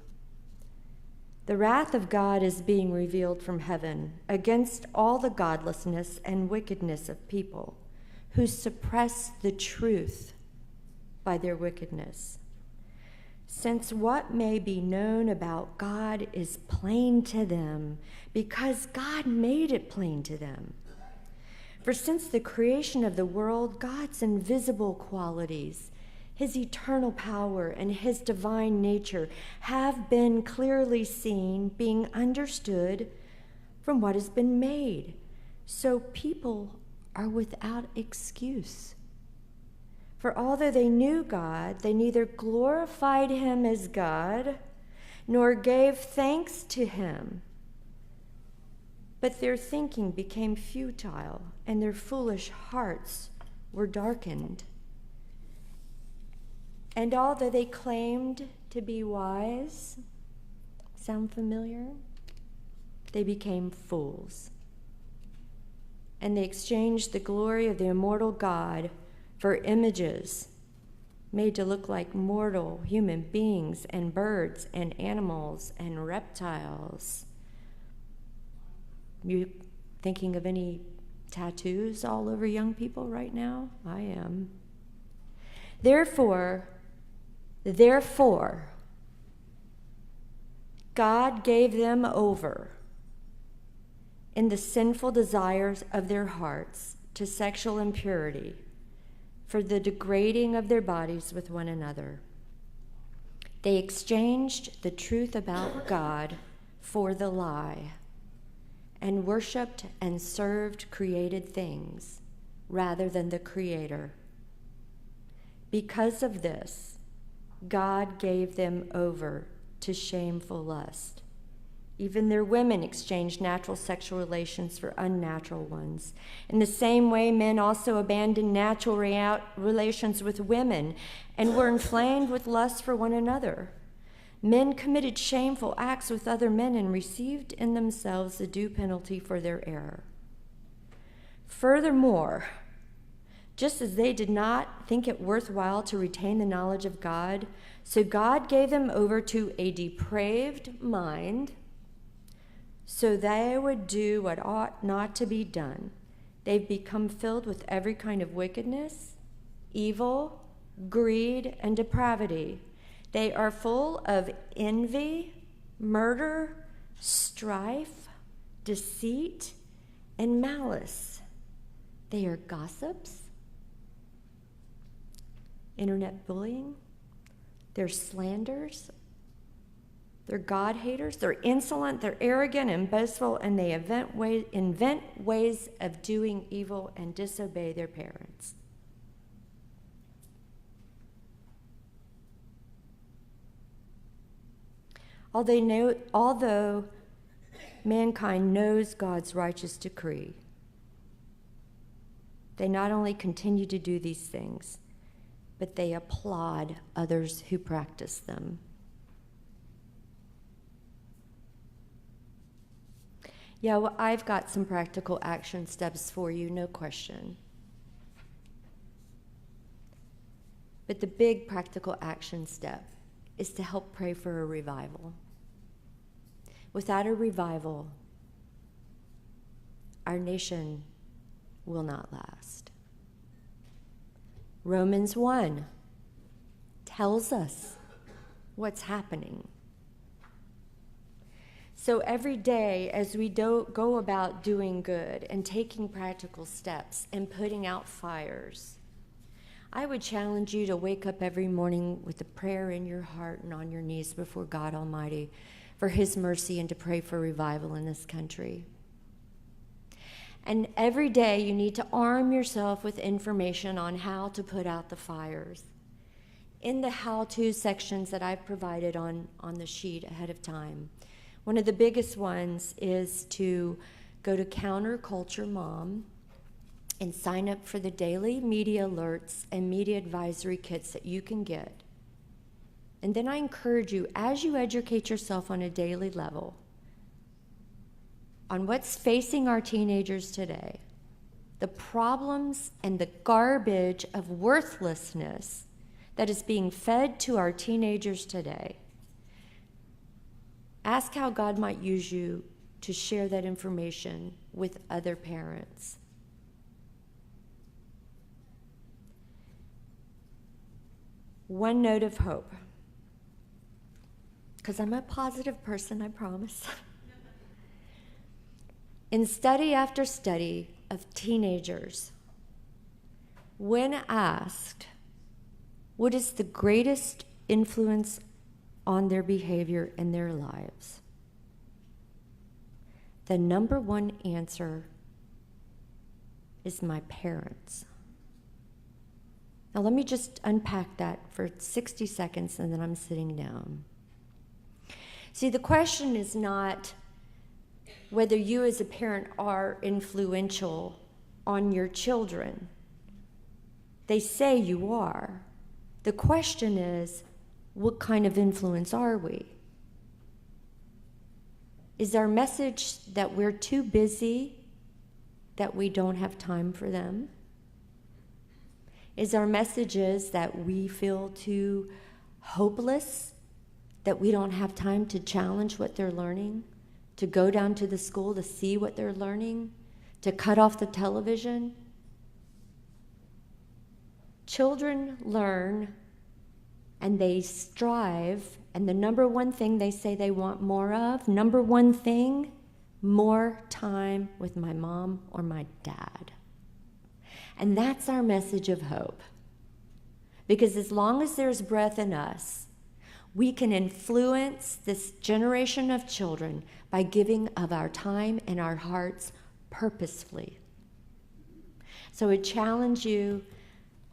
The wrath of God is being revealed from heaven against all the godlessness and wickedness of people who suppress the truth by their wickedness. Since what may be known about God is plain to them, because God made it plain to them. For since the creation of the world, God's invisible qualities, his eternal power and his divine nature have been clearly seen, being understood from what has been made. So people are without excuse. For although they knew God, they neither glorified him as God nor gave thanks to him. But their thinking became futile, and their foolish hearts were darkened. And although they claimed to be wise, sound familiar? They became fools. And they exchanged the glory of the immortal God for images made to look like mortal human beings and birds and animals and reptiles. You thinking of any tattoos all over young people right now? I am. Therefore, God gave them over in the sinful desires of their hearts to sexual impurity, for the degrading of their bodies with one another. They exchanged the truth about God for the lie, and worshiped and served created things rather than the Creator. Because of this, God gave them over to shameful lust. Even their women exchanged natural sexual relations for unnatural ones. In the same way, men also abandoned natural relations with women and were inflamed with lust for one another. Men committed shameful acts with other men and received in themselves the due penalty for their error. Furthermore, just as they did not think it worthwhile to retain the knowledge of God, so God gave them over to a depraved mind, so they would do what ought not to be done. They've become filled with every kind of wickedness, evil, greed, and depravity. They are full of envy, murder, strife, deceit, and malice. They are gossips, internet bullying, they're slanders, they're God haters, they're insolent, they're arrogant and boastful, and they invent ways of doing evil and disobey their parents. Although mankind knows God's righteous decree, they not only continue to do these things, but they applaud others who practice them. Yeah, well, I've got some practical action steps for you, no question. But the big practical action step is to help pray for a revival. Without a revival, our nation will not last. Romans 1 tells us what's happening. So every day as we go about doing good and taking practical steps and putting out fires, I would challenge you to wake up every morning with a prayer in your heart and on your knees before God Almighty for His mercy and to pray for revival in this country. And every day you need to arm yourself with information on how to put out the fires. In the how-to sections that I've provided on the sheet ahead of time, one of the biggest ones is to go to Counterculture Mom and sign up for the daily media alerts and media advisory kits that you can get. And then I encourage you, as you educate yourself on a daily level, on what's facing our teenagers today, the problems and the garbage of worthlessness that is being fed to our teenagers today, ask how God might use you to share that information with other parents. One note of hope, because I'm a positive person, I promise. In study after study of teenagers, when asked what is the greatest influence on their behavior in their lives, the number one answer is my parents. Now let me just unpack that for 60 seconds and then I'm sitting down. See, the question is not whether you as a parent are influential on your children. They say you are. The question is, what kind of influence are we? Is our message that we're too busy, that we don't have time for them? Is our messages that we feel too hopeless, that we don't have time to challenge what they're learning, to go down to the school to see what they're learning, to cut off the television? Children learn and they strive, and the number one thing they say they want more of, number one thing, more time with my mom or my dad. And that's our message of hope. Because as long as there's breath in us, we can influence this generation of children by giving of our time and our hearts purposefully. So I challenge you,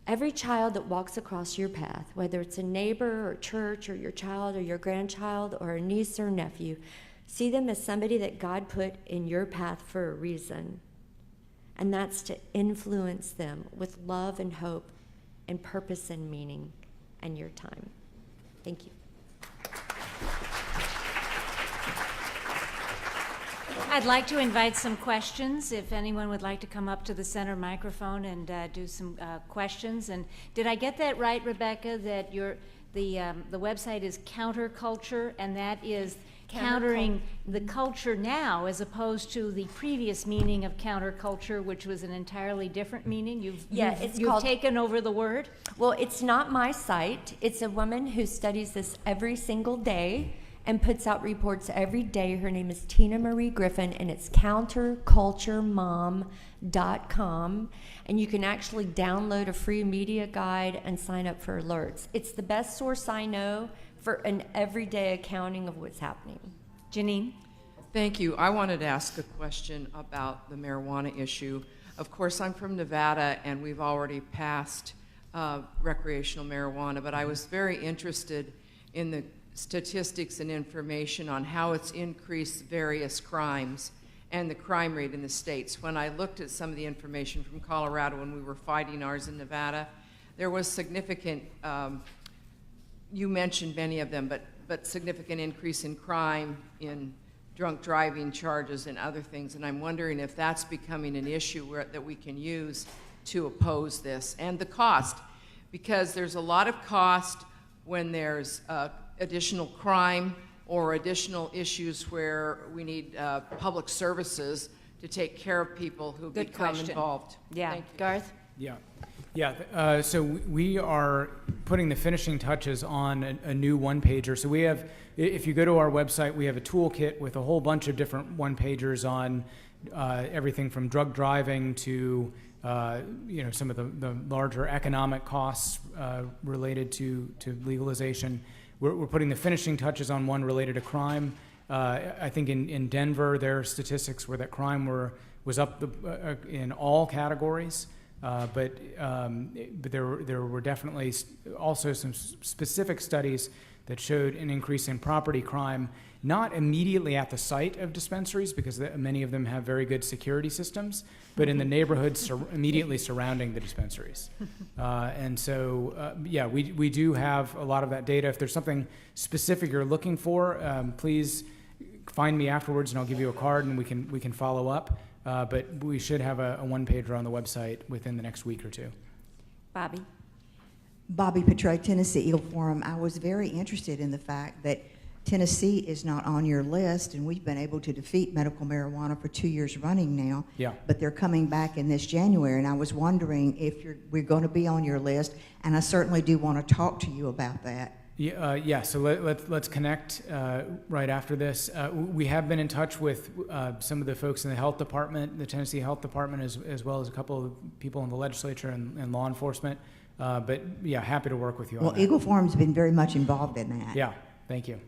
every child that walks across your path, whether it's a neighbor or church or your child or your grandchild or a niece or nephew, see them as somebody that God put in your path for a reason. And that's to influence them with love and hope and purpose and meaning and your time. Thank you. I'd like to invite some questions, if anyone would like to come up to the center microphone and do some questions. And did I get that right, Rebecca, that the website is Counterculture, and that is countering the culture now as opposed to the previous meaning of counterculture, which was an entirely different meaning? You've taken over the word? Well, it's not my site. It's a woman who studies this every single day and puts out reports every day. Her name is Tina Marie Griffin, and it's counterculturemom.com. And you can actually download a free media guide and sign up for alerts. It's the best source I know for an everyday accounting of what's happening. Janine? Thank you. I wanted to ask a question about the marijuana issue. Of course, I'm from Nevada, and we've already passed recreational marijuana, but I was very interested in the statistics and information on how it's increased various crimes and the crime rate in the states. When I looked at some of the information from Colorado when we were fighting ours in Nevada, there was significant, you mentioned many of them, but significant increase in crime, in drunk driving charges and other things, and I'm wondering if that's becoming an issue that we can use to oppose this. And the cost, because there's a lot of cost when there's additional crime or additional issues where we need public services to take care of people who become involved. Yeah. Thank you. Garth? Yeah. So we are putting the finishing touches on a new one-pager. So we have, if you go to our website, we have a toolkit with a whole bunch of different one-pagers on everything from drug driving to some of the larger economic costs related to legalization. We're putting the finishing touches on one related to crime. I think in Denver, there are statistics where that crime was up in all categories, but there were definitely also some specific studies that showed an increase in property crime, not immediately at the site of dispensaries, because many of them have very good security systems, but in the neighborhoods immediately surrounding the dispensaries. And so, we do have a lot of that data. If there's something specific you're looking for, please find me afterwards and I'll give you a card and we can follow up. But we should have a one-pager on the website within the next week or two. Bobby? Bobby Petray, Tennessee Eagle Forum. I was very interested in the fact that Tennessee is not on your list, and we've been able to defeat medical marijuana for 2 years running now. Yeah. But they're coming back in this January, and I was wondering if we're going to be on your list, and I certainly do want to talk to you about that. Yeah. So let's connect right after this. We have been in touch with some of the folks in the health department, the Tennessee Health Department, as well as a couple of people in the legislature and law enforcement. But yeah, happy to work with you on that. Well, Eagle Forum's been very much involved in that. Yeah, thank you.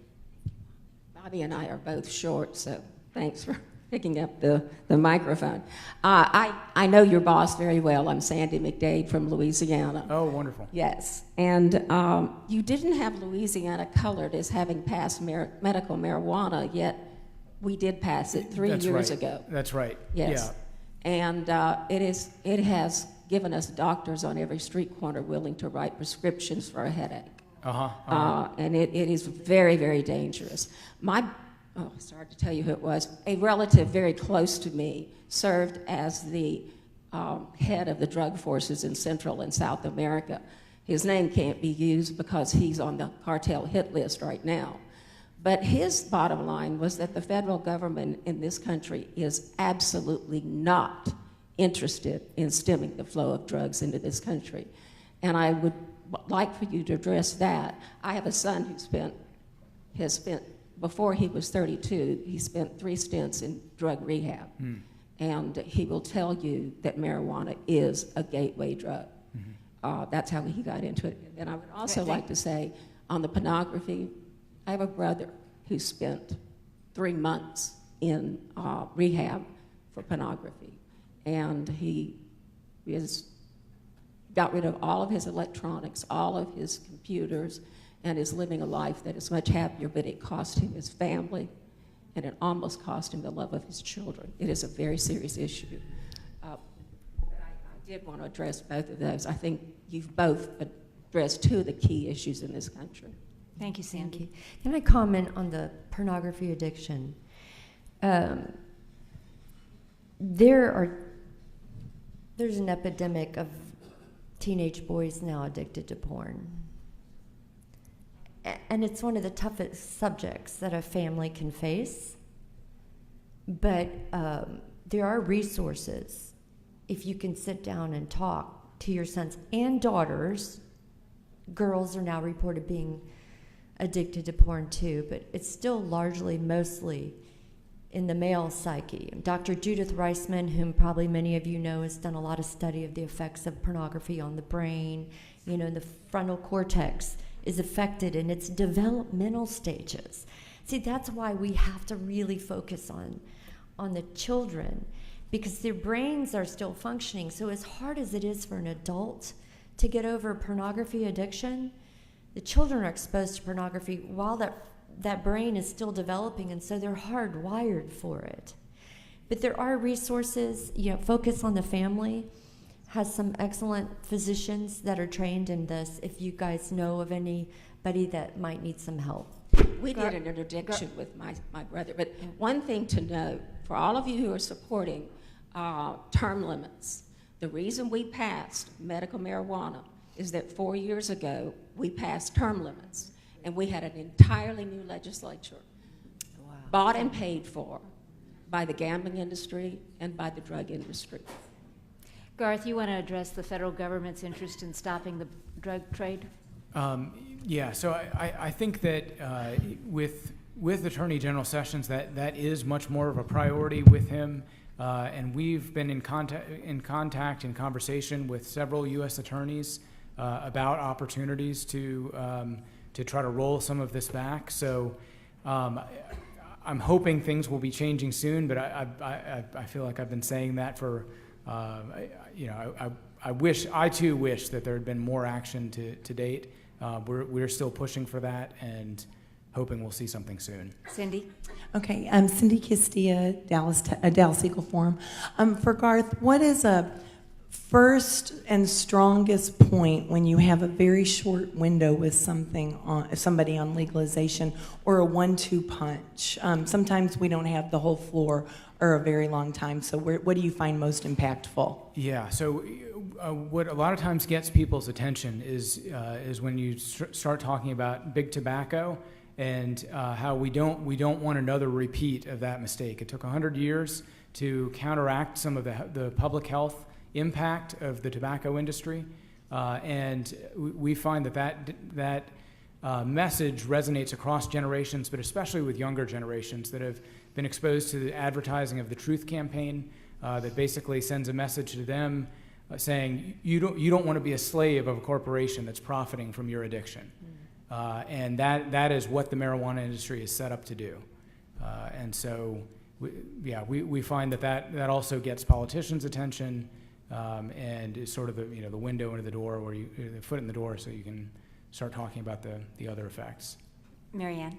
Bobby and I are both short, so thanks for picking up the microphone. I know your boss very well. I'm Sandy McDade from Louisiana. Oh, wonderful. Yes, and you didn't have Louisiana colored as having passed medical marijuana, yet we did pass it 3 years ago. That's right. Yes, yeah. And it has given us doctors on every street corner willing to write prescriptions for a headache. And it is very, very dangerous. Sorry to tell you who it was. A relative very close to me served as the head of the drug forces in Central and South America. His name can't be used because he's on the cartel hit list right now. But his bottom line was that the federal government in this country is absolutely not interested in stemming the flow of drugs into this country. And I would like for you to address that. I have a son who has spent, before he was 32, he spent 3 stints in drug rehab. And he will tell you that marijuana is a gateway drug. That's how he got into it. And I would also like to say, on the pornography, I have a brother who spent 3 months in rehab for pornography. And he got rid of all of his electronics, all of his computers, and is living a life that is much happier, but it cost him his family, and it almost cost him the love of his children. It is a very serious issue. I did want to address both of those. I think you've both addressed 2 of the key issues in this country. Thank you, Sandy. Thank you. Can I comment on the pornography addiction? There's an epidemic of teenage boys now addicted to porn. And it's one of the toughest subjects that a family can face. But there are resources if you can sit down and talk to your sons and daughters. Girls are now reported being addicted to porn too, but it's still mostly in the male psyche. Dr. Judith Reisman, whom probably many of you know, has done a lot of study of the effects of pornography on the brain. The frontal cortex is affected in its developmental stages. See, that's why we have to really focus on the children, because their brains are still functioning. So as hard as it is for an adult to get over pornography addiction, the children are exposed to pornography while that brain is still developing, and so they're hardwired for it. But there are resources. Focus on the Family has some excellent physicians that are trained in this, if you guys know of anybody that might need some help. We did an introduction with my brother, but one thing to note, for all of you who are supporting term limits, the reason we passed medical marijuana is that 4 years ago, we passed term limits, and we had an entirely new legislature, bought and paid for by the gambling industry and by the drug industry. Garth, you want to address the federal government's interest in stopping the drug trade? Yeah, so I think that with Attorney General Sessions, that is much more of a priority with him. And we've been in contact and conversation with several U.S. attorneys about opportunities to try to roll some of this back. So I'm hoping things will be changing soon, but I feel like I've been saying that for, I too wish that there had been more action to date. We're still pushing for that and hoping we'll see something soon. Cindy? Okay, Cindy Castilla, Dallas Eagle Forum. For Garth, what is a first and strongest point when you have a very short window with somebody on legalization, or a 1-2 punch? Sometimes we don't have the whole floor or a very long time, so what do you find most impactful? Yeah, so what a lot of times gets people's attention is when you start talking about big tobacco and how we don't want another repeat of that mistake. It took 100 years to counteract some of the public health impact of the tobacco industry, and we find that message resonates across generations, but especially with younger generations that have been exposed to the advertising of the Truth Campaign that basically sends a message to them saying you don't want to be a slave of a corporation that's profiting from your addiction. And that is what the marijuana industry is set up to do. And so, we find that also gets politicians' attention, and is sort of the window into the door, where the foot in the door, so you can start talking about the other effects. Marianne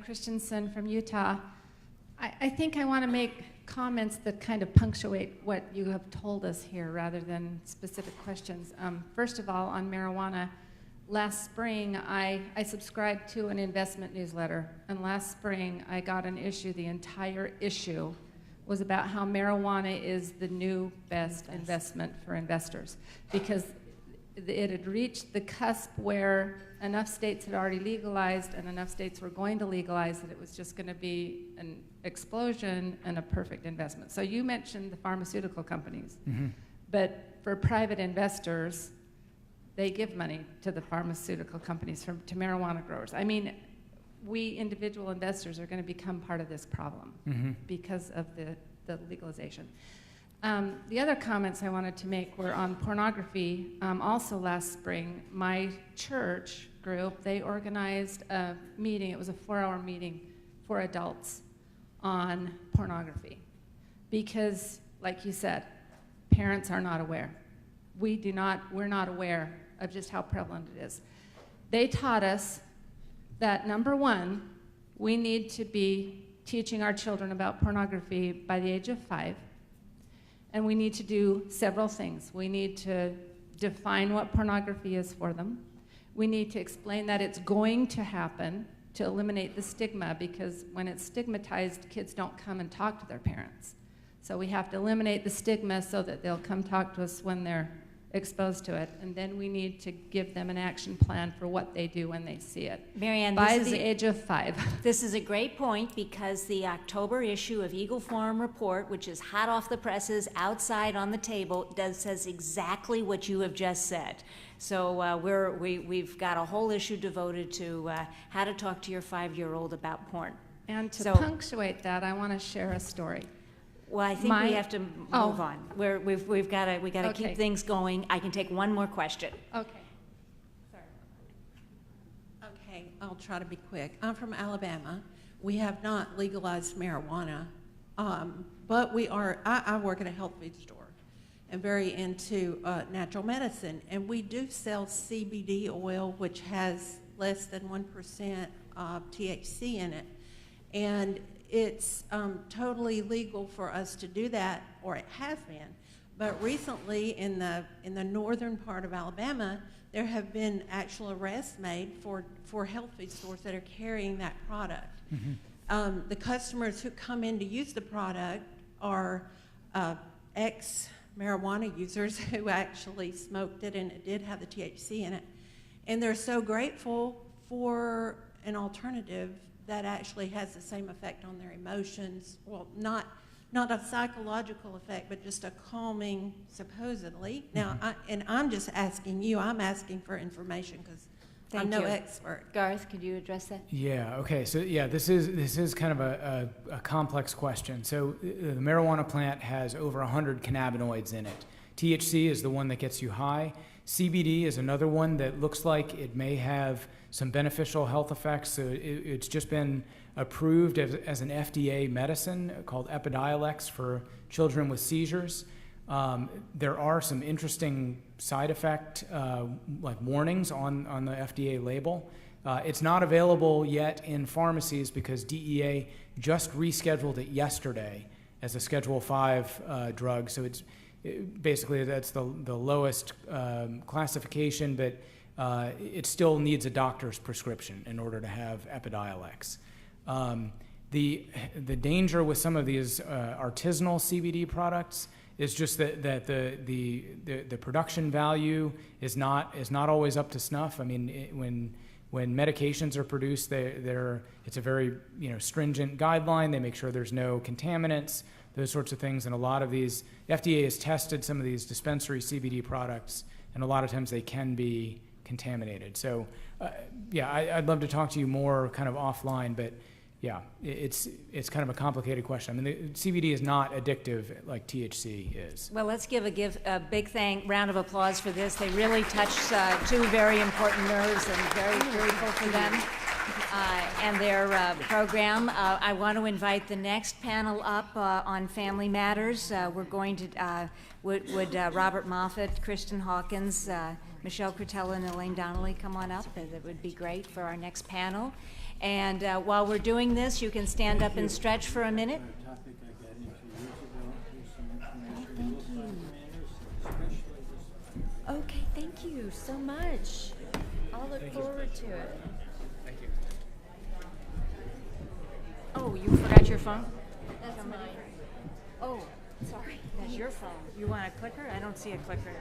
Christensen from Utah. I think I want to make comments that kind of punctuate what you have told us here, rather than specific questions. First of all, on marijuana. Last spring, I subscribed to an investment newsletter, and last spring I got the entire issue was about how marijuana is the new best investment for investors, because it had reached the cusp where enough states had already legalized and enough states were going to legalize that it was just going to be an explosion and a perfect investment. So you mentioned the pharmaceutical companies, but for private investors, they give money to the pharmaceutical companies, to marijuana growers. I mean, we individual investors are going to become part of this problem because of the legalization. The other comments I wanted to make were on pornography. Also last spring, my church group, they organized a meeting. It was a 4-hour meeting for adults on pornography. Because, like you said, parents are not aware. We're not aware of just how prevalent it is. They taught us that, number one, we need to be teaching our children about pornography by the age of 5. And we need to do several things. We need to define what pornography is for them. We need to explain that it's going to happen to eliminate the stigma, because when it's stigmatized, kids don't come and talk to their parents. So we have to eliminate the stigma so that they'll come talk to us when they're exposed to it, and then we need to give them an action plan for what they do when they see it. Marianne, by the age of 5. This is a great point, because the October issue of Eagle Forum Report, which is hot off the presses, outside on the table, says exactly what you have just said. So we've got a whole issue devoted to how to talk to your 5-year-old about porn. And to punctuate that, I want to share a story. Well, I think we have to move on. We've got to keep things going. I can take one more question. Okay. Okay, I'll try to be quick. I'm from Alabama. We have not legalized marijuana, but I work at a health food store and very into natural medicine, and we do sell CBD oil, which has less than 1% THC in it, and it's totally legal for us to do that, or it has been. But recently, in the northern part of Alabama, there have been actual arrests made for health food stores that are carrying that product. The customers who come in to use the product are ex-marijuana users who actually smoked it, and it did have the THC in it. And they're so grateful for an alternative that actually has the same effect on their emotions. Well, not a psychological effect, but just a calming, supposedly. Now, I'm just asking you, I'm asking for information, because I'm no expert. Garth, could you address that? Yeah, okay, so yeah, this is kind of a complex question. So the marijuana plant has over 100 cannabinoids in it. THC is the one that gets you high. CBD is another one that looks like it may have some beneficial health effects. So it's just been approved as an FDA medicine called Epidiolex for children with seizures. There are some interesting side effect like warnings on the FDA label. It's not available yet in pharmacies because DEA just rescheduled it yesterday as a Schedule 5 drug. So basically that's the lowest classification, but it still needs a doctor's prescription in order to have Epidiolex. The danger with some of these artisanal CBD products is just that the production value is not always up to snuff. I mean, when medications are produced, it's a very stringent guideline. They make sure there's no contaminants, those sorts of things, and a lot of these, the FDA has tested some of these dispensary CBD products, and a lot of times they can be contaminated. So, I'd love to talk to you more kind of offline, but yeah, it's kind of a complicated question. I mean, the CBD is not addictive like THC is. Well, let's give a big round of applause for this. They really touched two very important nerves, and very grateful for them and their program. I want to invite the next panel up on family matters. We're going to, would Robert Moffit, Kristan Hawkins, Michelle Cretella, and Elaine Donnelly come on up? That would be great for our next panel. And while we're doing this, you can stand up and stretch for a minute. Okay, thank you so much. I'll look forward to it. Thank you. Oh, you forgot your phone? That's mine. Oh, sorry, that's your phone. You want a clicker? I don't see a clicker.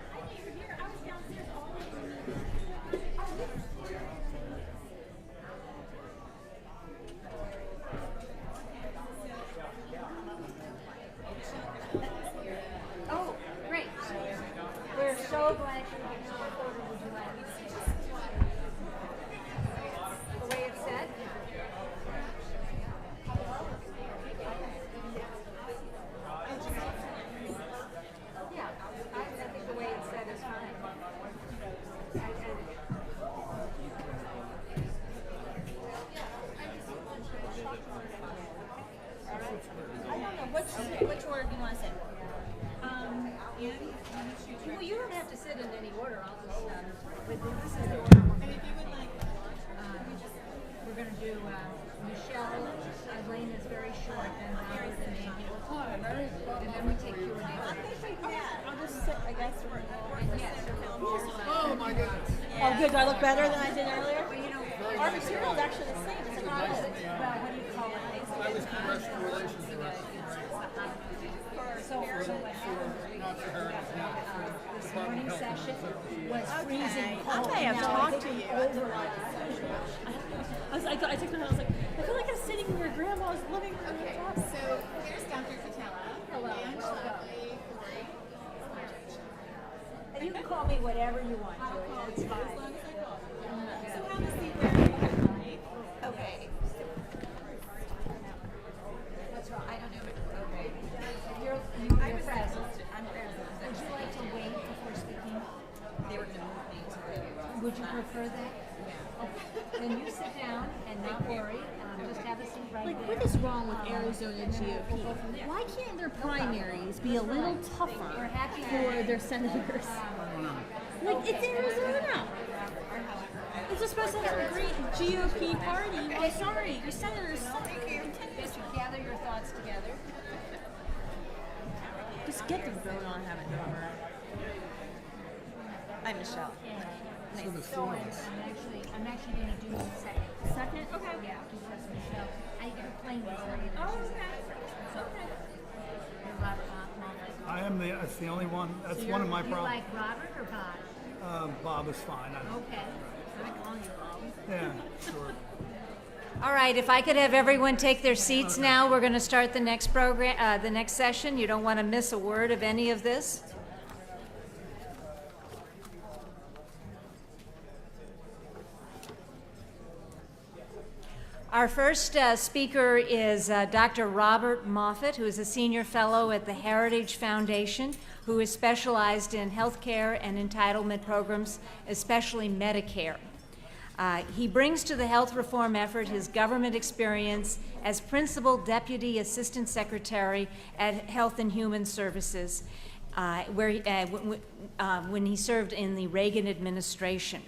Oh, great. We're so glad you're here. What order would you like? The way it's said? Yeah, I think the way it's said is fine. I don't know. Which order do you want to sit? Well, you don't have to sit in any order. I'll just, this is the order. And if you would like, We're going to do Michelle. Elaine is very short, and Garth and me. And then we take Q&A. I'll just sit, I guess. Oh my goodness. Oh, good. Do I look better than I did earlier? Well, you know, our material is actually the same. It's a well, what do you call it? I was congressional relations So what happened? This morning session was freezing cold. I may have Now talked it's to you. over. I took my note. I was like, I feel like I'm sitting in your grandma's living room. Okay, so here's Dr. Cretella. Hello. And Schlafly, Cori. And you can call me whatever you want, Julia. It's fine. So have a seat where you like. Okay. What's wrong? I don't know. Okay. You're present. I'm present. Would you like to wait before speaking? They were going to move me to Would you prefer that? Yeah. Okay. Then you sit down and not worry. Just have a seat right Like, there. what is wrong with Arizona GOP? Why can't their primaries be a little tougher for their senators? Like, it's Arizona. It's just supposed to have a great GOP party. I'm sorry, your senators suck. Just gather your thoughts together. Just get the vote on having drummer. I'm Michelle. So the four of us. I'm actually going to do the second. Second? Okay. Yeah, because Michelle, her plane was ready. Oh, okay. So, I am that's the only one, that's one of my you problems. like Robert or Bob? Bob is fine. Okay. I'm calling you Bob. Yeah, sure. All right, if I could have everyone take their seats now, we're going to start the next program, the next session. You don't want to miss a word of any of this. Our first speaker is Dr. Robert Moffit, who is a senior fellow at the Heritage Foundation, who is specialized in healthcare and entitlement programs, especially Medicare. He brings to the health reform effort his government experience as Principal Deputy Assistant Secretary at Health and Human Services, when he served in the Reagan administration.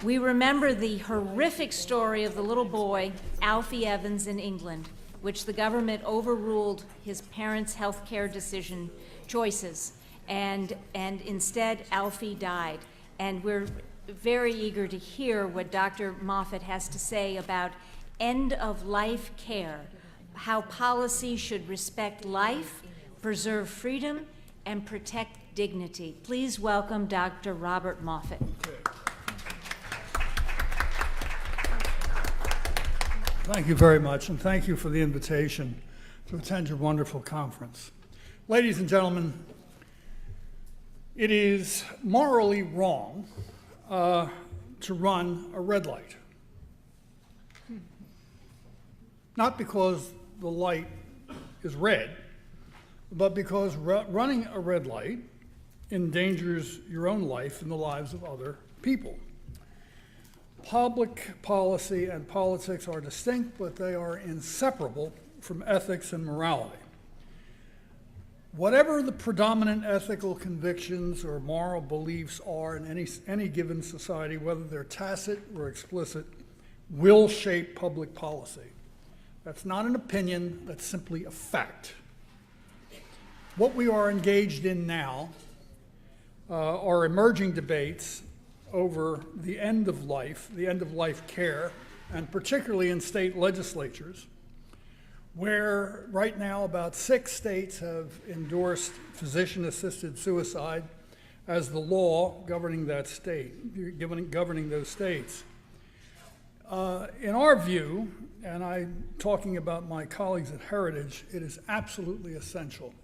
We remember the horrific story of the little boy, Alfie Evans, in England, which the government overruled his parents' health care choices, and instead Alfie died. And we're very eager to hear what Dr. Moffit has to say about end-of-life care, how policy should respect life, preserve freedom, and protect dignity. Please welcome Dr. Robert Moffit. Thank you very much, and thank you for the invitation to attend your wonderful conference. Ladies and gentlemen, it is morally wrong to run a red light. Not because the light is red, but because running a red light endangers your own life and the lives of other people. Public policy and politics are distinct, but they are inseparable from ethics and morality. Whatever the predominant ethical convictions or moral beliefs are in any given society, whether they're tacit or explicit, will shape public policy. That's not an opinion, that's simply a fact. What we are engaged in now are emerging debates over the end of life care, and particularly in state legislatures, where right now about 6 states have endorsed physician-assisted suicide as the law governing that state, governing those states. In our view, and I'm talking about my colleagues at Heritage, it is absolutely essential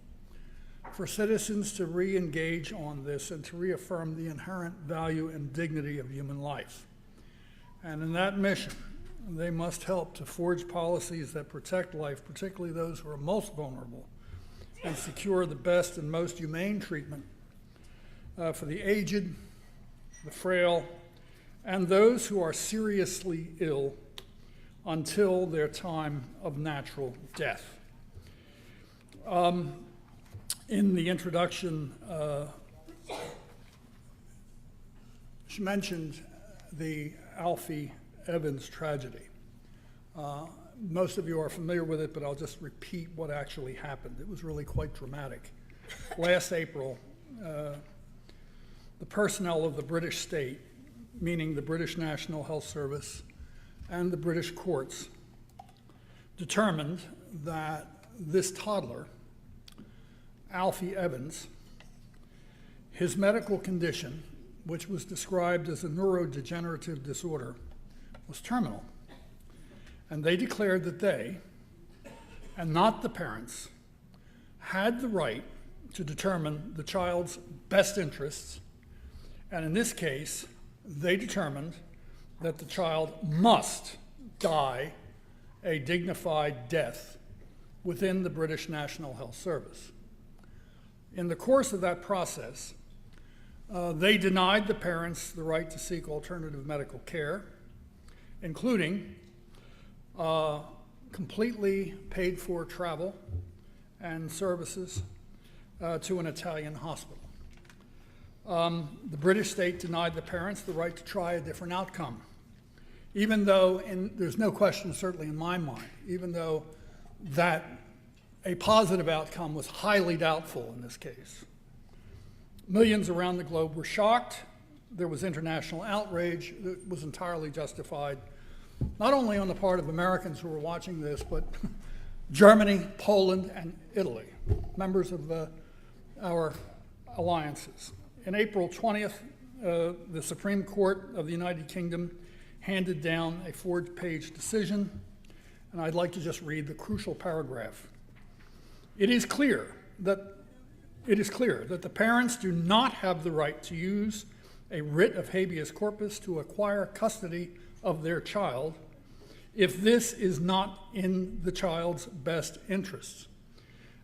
for citizens to re-engage on this and to reaffirm the inherent value and dignity of human life. And in that mission, they must help to forge policies that protect life, particularly those who are most vulnerable, and secure the best and most humane treatment for the aged, the frail, and those who are seriously ill until their time of natural death. In the introduction, she mentioned the Alfie Evans tragedy. Most of you are familiar with it, but I'll just repeat what actually happened. It was really quite dramatic. Last April, the personnel of the British state, meaning the British National Health Service and the British courts, determined that this toddler, Alfie Evans, his medical condition, which was described as a neurodegenerative disorder, was terminal. And they declared that they, and not the parents, had the right to determine the child's best interests, and in this case, they determined that the child must die a dignified death within the British National Health Service. In the course of that process, they denied the parents the right to seek alternative medical care, including completely paid for travel and services to an Italian hospital. The British state denied the parents the right to try a different outcome, even though, and there's no question certainly in my mind, even though that a positive outcome was highly doubtful in this case. Millions around the globe were shocked. There was international outrage that was entirely justified, not only on the part of Americans who were watching this, but Germany, Poland, and Italy, members of our alliances. In April 20th, the Supreme Court of the United Kingdom handed down a 4-page decision, and I'd like to just read the crucial paragraph. It is clear that the parents do not have the right to use a writ of habeas corpus to acquire custody of their child if this is not in the child's best interests.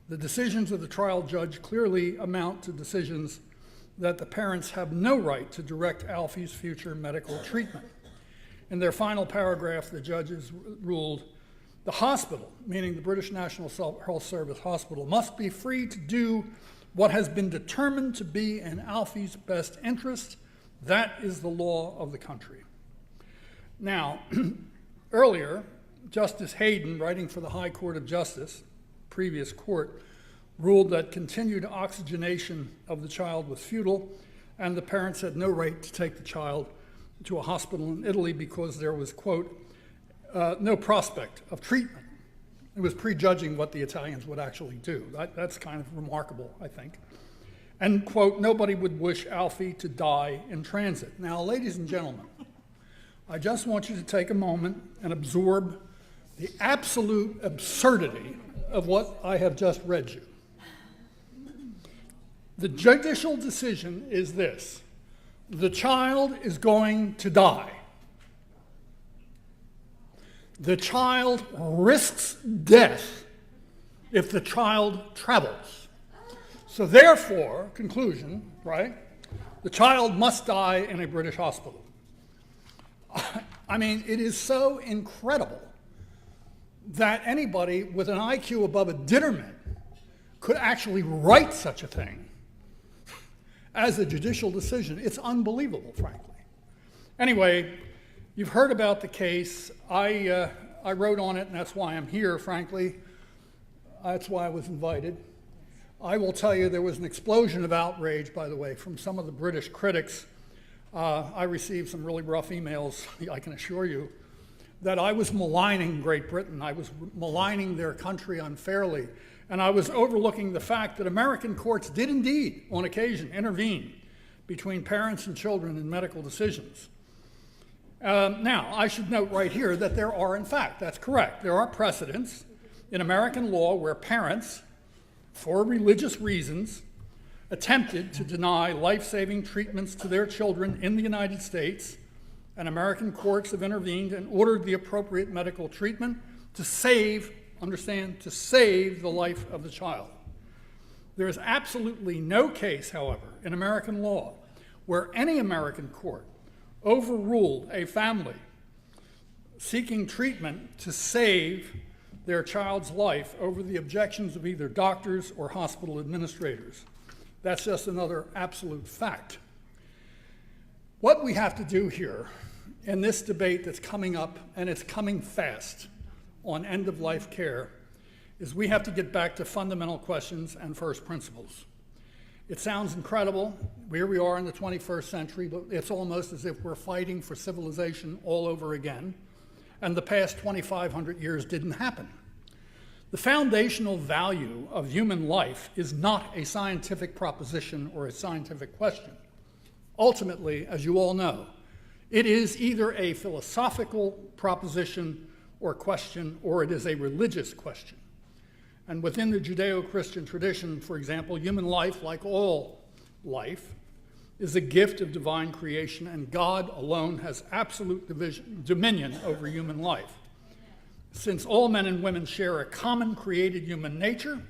The decisions of the trial judge clearly amount to decisions that the parents have no right to direct Alfie's future medical treatment. In their final paragraph, the judges ruled, the hospital, meaning the British National Health Service hospital, must be free to do what has been determined to be in Alfie's best interest. That is the law of the country. Now, earlier, Justice Hayden, writing for the High Court of Justice, previous court, ruled that continued oxygenation of the child was futile, and the parents had no right to take the child to a hospital in Italy because there was, quote, no prospect of treatment. It was prejudging what the Italians would actually do. That's kind of remarkable, I think. And, quote, nobody would wish Alfie to die in transit. Now, ladies and gentlemen, I just want you to take a moment and absorb the absolute absurdity of what I have just read you. The judicial decision is this: the child is going to die. The child risks death if the child travels. So therefore, conclusion, right, the child must die in a British hospital. I mean, it is so incredible that anybody with an IQ above a Ditterman could actually write such a thing as a judicial decision. It's unbelievable, frankly. Anyway, you've heard about the case. I wrote on it, and that's why I'm here, frankly. That's why I was invited. I will tell you there was an explosion of outrage, by the way, from some of the British critics. I received some really rough emails, I can assure you, that I was maligning Great Britain. I was maligning their country unfairly. And I was overlooking the fact that American courts did indeed, on occasion, intervene between parents and children in medical decisions. Now, I should note right here that there are, in fact, that's correct, there are precedents in American law where parents, for religious reasons, attempted to deny life-saving treatments to their children in the United States, and American courts have intervened and ordered the appropriate medical treatment to save, understand, to save the life of the child. There is absolutely no case, however, in American law where any American court overruled a family seeking treatment to save their child's life over the objections of either doctors or hospital administrators. That's just another absolute fact. What we have to do here in this debate that's coming up, and it's coming fast, on end-of-life care, is we have to get back to fundamental questions and first principles. It sounds incredible. Here we are in the 21st century, but it's almost as if we're fighting for civilization all over again, and the past 2,500 years didn't happen. The foundational value of human life is not a scientific proposition or a scientific question. Ultimately, as you all know, it is either a philosophical proposition or question, or it is a religious question. And within the Judeo-Christian tradition, for example, human life, like all life, is a gift of divine creation, and God alone has absolute dominion over human life. Since all men and women share a common created human nature,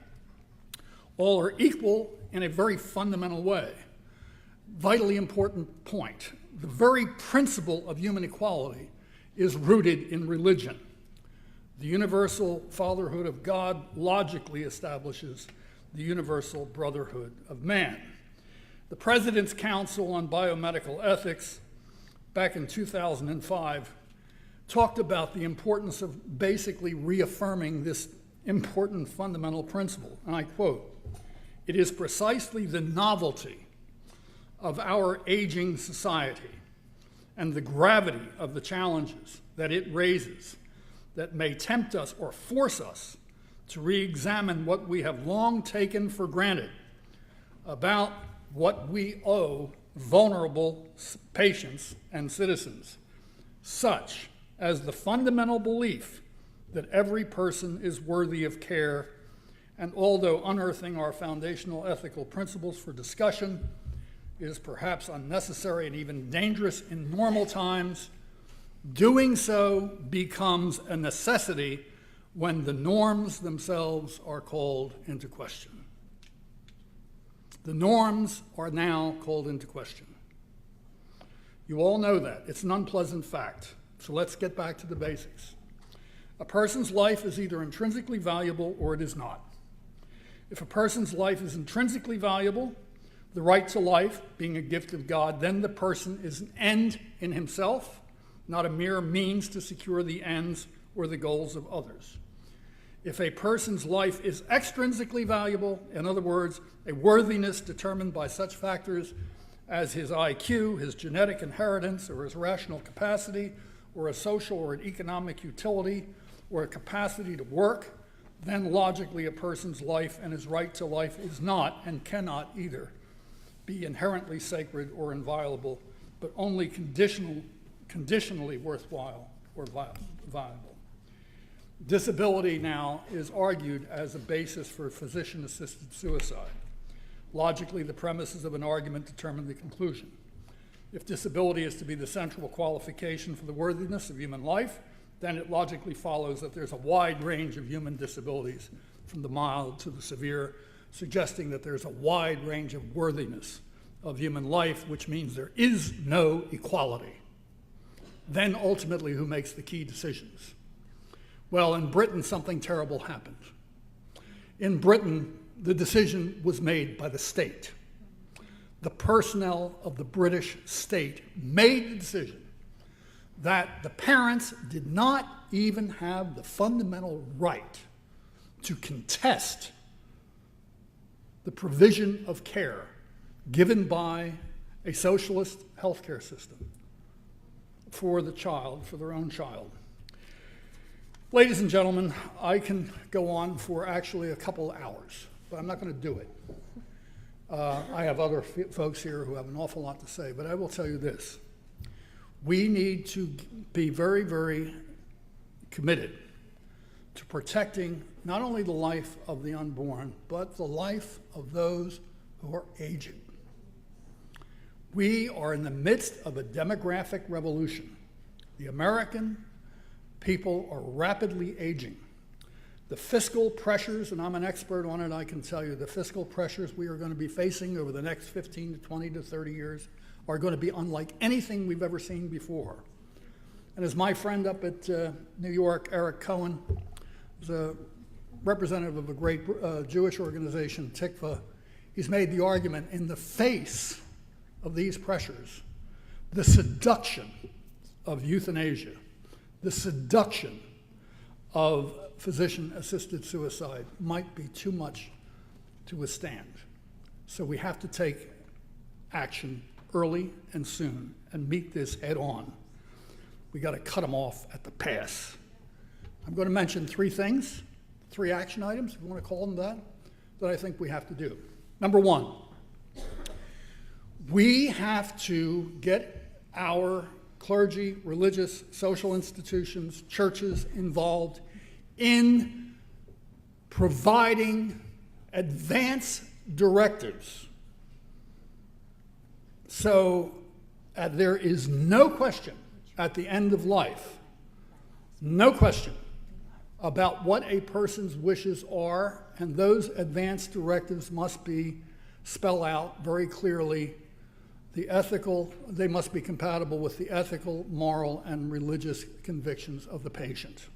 all are equal in a very fundamental way. Vitally important point. The very principle of human equality is rooted in religion. The universal fatherhood of God logically establishes the universal brotherhood of man. The President's Council on Biomedical Ethics, back in 2005, talked about the importance of basically reaffirming this important fundamental principle. And I quote, "It is precisely the novelty of our aging society and the gravity of the challenges that it raises that may tempt us or force us to re-examine what we have long taken for granted about what we owe vulnerable patients and citizens, such as the fundamental belief that every person is worthy of care, and although unearthing our foundational ethical principles for discussion is perhaps unnecessary and even dangerous in normal times, doing so becomes a necessity when the norms themselves are called into question." The norms are now called into question. You all know that. It's an unpleasant fact. So let's get back to the basics. A person's life is either intrinsically valuable or it is not. If a person's life is intrinsically valuable, the right to life being a gift of God, then the person is an end in himself, not a mere means to secure the ends or the goals of others. If a person's life is extrinsically valuable, in other words, a worthiness determined by such factors as his IQ, his genetic inheritance, or his rational capacity, or a social or an economic utility, or a capacity to work, then logically a person's life and his right to life is not and cannot either be inherently sacred or inviolable, but only conditionally worthwhile or viable. Disability now is argued as a basis for physician-assisted suicide. Logically, the premises of an argument determine the conclusion. If disability is to be the central qualification for the worthiness of human life, then it logically follows that there's a wide range of human disabilities, from the mild to the severe, suggesting that there's a wide range of worthiness of human life, which means there is no equality. Then ultimately, who makes the key decisions? Well, in Britain, something terrible happened. In Britain, the decision was made by the state. The personnel of the British state made the decision that the parents did not even have the fundamental right to contest the provision of care given by a socialist healthcare system for the child, for their own child. Ladies and gentlemen, I can go on for actually a couple hours, but I'm not going to do it. I have other folks here who have an awful lot to say, but I will tell you this. We need to be very, very committed to protecting not only the life of the unborn, but the life of those who are aging. We are in the midst of a demographic revolution. The American people are rapidly aging. The fiscal pressures, and I'm an expert on it, I can tell you, the fiscal pressures we are going to be facing over the next 15 to 20 to 30 years are going to be unlike anything we've ever seen before. And as my friend up at New York, Eric Cohen, is a representative of a great Jewish organization, Tikva, he's made the argument in the face of these pressures, the seduction of euthanasia, the seduction of physician-assisted suicide might be too much to withstand. So we have to take action early and soon and meet this head on. We got to cut them off at the pass. I'm going to mention 3 things, 3 action items, if you want to call them that I think we have to do. Number 1, we have to get our clergy, religious, social institutions, churches involved in providing advance directives. So there is no question at the end of life, no question about what a person's wishes are, and those advance directives must be spelled out very clearly. They must be compatible with the ethical, moral, and religious convictions of the patient.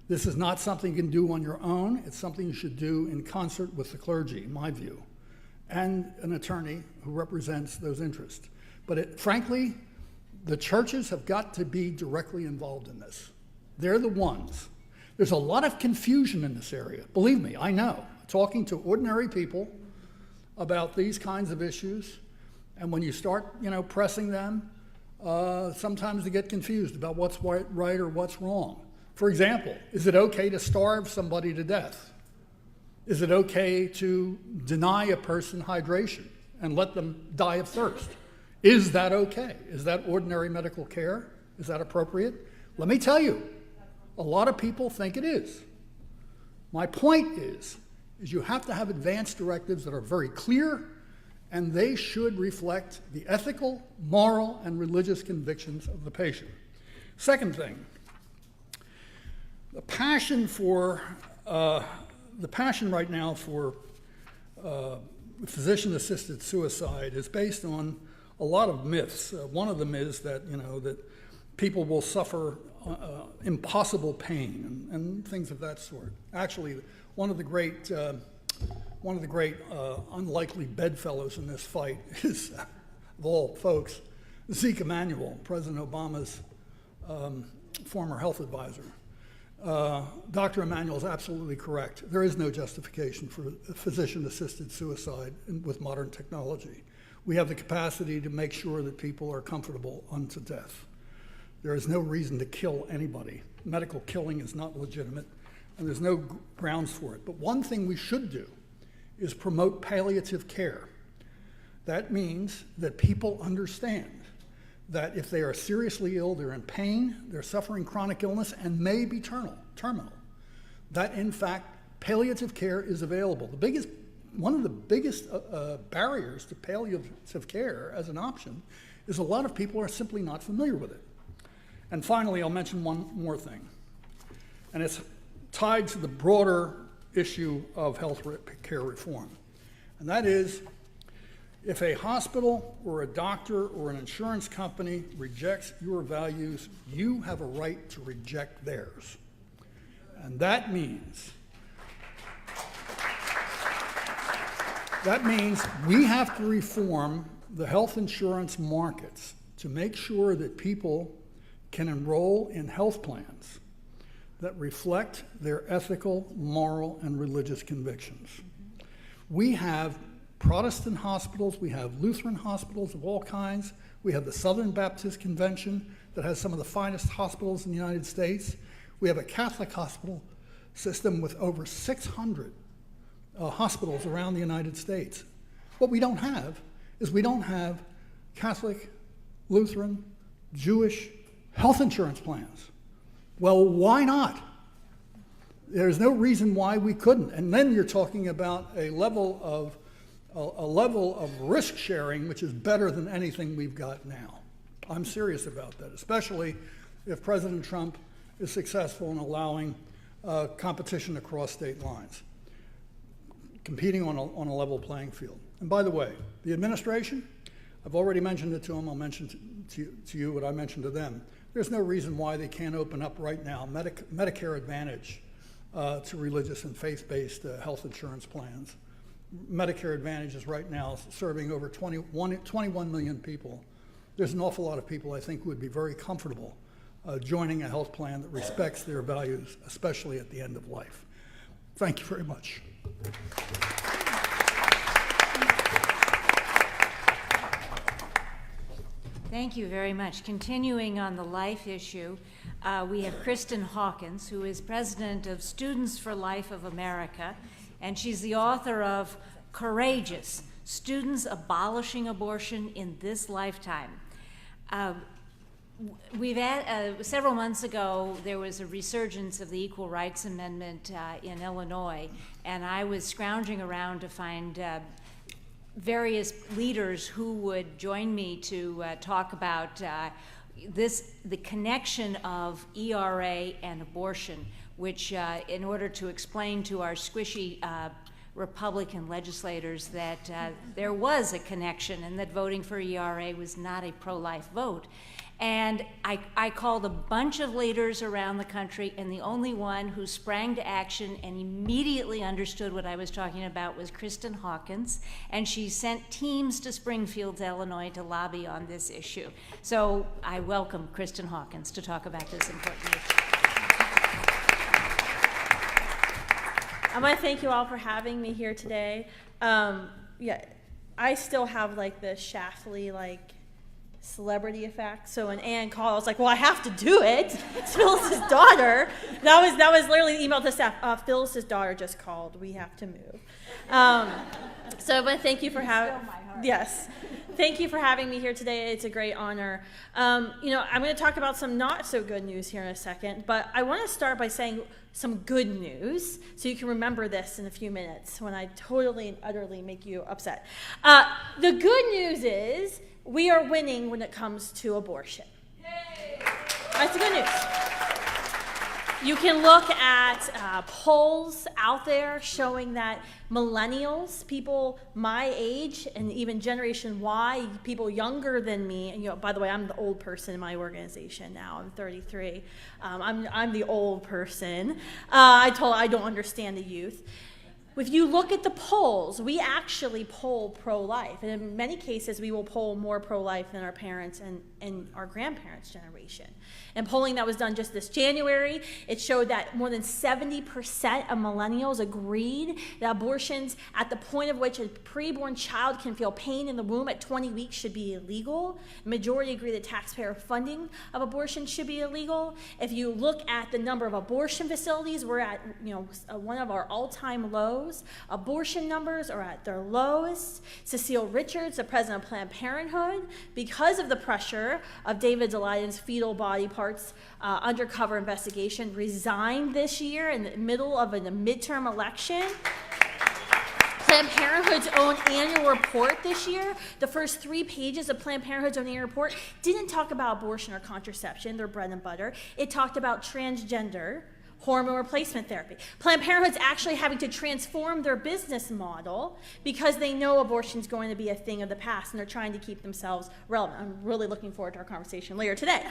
This is not something you can do on your own. It's something you should do in concert with the clergy, in my view, and an attorney who represents those interests. But frankly, the churches have got to be directly involved in this. They're the ones. There's a lot of confusion in this area. Believe me, I know. Talking to ordinary people about these kinds of issues, and when you start, pressing them, sometimes they get confused about what's right or what's wrong. For example, is it okay to starve somebody to death? Is it okay to deny a person hydration and let them die of thirst? Is that okay? Is that ordinary medical care? Is that appropriate? Let me tell you, a lot of people think it is. My point is you have to have advance directives that are very clear, and they should reflect the ethical, moral, and religious convictions of the patient. Second thing, the passion right now for physician-assisted suicide is based on a lot of myths. One of them is that that people will suffer impossible pain and things of that sort. Actually, one of the great unlikely bedfellows in this fight is, of all folks, Zeke Emanuel, President Obama's former health advisor. Dr. Emanuel is absolutely correct. There is no justification for physician-assisted suicide with modern technology. We have the capacity to make sure that people are comfortable unto death. There is no reason to kill anybody. Medical killing is not legitimate, and there's no grounds for it. But one thing we should do is promote palliative care. That means that people understand that if they are seriously ill, they're in pain, they're suffering chronic illness, and may be terminal, that in fact palliative care is available. One of the biggest barriers to palliative care as an option is a lot of people are simply not familiar with it. And finally, I'll mention one more thing, and it's tied to the broader issue of health care reform, and that is, if a hospital or a doctor or an insurance company rejects your values, you have a right to reject theirs. And that means we have to reform the health insurance markets to make sure that people can enroll in health plans that reflect their ethical, moral, and religious convictions. We have Protestant hospitals, we have Lutheran hospitals of all kinds, we have the Southern Baptist Convention that has some of the finest hospitals in the United States, We have a Catholic hospital system with over 600 hospitals around the United States. What we don't have is we don't have Catholic, Lutheran, Jewish health insurance plans. Well, why not? There's no reason why we couldn't. And then you're talking about a level of risk sharing which is better than anything we've got now. I'm serious about that, especially if President Trump is successful in allowing competition across state lines, competing on a level playing field. And by the way, the administration, I've already mentioned it to them, I'll mention to you what I mentioned to them. There's no reason why they can't open up right now Medicare Advantage to religious and faith-based health insurance plans. Medicare Advantage is right now serving over 21 million people. There's an awful lot of people I think who would be very comfortable joining a health plan that respects their values, especially at the end of life. Thank you very much. Thank you very much. Continuing on the life issue, we have Kristan Hawkins, who is president of Students for Life of America, and she's the author of Courageous: Students Abolishing Abortion in This Lifetime. We've had, several months ago, there was a resurgence of the Equal Rights Amendment in Illinois, and I was scrounging around to find various leaders who would join me to talk about the connection of ERA and abortion, which in order to explain to our squishy Republican legislators that there was a connection and that voting for ERA was not a pro-life vote. And I called a bunch of leaders around the country, and the only one who sprang to action and immediately understood what I was talking about was Kristan Hawkins, and she sent teams to Springfield, Illinois to lobby on this issue. So I welcome Kristan Hawkins to talk about this important issue. I want to thank you all for having me here today. Yeah, I still have like the Schlafly celebrity effect. So when Ann called, I was like, well, I have to do it. It's Phyllis's daughter. That was literally the email to staff. Phyllis's daughter just called. We have to move. So I want to thank you for having. Yes, thank you for having me here today. It's a great honor. I'm going to talk about some not so good news here in a second, but I want to start by saying some good news, so you can remember this in a few minutes when I totally and utterly make you upset. The good news is we are winning when it comes to abortion. Yay. That's the good news. You can look at polls out there showing that millennials, people my age, and even Generation Y, people younger than me, and by the way, I'm the old person in my organization now. I'm 33. I'm the old person. I don't understand the youth. If you look at the polls, we actually poll pro-life. And in many cases, we will poll more pro-life than our parents and our grandparents' generation. And polling that was done just this January, it showed that more than 70% of millennials agreed that abortions at the point of which a preborn child can feel pain in the womb at 20 weeks should be illegal. The majority agree that taxpayer funding of abortion should be illegal. If you look at the number of abortion facilities, we're at one of our all-time lows. Abortion numbers are at their lowest. Cecile Richards, the president of Planned Parenthood, because of the pressure of David Daleidon's fetal body parts undercover investigation, resigned this year in the middle of a midterm election. Planned Parenthood's own annual report this year, the first 3 pages of Planned Parenthood's own annual report didn't talk about abortion or contraception, their bread and butter. It talked about transgender hormone replacement therapy. Planned Parenthood's actually having to transform their business model because they know abortion's going to be a thing of the past, and they're trying to keep themselves relevant. I'm really looking forward to our conversation later today.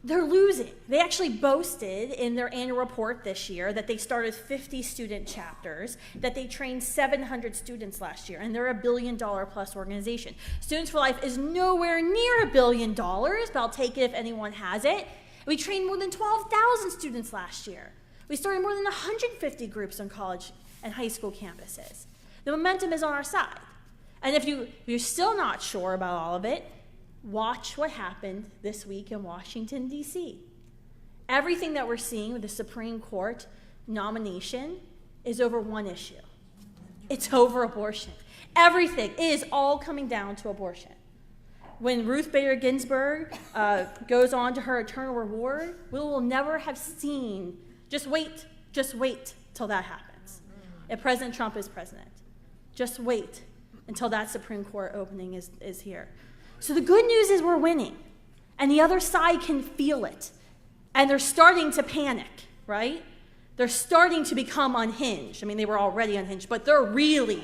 They're losing. They actually boasted in their annual report this year that they started 50 student chapters, that they trained 700 students last year, and they're $1 billion plus organization. Students for Life is nowhere near $1 billion, but I'll take it if anyone has it. We trained more than 12,000 students last year. We started more than 150 groups on college and high school campuses. The momentum is on our side. And if you're still not sure about all of it, watch what happened this week in Washington, D.C. Everything that we're seeing with the Supreme Court nomination is over one issue. It's over abortion. Everything is all coming down to abortion. When Ruth Bader Ginsburg goes on to her eternal reward, we will never have seen, just wait till that happens. If President Trump is president, just wait until that Supreme Court opening is here. So the good news is we're winning, and the other side can feel it, and they're starting to panic, right? They're starting to become unhinged. I mean, they were already unhinged, but they're really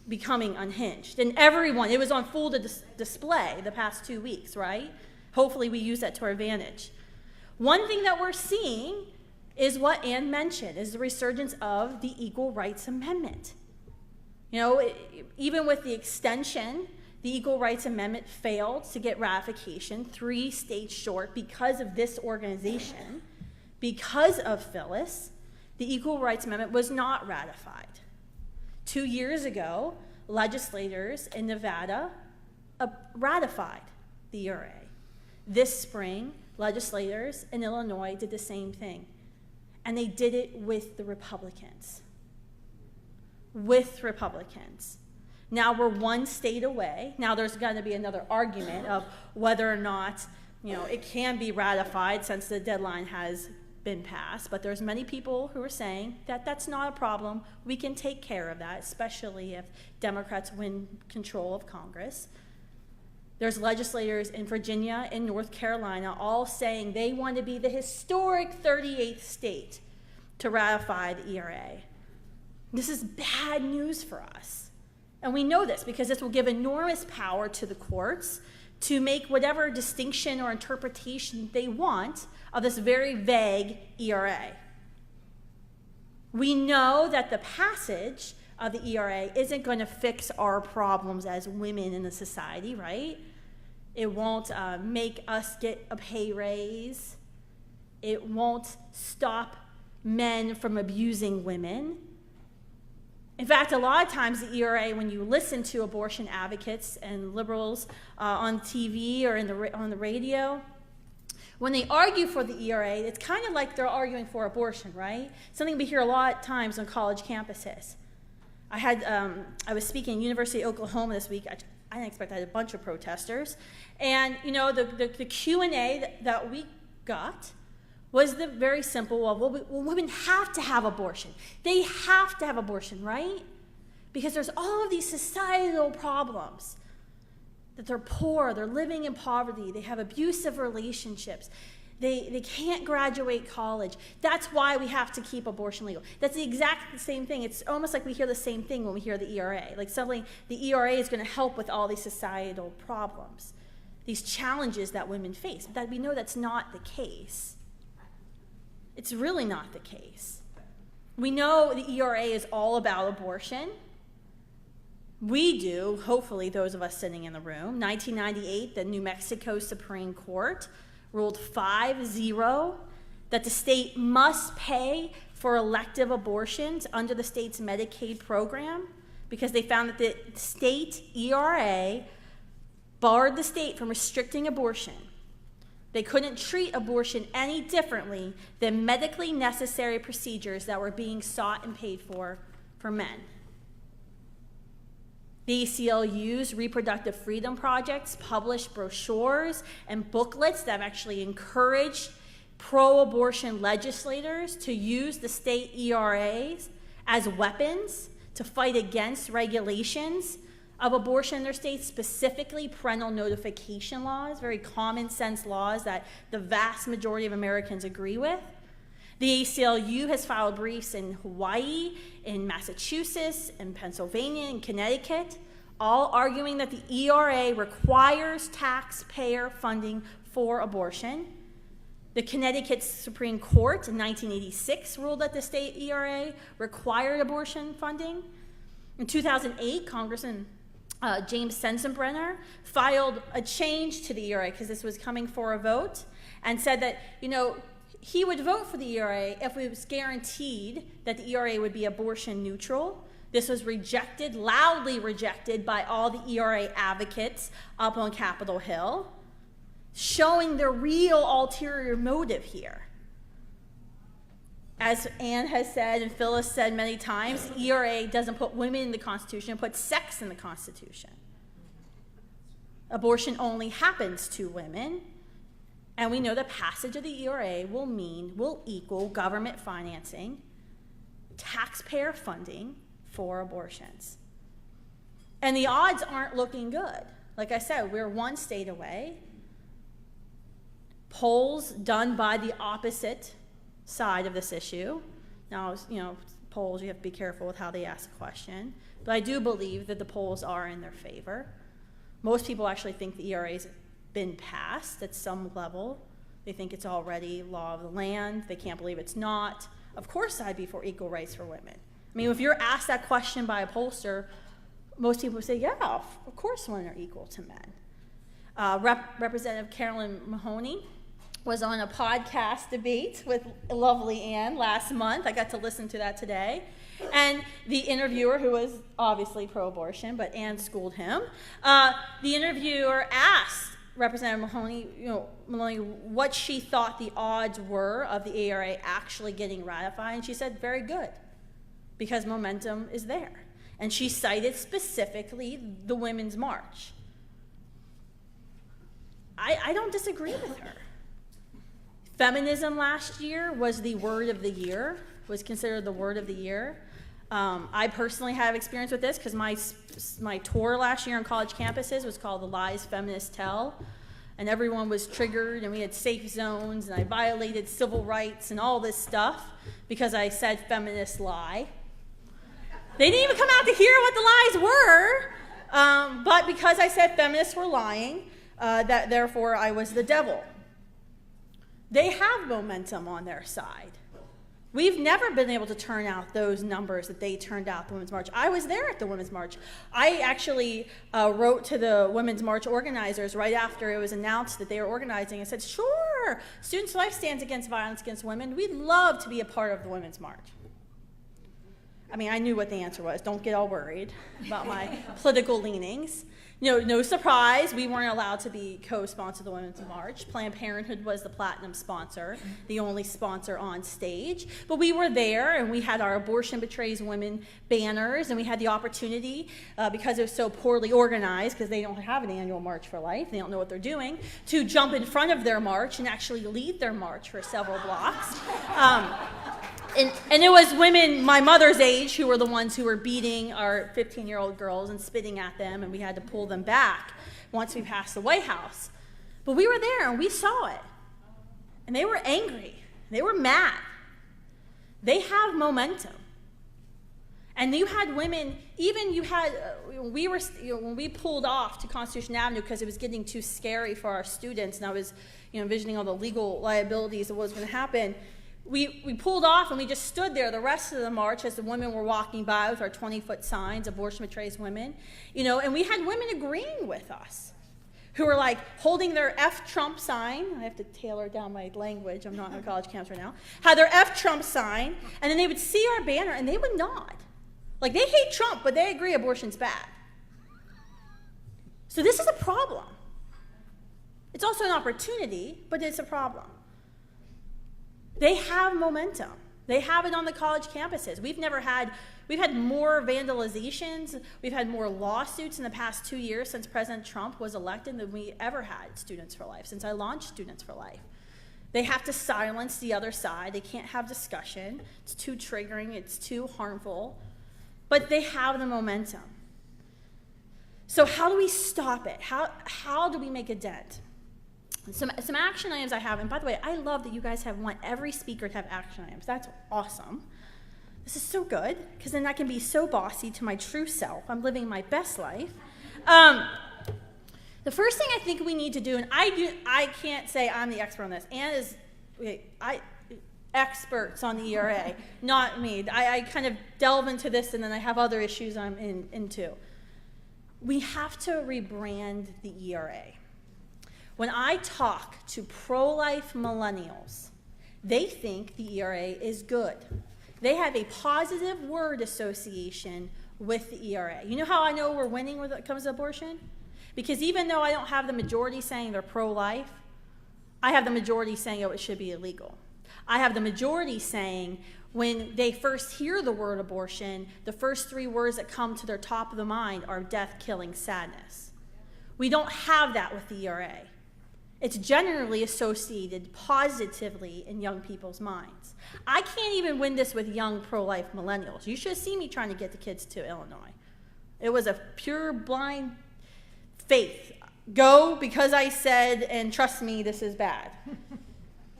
becoming unhinged. And everyone, it was on full display the past 2 weeks, right? Hopefully we use that to our advantage. One thing that we're seeing is what Ann mentioned, is the resurgence of the Equal Rights Amendment. You know, even with the extension, the Equal Rights Amendment failed to get ratification, 3 states short, because of this organization. Because of Phyllis, the Equal Rights Amendment was not ratified. 2 years ago, legislators in Nevada ratified the ERA. This spring, legislators in Illinois did the same thing. And they did it with the Republicans. With Republicans. Now we're 1 state away. Now there's going to be another argument of whether or not, you know, it can be ratified since the deadline has been passed, but there's many people who are saying that that's not a problem. We can take care of that, especially if Democrats win control of Congress. There's legislators in Virginia and North Carolina all saying they want to be the historic 38th state to ratify the ERA. This is bad news for us. And we know this because this will give enormous power to the courts to make whatever distinction or interpretation they want of this very vague ERA. We know that the passage of the ERA isn't going to fix our problems as women in the society, right? It won't make us get a pay raise. It won't stop men from abusing women. In fact, a lot of times the ERA, when you listen to abortion advocates and liberals on TV or on the radio, when they argue for the ERA, it's kind of like they're arguing for abortion, right? Something we hear a lot of times on college campuses. I was speaking at University of Oklahoma this week. I didn't expect I had a bunch of protesters. And, you know, the Q&A that we got was the very simple of, well, women have to have abortion. They have to have abortion, right? Because there's all of these societal problems. That they're poor, they're living in poverty, they have abusive relationships, they can't graduate college. That's why we have to keep abortion legal. That's the exact same thing. It's almost like we hear the same thing when we hear the ERA. Like suddenly the ERA is going to help with all these societal problems, these challenges that women face. But that we know that's not the case. It's really not the case. We know the ERA is all about abortion. We do, hopefully those of us sitting in the room. 1998, the New Mexico Supreme Court ruled 5-0 that the state must pay for elective abortions under the state's Medicaid program because they found that the state ERA barred the state from restricting abortion. They couldn't treat abortion any differently than medically necessary procedures that were being sought and paid for men. The ACLU's Reproductive Freedom Projects published brochures and booklets that have actually encouraged pro-abortion legislators to use the state ERAs as weapons to fight against regulations of abortion in their states, specifically parental notification laws, very common sense laws that the vast majority of Americans agree with. The ACLU has filed briefs in Hawaii, in Massachusetts, in Pennsylvania, in Connecticut, all arguing that the ERA requires taxpayer funding for abortion. The Connecticut Supreme Court in 1986 ruled that the state ERA required abortion funding. In 2008, Congressman James Sensenbrenner filed a change to the ERA because this was coming for a vote and said that, you know, he would vote for the ERA if it was guaranteed that the ERA would be abortion neutral. This was rejected, loudly rejected by all the ERA advocates up on Capitol Hill. showing the real ulterior motive here. As Anne has said and Phyllis said many times, ERA doesn't put women in the Constitution, it puts sex in the Constitution. Abortion only happens to women, and we know the passage of the ERA will equal government financing, taxpayer funding for abortions. And the odds aren't looking good. Like I said, we're one state away. Polls done by the opposite side of this issue. Now, polls, you have to be careful with how they ask a question. But I do believe that the polls are in their favor. Most people actually think the ERA's been passed at some level. They think it's already law of the land. They can't believe it's not. Of course I'd be for equal rights for women. I mean, if you're asked that question by a pollster, most people would say, yeah, of course women are equal to men. Representative Carolyn Mahoney was on a podcast debate with lovely Anne last month. I got to listen to that today. And the interviewer, who was obviously pro-abortion, but Anne schooled him, the interviewer asked Representative Mahoney, what she thought the odds were of the ERA actually getting ratified, and she said, very good, because momentum is there. And she cited specifically the Women's March. I don't disagree with her. Feminism last year was the word of the year, was considered the word of the year. I personally have experience with this because my tour last year on college campuses was called The Lies Feminists Tell, and everyone was triggered, and we had safe zones, and I violated civil rights and all this stuff because I said feminists lie. They didn't even come out to hear what the lies were, but because I said feminists were lying, that therefore I was the devil. They have momentum on their side. We've never been able to turn out those numbers that they turned out the Women's March. I was there at the Women's March. I actually wrote to the Women's March organizers right after it was announced that they were organizing and said, sure, Students for Life stands against violence against women. We'd love to be a part of the Women's March. I mean, I knew what the answer was. Don't get all worried about my political leanings. No surprise, we weren't allowed to be co-sponsor of the Women's March. Planned Parenthood was the platinum sponsor, the only sponsor on stage. But we were there, and we had our Abortion Betrays Women banners, and we had the opportunity, because it was so poorly organized, because they don't have an annual March for Life, they don't know what they're doing, to jump in front of their march and actually lead their march for several blocks. And it was women my mother's age who were the ones who were beating our 15-year-old girls and spitting at them, and we had to pull them back once we passed the White House. But we were there, and we saw it. And they were angry. They were mad. They have momentum. And you had women, when we pulled off to Constitution Avenue because it was getting too scary for our students, and I was envisioning all the legal liabilities of what was going to happen, we pulled off and we just stood there the rest of the march as the women were walking by with our 20-foot signs, Abortion Betrays Women, and we had women agreeing with us who were like holding their F Trump sign. I have to tailor down my language. I'm not on college campus right now. Had their F Trump sign, and then they would see our banner and they would nod. Like they hate Trump, but they agree abortion's bad. So this is a problem. It's also an opportunity, but it's a problem. They have momentum. They have it on the college campuses. We've had more vandalizations, we've had more lawsuits in the past 2 years since President Trump was elected than we ever had Students for Life, since I launched Students for Life. They have to silence the other side. They can't have discussion. It's too triggering, it's too harmful, but they have the momentum. So how do we stop it? How do we make a dent? Some action items I have, and by the way, I love that you guys want every speaker to have action items. That's awesome. This is so good, because then I can be so bossy to my true self. I'm living my best life. The first thing I think we need to do, and I can't say I'm the expert on this. Anne is, experts on the ERA, not me. I kind of delve into this, and then I have other issues I'm into. We have to rebrand the ERA. When I talk to pro-life millennials, they think the ERA is good. They have a positive word association with the ERA. You know how I know we're winning when it comes to abortion? Because even though I don't have the majority saying they're pro-life, I have the majority saying, oh, it should be illegal. I have the majority saying, when they first hear the word abortion, the first 3 words that come to their top of the mind are death, killing, sadness. We don't have that with the ERA. It's generally associated positively in young people's minds. I can't even win this with young pro-life millennials. You should have seen me trying to get the kids to Illinois. It was a pure blind faith. Go because I said, and trust me, this is bad.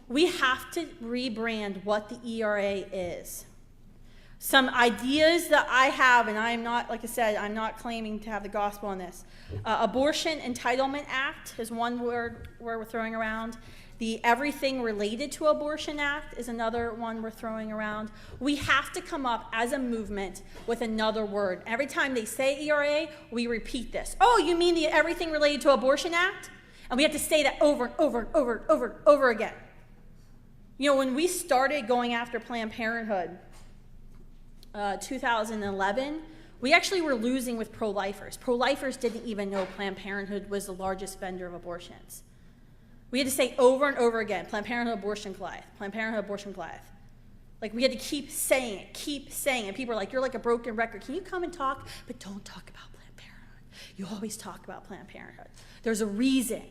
We have to rebrand what the ERA is. Some ideas that I have, and I'm not, like I said, I'm not claiming to have the gospel on this. Abortion Entitlement Act is one word we're throwing around. The Everything Related to Abortion Act is another one we're throwing around. We have to come up as a movement with another word. Every time they say ERA, we repeat this. Oh, you mean the Everything Related to Abortion Act? And we have to say that over and over and over and over and over again. You know, when we started going after Planned Parenthood, 2011, we actually were losing with pro-lifers. Pro-lifers didn't even know Planned Parenthood was the largest vendor of abortions. We had to say over and over again, Planned Parenthood, abortion, Goliath. Planned Parenthood, abortion, Goliath. Like, we had to keep saying it. And people are like, you're like a broken record. Can you come and talk? But don't talk about Planned Parenthood. You always talk about Planned Parenthood. There's a reason.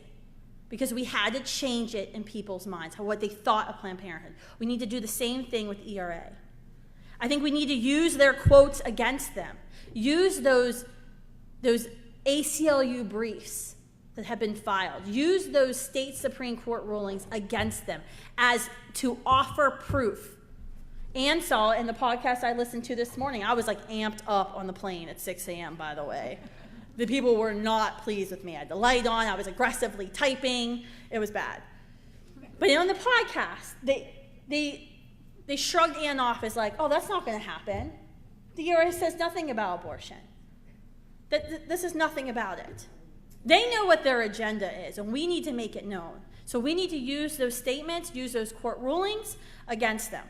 Because we had to change it in people's minds, what they thought of Planned Parenthood. We need to do the same thing with ERA. I think we need to use their quotes against them. Use those ACLU briefs that have been filed. Use those state Supreme Court rulings against them as to offer proof. Ann saw in the podcast I listened to this morning, I was like amped up on the plane at 6 a.m., by the way. The people were not pleased with me. I had the light on. I was aggressively typing. It was bad. But on the podcast, they shrugged Ann off as like, oh, that's not going to happen. The ERA says nothing about abortion. This is nothing about it. They know what their agenda is, and we need to make it known. So we need to use those statements, use those court rulings against them.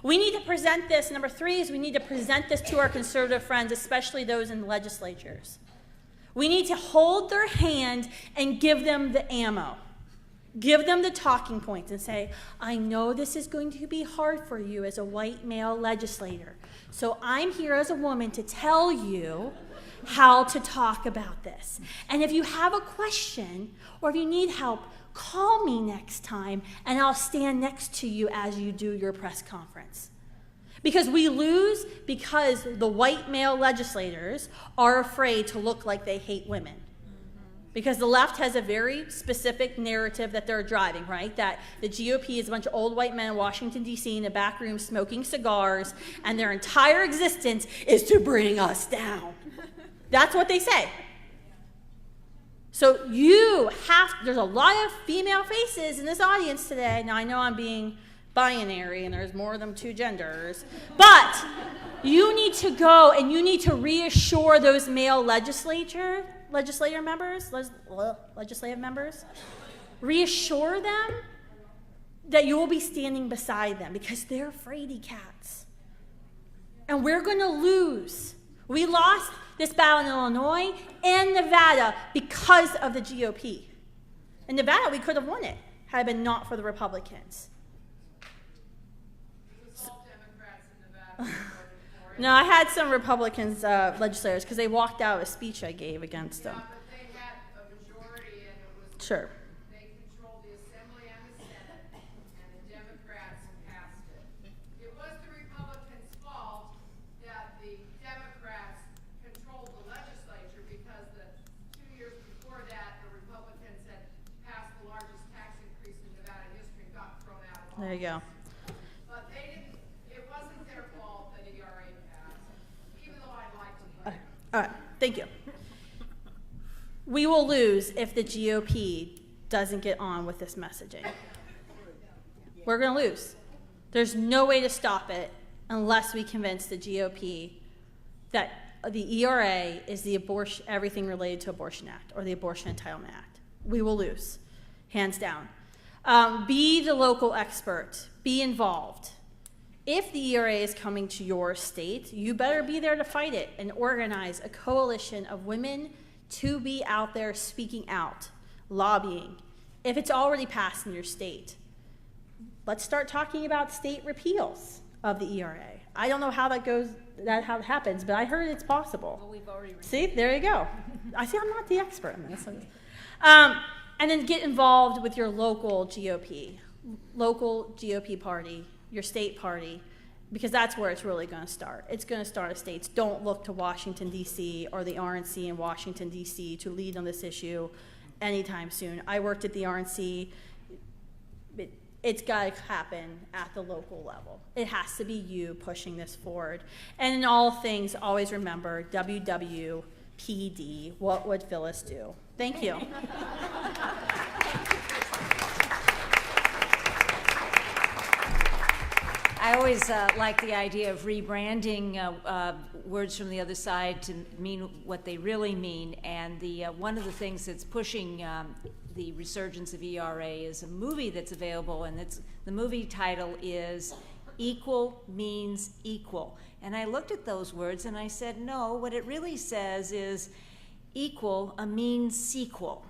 We need to present this. Number 3 is we need to present this to our conservative friends, especially those in the legislatures. We need to hold their hand and give them the ammo. Give them the talking points and say, I know this is going to be hard for you as a white male legislator. So I'm here as a woman to tell you how to talk about this. And if you have a question or if you need help, call me next time and I'll stand next to you as you do your press conference. Because we lose because the white male legislators are afraid to look like they hate women. Because the left has a very specific narrative that they're driving, right? That the GOP is a bunch of old white men in Washington, D.C. in a back room smoking cigars, and their entire existence is to bring us down. That's what they say. So there's a lot of female faces in this audience today. Now, I know I'm being binary and there's more than 2 genders, but you need to go and you need to reassure those male legislative members, reassure them that you will be standing beside them because they're fraidy cats. And we're going to lose. We lost this battle in Illinois and Nevada because of the GOP. In Nevada, we could have won it had it been not for the Republicans. No, I had some Republicans, legislators, because they walked out a speech I gave against them. But they had a majority, and it was Sure. they controlled the Assembly and the Senate, and the Democrats passed it. It was the Republicans' fault that the Democrats controlled the legislature because the 2 years before that, the Republicans had passed the largest tax increase in Nevada history and got thrown out of office. There you go. But they didn't. It wasn't their fault that ERA passed, even though I'd like to blame. All right, thank you. We will lose if the GOP doesn't get on with this messaging. We're going to lose. There's no way to stop it unless we convince the GOP that the ERA is the Everything Related to Abortion Act or the Abortion Entitlement Act. We will lose, hands down. Be the local expert. Be involved. If the ERA is coming to your state, you better be there to fight it and organize a coalition of women to be out there speaking out, lobbying, If it's already passed in your state, let's start talking about state repeals of the ERA. I don't know how that goes, how it happens, but I heard it's possible. Well, we've already See, there you go. I see I'm not the expert in this. And then get involved with your local GOP party, your state party, because that's where it's really going to start. It's going to start at states. Don't look to Washington, D.C. or the RNC in Washington, D.C. to lead on this issue anytime soon. I worked at the RNC. It's got to happen at the local level. It has to be you pushing this forward. And in all things, always remember WWPD, what would Phyllis do? Thank you. I always like the idea of rebranding words from the other side to mean what they really mean. And one of the things that's pushing the resurgence of ERA is a movie that's available, and the movie title is Equal Means Equal. And I looked at those words and I said, no, what it really says is equal means sequel,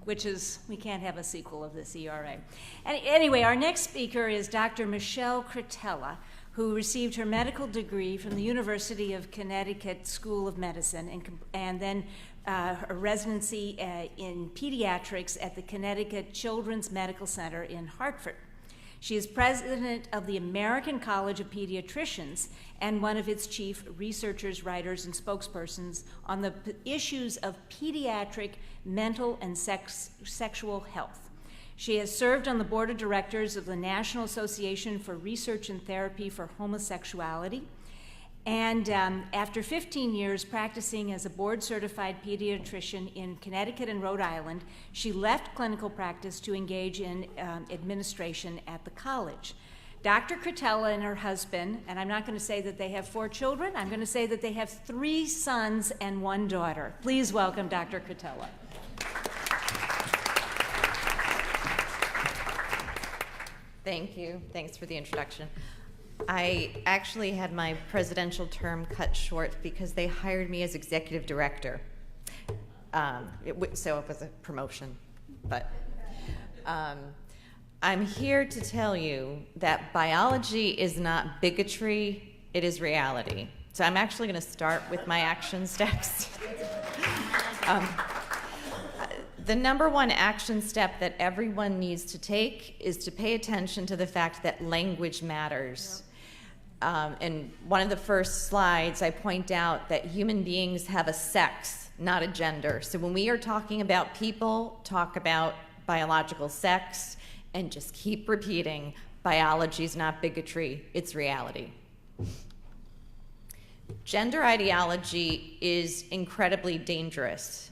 which is, we can't have a sequel of this ERA. And anyway, our next speaker is Dr. Michelle Cretella, who received her medical degree from the University of Connecticut School of Medicine and then a residency in pediatrics at the Connecticut Children's Medical Center in Hartford. She is president of the American College of Pediatricians and one of its chief researchers, writers, and spokespersons on the issues of pediatric mental and sexual health. She has served on the board of directors of the National Association for Research and Therapy for Homosexuality. And after 15 years practicing as a board-certified pediatrician in Connecticut and Rhode Island, she left clinical practice to engage in administration at the college. Dr. Cretella and her husband, and I'm not going to say that they have 4 children, I'm going to say that they have 3 sons and 1 daughter. Please welcome Dr. Cretella. Thank you. Thanks for the introduction. I actually had my presidential term cut short because they hired me as executive director. So it was a promotion. But I'm here to tell you that biology is not bigotry, it is reality. So I'm actually going to start with my action steps. The number one action step that everyone needs to take is to pay attention to the fact that language matters. In one of the first slides, I point out that human beings have a sex, not a gender. So when we are talking about people, talk about biological sex, and just keep repeating, biology is not bigotry, it's reality. Gender ideology is incredibly dangerous.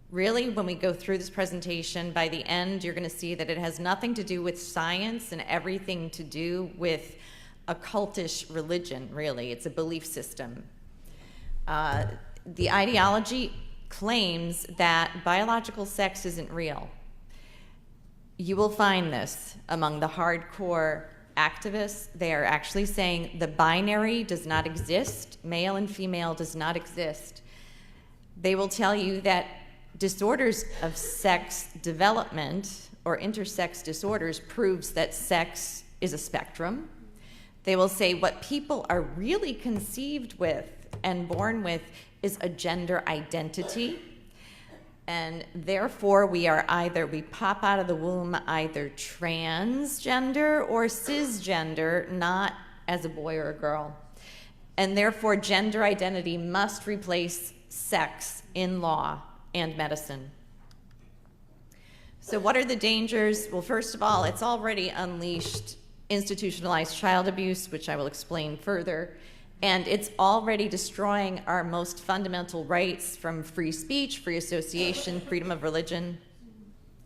Really, when we go through this presentation, by the end, you're going to see that it has nothing to do with science and everything to do with a cultish religion, really. It's a belief system. The ideology claims that biological sex isn't real. You will find this among the hardcore activists. They are actually saying the binary does not exist, male and female does not exist. They will tell you that disorders of sex development or intersex disorders proves that sex is a spectrum. They will say what people are really conceived with and born with is a gender identity. And therefore, we pop out of the womb either transgender or cisgender, not as a boy or a girl. And therefore, gender identity must replace sex in law and medicine. So what are the dangers? Well, first of all, it's already unleashed institutionalized child abuse, which I will explain further, and it's already destroying our most fundamental rights from free speech, free association, freedom of religion,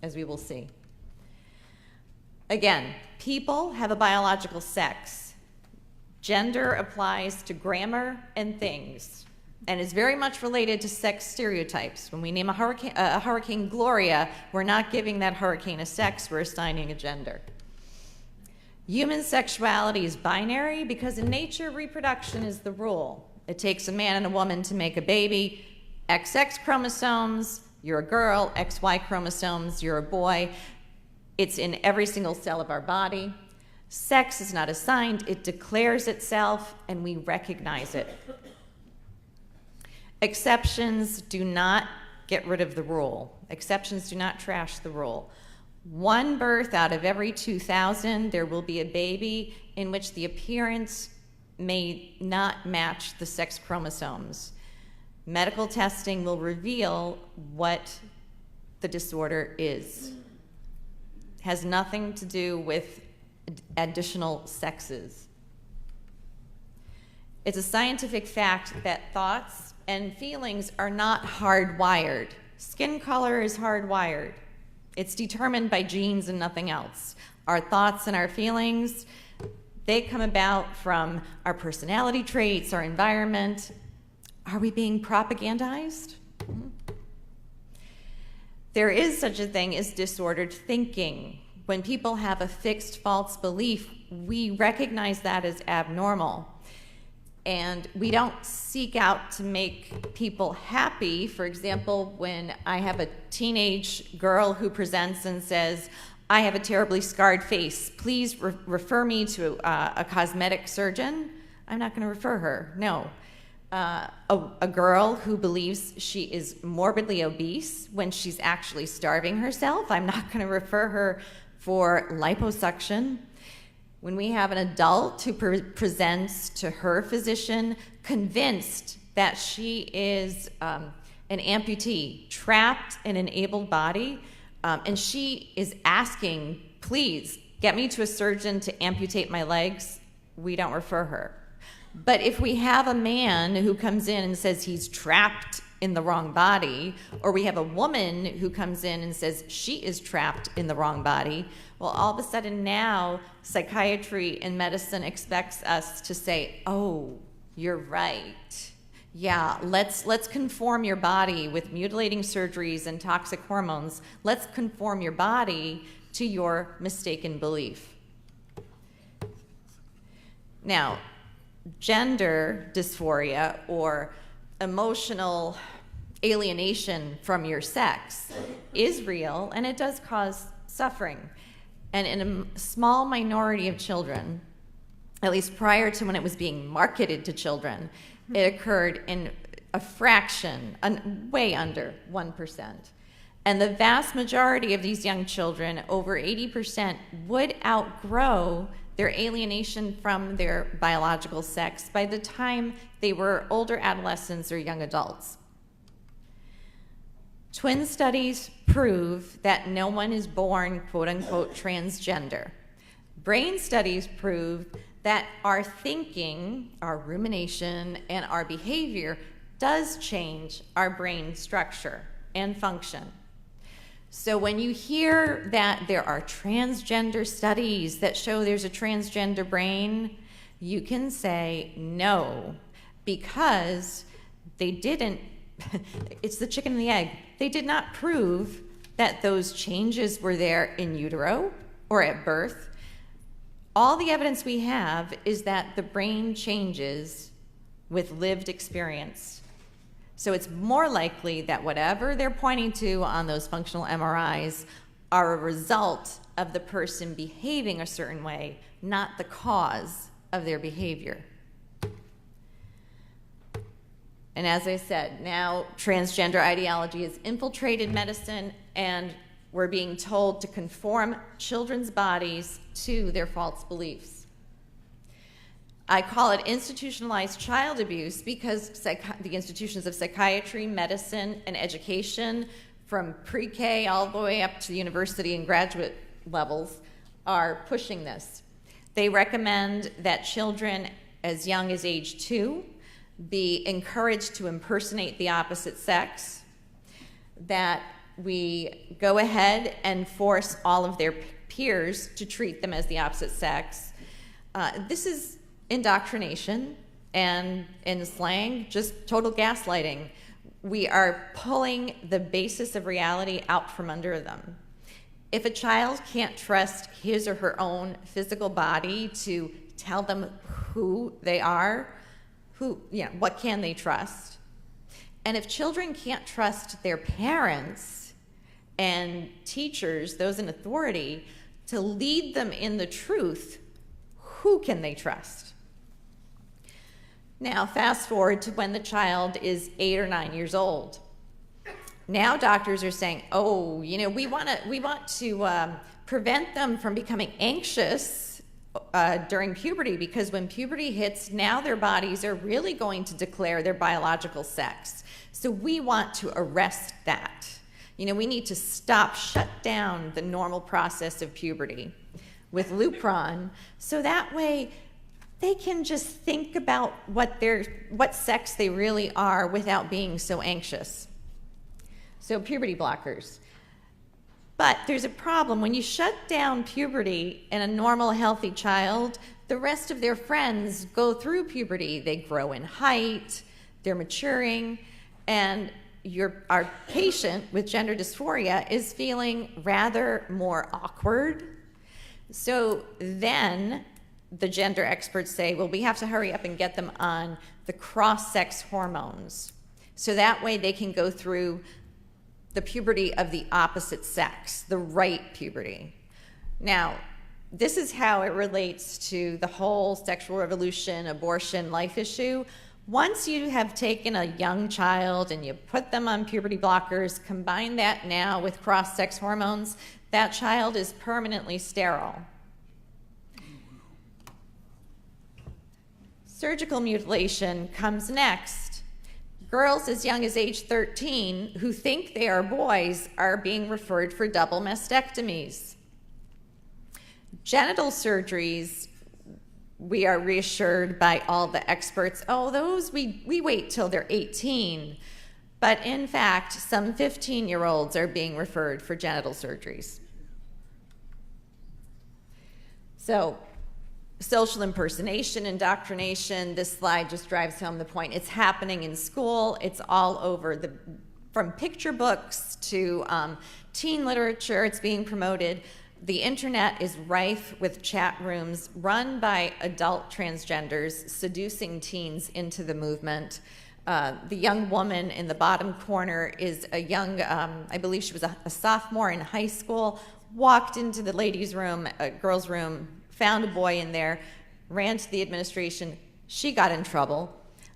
as we will see. Again, people have a biological sex. Gender applies to grammar and things, and is very much related to sex stereotypes. When we name a Hurricane Gloria, we're not giving that hurricane a sex, we're assigning a gender. Human sexuality is binary because in nature, reproduction is the rule. It takes a man and a woman to make a baby, XX chromosomes, You're a girl, XY chromosomes, you're a boy. It's in every single cell of our body. Sex is not assigned, it declares itself, and we recognize it. Exceptions do not get rid of the rule. Exceptions do not trash the rule. One birth out of every 2,000, there will be a baby in which the appearance may not match the sex chromosomes. Medical testing will reveal what the disorder is. It has nothing to do with additional sexes. It's a scientific fact that thoughts and feelings are not hardwired. Skin color is hardwired. It's determined by genes and nothing else. Our thoughts and our feelings, they come about from our personality traits, our environment. Are we being propagandized? There is such a thing as disordered thinking. When people have a fixed false belief, we recognize that as abnormal. And we don't seek out to make people happy. For example, when I have a teenage girl who presents and says, I have a terribly scarred face, please refer me to a cosmetic surgeon, I'm not going to refer her, no. A girl who believes she is morbidly obese when she's actually starving herself, I'm not going to refer her for liposuction. When we have an adult who presents to her physician convinced that she is an amputee, trapped in an able body, and she is asking, please, get me to a surgeon to amputate my legs, we don't refer her. But if we have a man who comes in and says he's trapped in the wrong body, or we have a woman who comes in and says she is trapped in the wrong body, well, all of a sudden now psychiatry and medicine expects us to say, oh, you're right. Yeah, let's conform your body with mutilating surgeries and toxic hormones. Let's conform your body to your mistaken belief. Now, gender dysphoria or emotional alienation from your sex is real, and it does cause suffering. And in a small minority of children, at least prior to when it was being marketed to children, it occurred in a fraction, way under 1%. And the vast majority of these young children, over 80%, would outgrow their alienation from their biological sex by the time they were older adolescents or young adults. Twin studies prove that no one is born, quote unquote, transgender. Brain studies prove that our thinking, our rumination, and our behavior does change our brain structure and function. So when you hear that there are transgender studies that show there's a transgender brain, you can say no, because they didn't, it's the chicken and the egg. They did not prove that those changes were there in utero or at birth. All the evidence we have is that the brain changes with lived experience. So it's more likely that whatever they're pointing to on those functional MRIs are a result of the person behaving a certain way, not the cause of their behavior. And as I said, now transgender ideology has infiltrated medicine, and we're being told to conform children's bodies to their false beliefs. I call it institutionalized child abuse because the institutions of psychiatry, medicine, and education, from pre-K all the way up to the university and graduate levels, are pushing this. They recommend that children as young as age 2 be encouraged to impersonate the opposite sex, that we go ahead and force all of their peers to treat them as the opposite sex. This is indoctrination, and in slang, just total gaslighting. We are pulling the basis of reality out from under them. If a child can't trust his or her own physical body to tell them who they are, what can they trust? And if children can't trust their parents and teachers, those in authority, to lead them in the truth, who can they trust? Now, fast forward to when the child is 8 or 9 years old. Now doctors are saying, oh, you know, we want to prevent them from becoming anxious during puberty, because when puberty hits, now their bodies are really going to declare their biological sex. So we want to arrest that. You know, we need to shut down the normal process of puberty with Lupron, so that way they can just think about what sex they really are without being so anxious. So puberty blockers. But there's a problem. When you shut down puberty in a normal, healthy child, the rest of their friends go through puberty. They grow in height, they're maturing, and our patient with gender dysphoria is feeling rather more awkward. So then the gender experts say, well, we have to hurry up and get them on the cross-sex hormones. So that way they can go through the puberty of the opposite sex, the right puberty. Now, this is how it relates to the whole sexual revolution, abortion, life issue. Once you have taken a young child and you put them on puberty blockers, combine that now with cross-sex hormones, that child is permanently sterile. Surgical mutilation comes next. Girls as young as age 13 who think they are boys are being referred for double mastectomies. Genital surgeries, we are reassured by all the experts, oh, those we wait till they're 18. But in fact, some 15-year-olds are being referred for genital surgeries. So, social impersonation, indoctrination, this slide just drives home the point. It's happening in school. It's all over, from picture books to teen literature. It's being promoted. The internet is rife with chat rooms run by adult transgenders seducing teens into the movement. The young woman in the bottom corner is a young, I believe she was a sophomore in high school, walked into the ladies' room, girls' room, found a boy in there, ran to the administration. She got in trouble.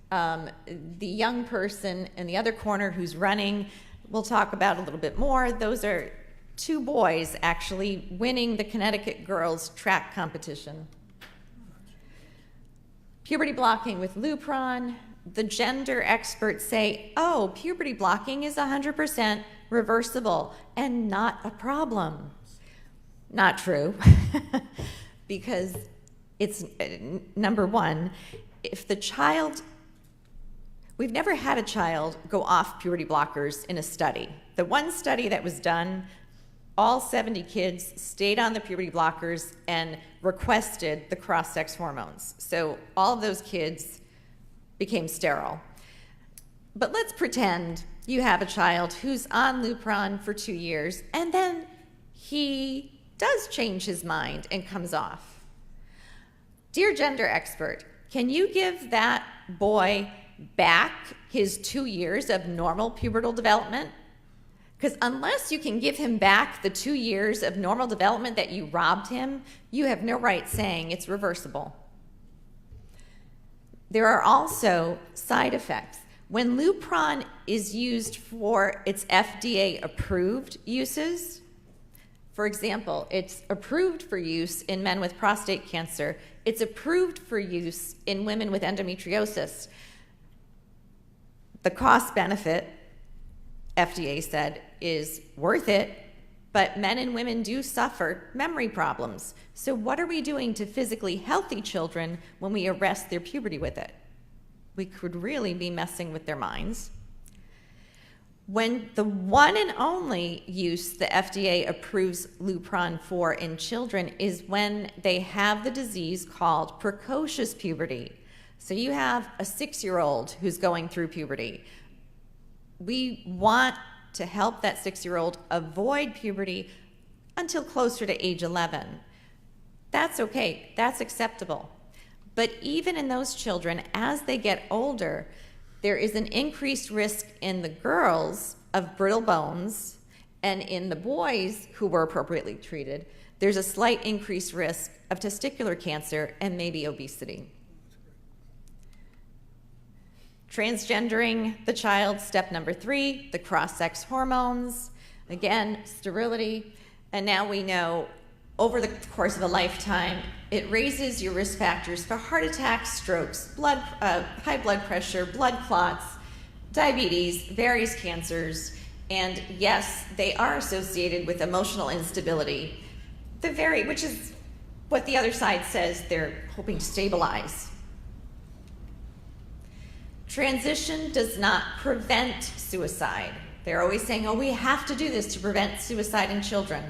The young person in the other corner who's running, we'll talk about a little bit more. Those are 2 boys actually winning the Connecticut girls track competition. Puberty blocking with Lupron. The gender experts say, oh, puberty blocking is 100% reversible and not a problem. Not true. Because it's, number one, if the child, we've never had a child go off puberty blockers in a study. The one study that was done, all 70 kids stayed on the puberty blockers and requested the cross-sex hormones. So all of those kids became sterile. But let's pretend you have a child who's on Lupron for 2 years, and then he does change his mind and comes off. Dear gender expert, can you give that boy back his 2 years of normal pubertal development? Because unless you can give him back the 2 years of normal development that you robbed him, you have no right saying it's reversible. There are also side effects. When Lupron is used for its FDA-approved uses, for example, it's approved for use in men with prostate cancer. It's approved for use in women with endometriosis. The cost benefit, FDA said, is worth it, but men and women do suffer memory problems. So what are we doing to physically healthy children when we arrest their puberty with it? We could really be messing with their minds. When the one and only use the FDA approves Lupron for in children is when they have the disease called precocious puberty. So you have a 6-year-old who's going through puberty. We want to help that 6-year-old avoid puberty until closer to age 11. That's okay, that's acceptable. But even in those children, as they get older, there is an increased risk in the girls of brittle bones, and in the boys who were appropriately treated, there's a slight increased risk of testicular cancer and maybe obesity. Transgendering the child, step number 3, the cross-sex hormones, again, sterility, and now we know over the course of a lifetime, it raises your risk factors for heart attacks, strokes, high blood pressure, blood clots, diabetes, various cancers, and yes, they are associated with emotional instability, which is what the other side says they're hoping to stabilize. Transition does not prevent suicide. They're always saying, oh, we have to do this to prevent suicide in children.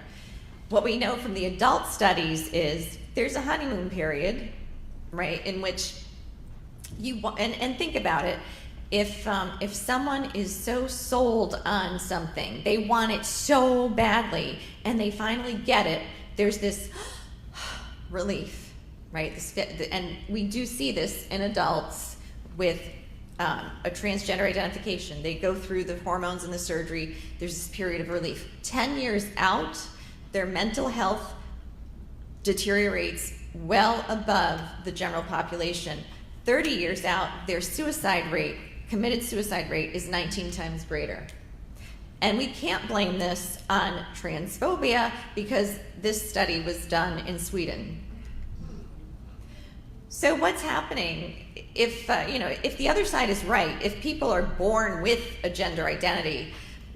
What we know from the adult studies is there's a honeymoon period, right, in which you want, and think about it, if someone is so sold on something, they want it so badly, and they finally get it, there's this relief, right? And we do see this in adults with a transgender identification. They go through the hormones and the surgery, there's this period of relief. 10 years out, their mental health deteriorates well above the general population. 30 years out, their suicide rate, committed suicide rate, is 19 times greater. And we can't blame this on transphobia because this study was done in Sweden. So what's happening if the other side is right, if people are born with a gender identity,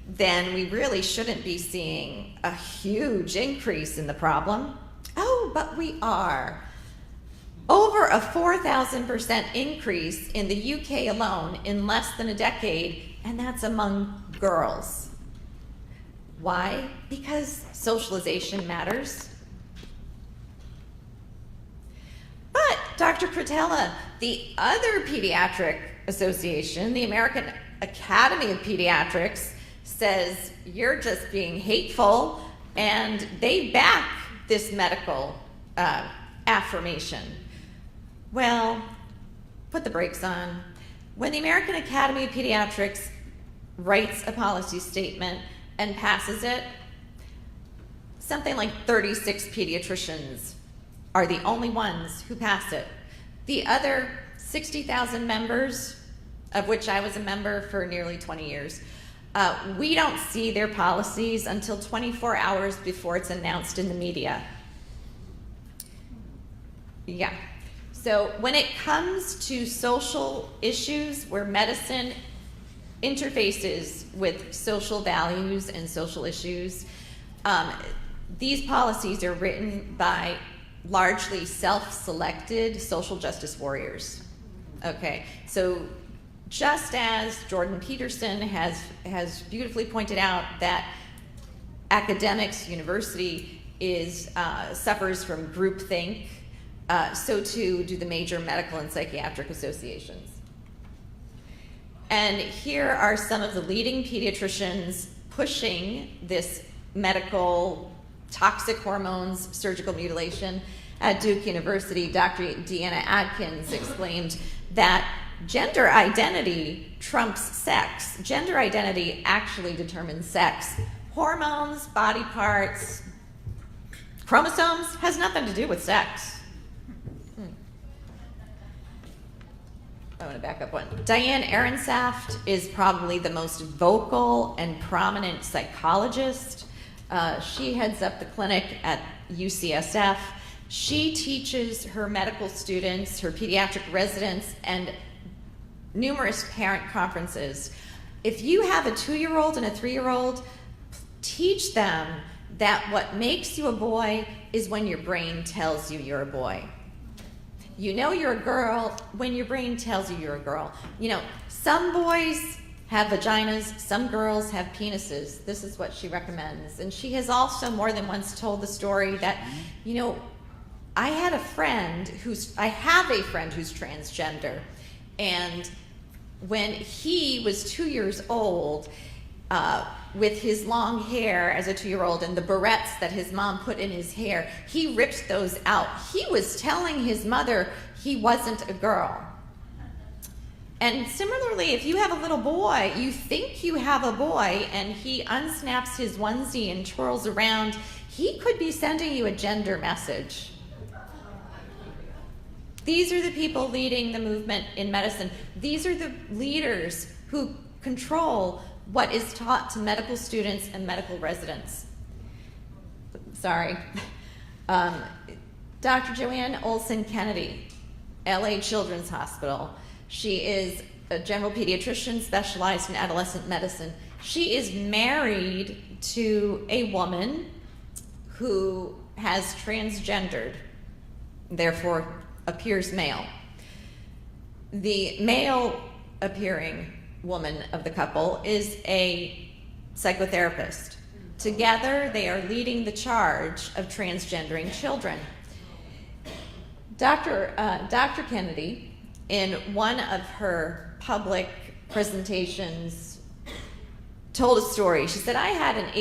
then we really shouldn't be seeing a huge increase in the problem. Oh, but we are. Over a 4,000% increase in the UK alone in less than a decade, and that's among girls. Why? Because socialization matters. But Dr. Cretella, the other pediatric association, the American Academy of Pediatrics, says you're just being hateful, and they back this medical affirmation. Well, put the brakes on. When the American Academy of Pediatrics writes a policy statement and passes it, something like 36 pediatricians are the only ones who pass it. The other 60,000 members, of which I was a member for nearly 20 years, we don't see their policies until 24 hours before it's announced in the media. Yeah. So when it comes to social issues where medicine interfaces with social values and social issues, these policies are written by largely self-selected social justice warriors. Okay, so just as Jordan Peterson has beautifully pointed out that academics, university suffers from groupthink, so too do the major medical and psychiatric associations. And here are some of the leading pediatricians pushing this medical toxic hormones surgical mutilation. At Duke University, Dr. Deanna Adkins exclaimed that gender identity trumps sex. Gender identity actually determines sex. Hormones, body parts, chromosomes has nothing to do with sex. I want to back up one. Diane Ehrensaft is probably the most vocal and prominent psychologist. She heads up the clinic at UCSF. She teaches her medical students, her pediatric residents, and numerous parent conferences. If you have a 2-year-old and a 3-year-old, teach them that what makes you a boy is when your brain tells you you're a boy. You know you're a girl when your brain tells you you're a girl. You know, some boys have vaginas, some girls have penises. This is what she recommends. And she has also more than once told the story that, you know, I have a friend who's transgender, and when he was 2 years old, with his long hair as a 2-year-old and the barrettes that his mom put in his hair, he ripped those out. He was telling his mother he wasn't a girl. And similarly, if you have a little boy, you think you have a boy, and he unsnaps his onesie and twirls around, he could be sending you a gender message. These are the people leading the movement in medicine. These are the leaders who control what is taught to medical students and medical residents. Sorry. Dr. Joanne Olson Kennedy, LA Children's Hospital. She is a general pediatrician specialized in adolescent medicine. She is married to a woman who has transgendered, therefore appears male. The male appearing woman of the couple is a psychotherapist. Together, they are leading the charge of transgendering children. Dr. Kennedy, in one of her public presentations, told a story. She said, I had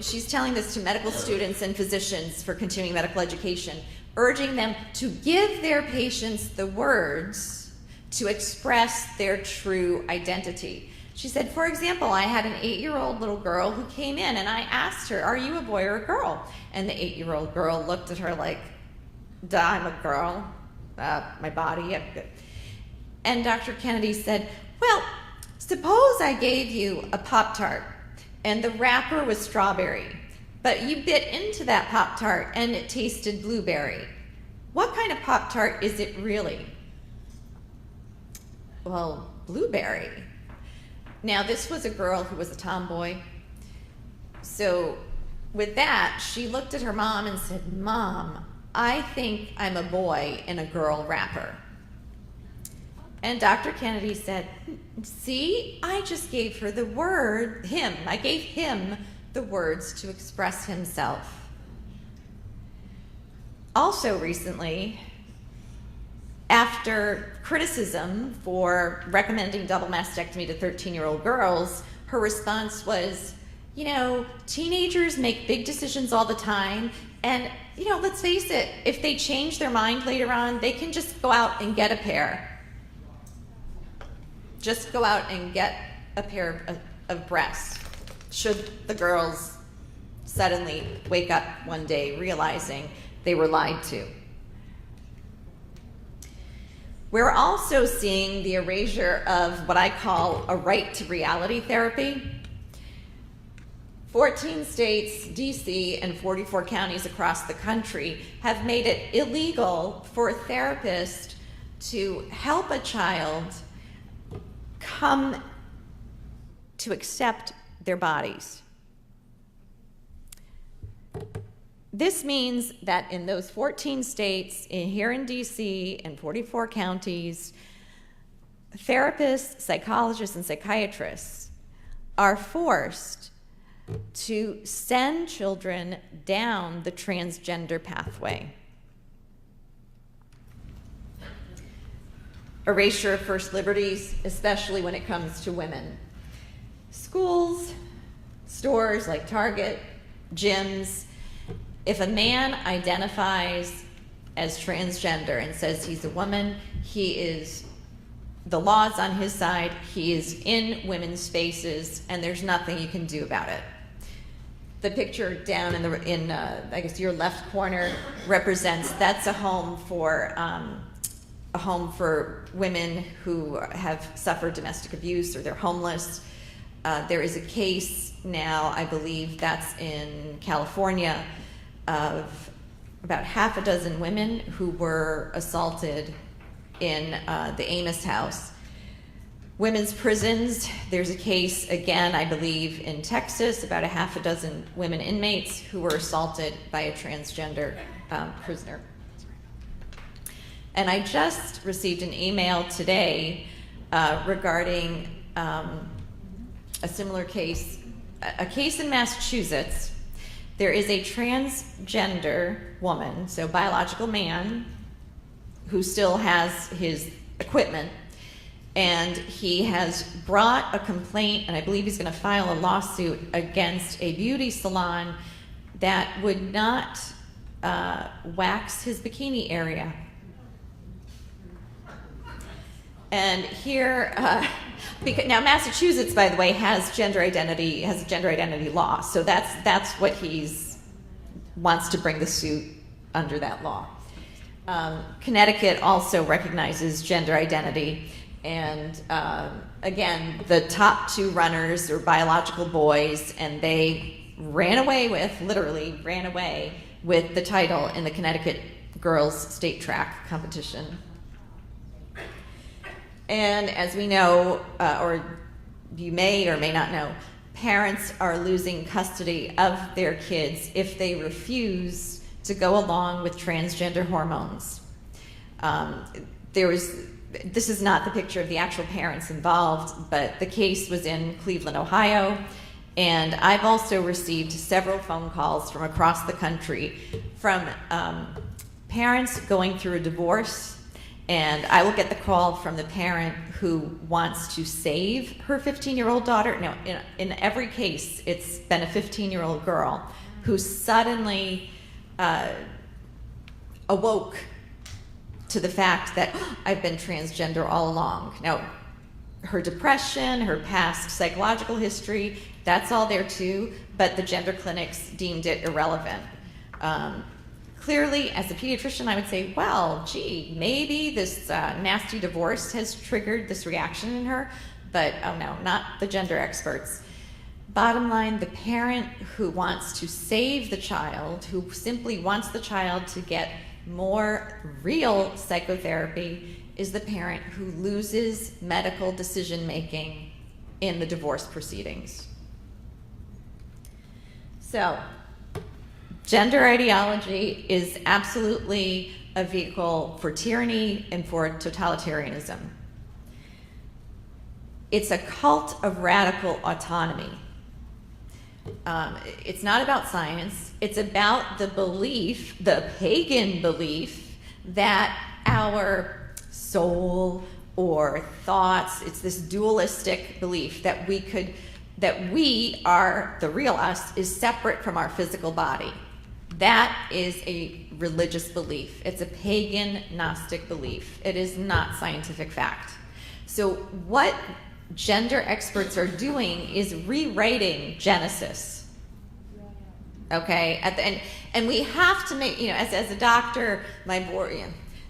she's telling this to medical students and physicians for continuing medical education, urging them to give their patients the words to express their true identity. She said, for example, I had an 8-year-old little girl who came in and I asked her, are you a boy or a girl? And the 8-year-old girl looked at her like, duh, I'm a girl. My body, yeah, good. And Dr. Kennedy said, well, suppose I gave you a Pop-Tart and the wrapper was strawberry, but you bit into that Pop-Tart and it tasted blueberry. What kind of Pop-Tart is it really? Well, blueberry. Now, this was a girl who was a tomboy. So with that, she looked at her mom and said, Mom, I think I'm a boy in a girl wrapper. And Dr. Kennedy said, see, I just gave her I gave him the words to express himself. Also recently, after criticism for recommending double mastectomy to 13-year-old girls, her response was, teenagers make big decisions all the time, and, let's face it, if they change their mind later on, they can just go out and get a pair. Just go out and get a pair of breasts, should the girls suddenly wake up one day realizing they were lied to. We're also seeing the erasure of what I call a right to reality therapy. 14 states, DC, and 44 counties across the country have made it illegal for a therapist to help a child come to accept their bodies. This means that in those 14 states, here in DC and 44 counties, therapists, psychologists, and psychiatrists are forced to send children down the transgender pathway. Erasure of first liberties, especially when it comes to women. Schools, stores like Target, gyms. If a man identifies as transgender and says he's a woman, the law's on his side, he is in women's spaces, and there's nothing you can do about it. The picture down in I guess your left corner represents, that's a home for women who have suffered domestic abuse or they're homeless. There is a case now, I believe that's in California, of about half a dozen women who were assaulted in the Amos house. Women's prisons, there's a case, again, I believe, in Texas, about a half a dozen women inmates who were assaulted by a transgender prisoner. And I just received an email today regarding a similar case, a case in Massachusetts. There is a transgender woman, so biological man, who still has his equipment, and he has brought a complaint, and I believe he's going to file a lawsuit against a beauty salon that would not wax his bikini area. And here, because now Massachusetts, by the way, has a gender identity law. So that's what wants to bring the suit under that law. Connecticut also recognizes gender identity, and again, the top two runners are biological boys, and they literally ran away with the title in the Connecticut girls state track competition. And as we know, or you may or may not know, parents are losing custody of their kids if they refuse to go along with transgender hormones. This is not the picture of the actual parents involved, but the case was in Cleveland, Ohio, and I've also received several phone calls from across the country from parents going through a divorce. And I will get the call from the parent who wants to save her 15-year-old daughter. No, in every case, it's been a 15-year-old girl who suddenly awoke to the fact that I've been transgender all along. Now, her depression, her past psychological history, that's all there too, but the gender clinics deemed it irrelevant. Clearly, as a pediatrician, I would say, well, gee, maybe this nasty divorce has triggered this reaction in her, but oh no, not the gender experts. Bottom line, the parent who wants to save the child, who simply wants the child to get more real psychotherapy, is the parent who loses medical decision-making in the divorce proceedings. So, gender ideology is absolutely a vehicle for tyranny and for totalitarianism. It's a cult of radical autonomy. It's not about science. It's about the belief, the pagan belief, that our soul or thoughts, it's this dualistic belief that we are, the real us, is separate from our physical body. That is a religious belief. It's a pagan Gnostic belief. It is not scientific fact. So what gender experts are doing is rewriting Genesis. Okay? And we have to make, as a doctor, my board,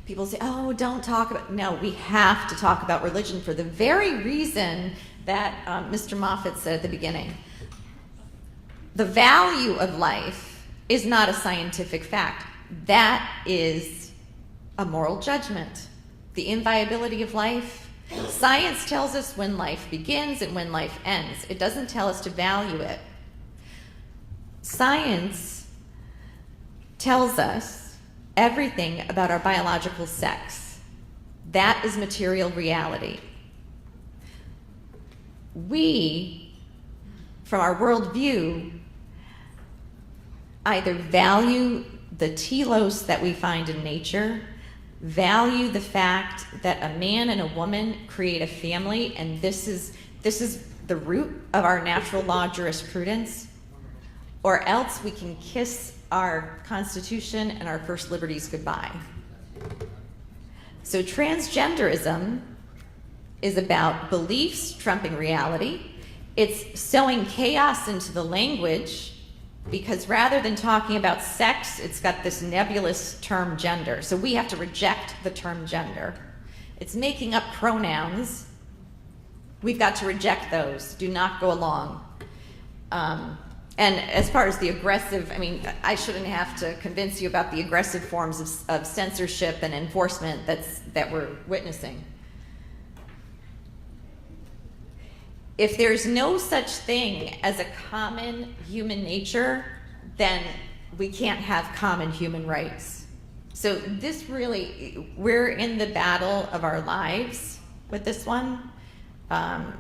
people say, oh, don't talk about, no, we have to talk about religion for the very reason that Mr. Moffit said at the beginning. The value of life is not a scientific fact. That is a moral judgment. The inviolability of life. Science tells us when life begins and when life ends. It doesn't tell us to value it. Science tells us everything about our biological sex. That is material reality. We, from our worldview, either value the telos that we find in nature, value the fact that a man and a woman create a family, and this is the root of our natural law jurisprudence, or else we can kiss our Constitution and our first liberties goodbye. So transgenderism is about beliefs trumping reality. It's sowing chaos into the language, because rather than talking about sex, it's got this nebulous term gender. So we have to reject the term gender. It's making up pronouns. We've got to reject those. Do not go along. And as far as the aggressive, I shouldn't have to convince you about the aggressive forms of censorship and enforcement that we're witnessing. If there's no such thing as a common human nature, then we can't have common human rights. So this really, we're in the battle of our lives with this one. And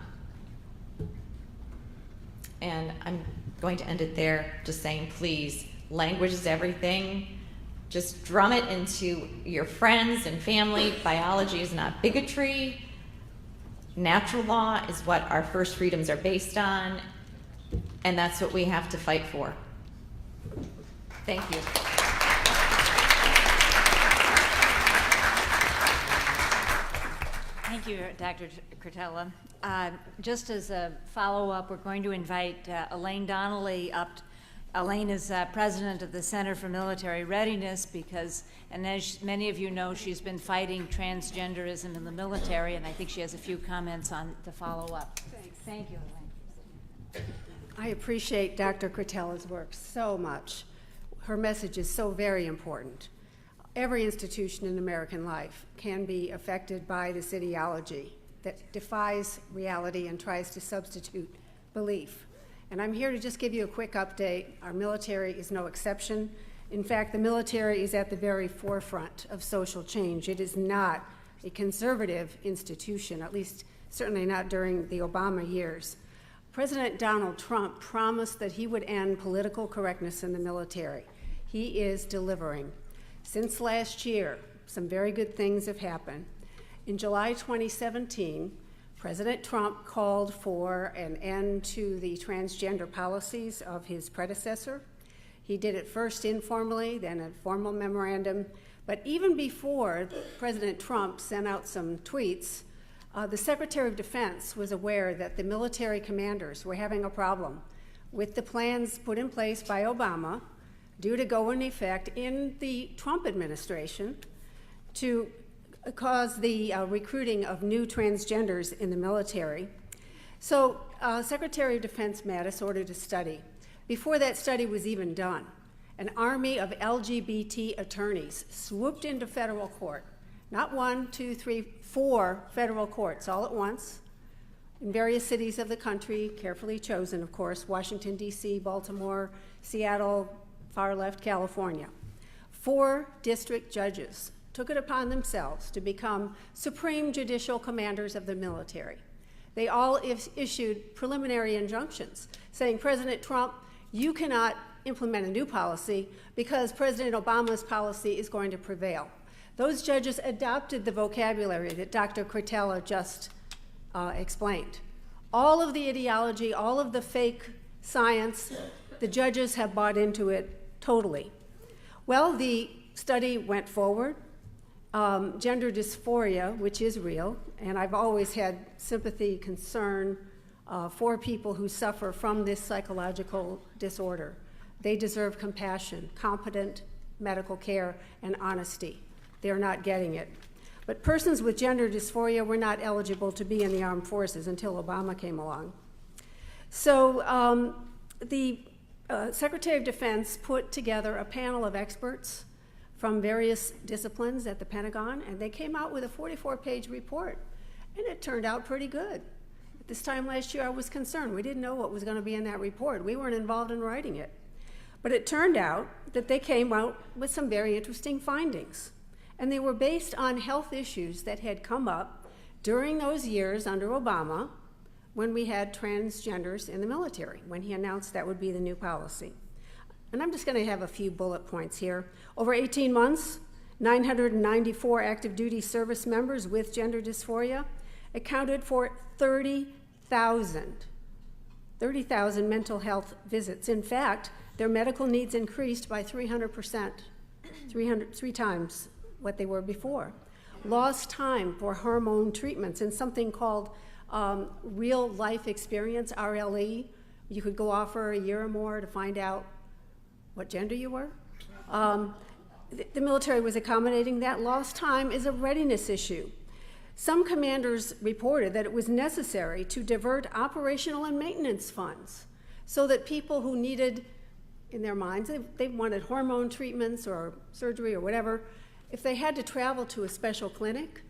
I'm going to end it there, just saying, please, language is everything. Just drum it into your friends and family. Biology is not bigotry. Natural law is what our first freedoms are based on, and that's what we have to fight for. Thank you. Thank Thank you, Dr. Cretella. Just as a follow-up, we're going to invite Elaine Donnelly up. Elaine is president of the Center for Military Readiness because, and as many of you know, she's been fighting transgenderism in the military, and I think she has a few comments on to follow up. Thanks. Thank you, Elaine. I appreciate Dr. Cretella's work so much. Her message is so very important. Every institution in American life can be affected by this ideology that defies reality and tries to substitute belief. And I'm here to just give you a quick update. Our military is no exception. In fact, the military is at the very forefront of social change. It is not a conservative institution, at least certainly not during the Obama years. President Donald Trump promised that he would end political correctness in the military. He is delivering. Since last year, some very good things have happened. In July 2017, President Trump called for an end to the transgender policies of his predecessor. He did it first informally, then a formal memorandum. But even before President Trump sent out some tweets, the Secretary of Defense was aware that the military commanders were having a problem with the plans put in place by Obama, due to go in effect in the Trump administration, to cause the recruiting of new transgenders in the military. So Secretary of Defense Mattis ordered a study. Before that study was even done, an army of LGBT attorneys swooped into federal court. Not 1, 2, 3, 4 federal courts all at once in various cities of the country, carefully chosen, of course, Washington, D.C., Baltimore, Seattle, far left California. 4 district judges took it upon themselves to become supreme judicial commanders of the military. They all issued preliminary injunctions saying, President Trump, you cannot implement a new policy because President Obama's policy is going to prevail. Those judges adopted the vocabulary that Dr. Cretella just explained. All of the ideology, all of the fake science, the judges have bought into it totally. Well, the study went forward. Gender dysphoria, which is real, and I've always had sympathy, concern for people who suffer from this psychological disorder. They deserve compassion, competent medical care, and honesty. They're not getting it. But persons with gender dysphoria were not eligible to be in the armed forces until Obama came along. So the Secretary of Defense put together a panel of experts from various disciplines at the Pentagon, and they came out with a 44-page report, and it turned out pretty good. At this time last year, I was concerned. We didn't know what was going to be in that report. We weren't involved in writing it. But it turned out that they came out with some very interesting findings, and they were based on health issues that had come up during those years under Obama when we had transgenders in the military, when he announced that would be the new policy. And I'm just going to have a few bullet points here. Over 18 months, 994 active duty service members with gender dysphoria accounted for 30,000 mental health visits. In fact, their medical needs increased by 300%, 3 times what they were before. Lost time for hormone treatments and something called real life experience, RLE. You could go off for a year or more to find out what gender you were. The military was accommodating that. Lost time is a readiness issue. Some commanders reported that it was necessary to divert operational and maintenance funds so that people who needed, in their minds, they wanted hormone treatments or surgery or whatever, if they had to travel to a special clinic,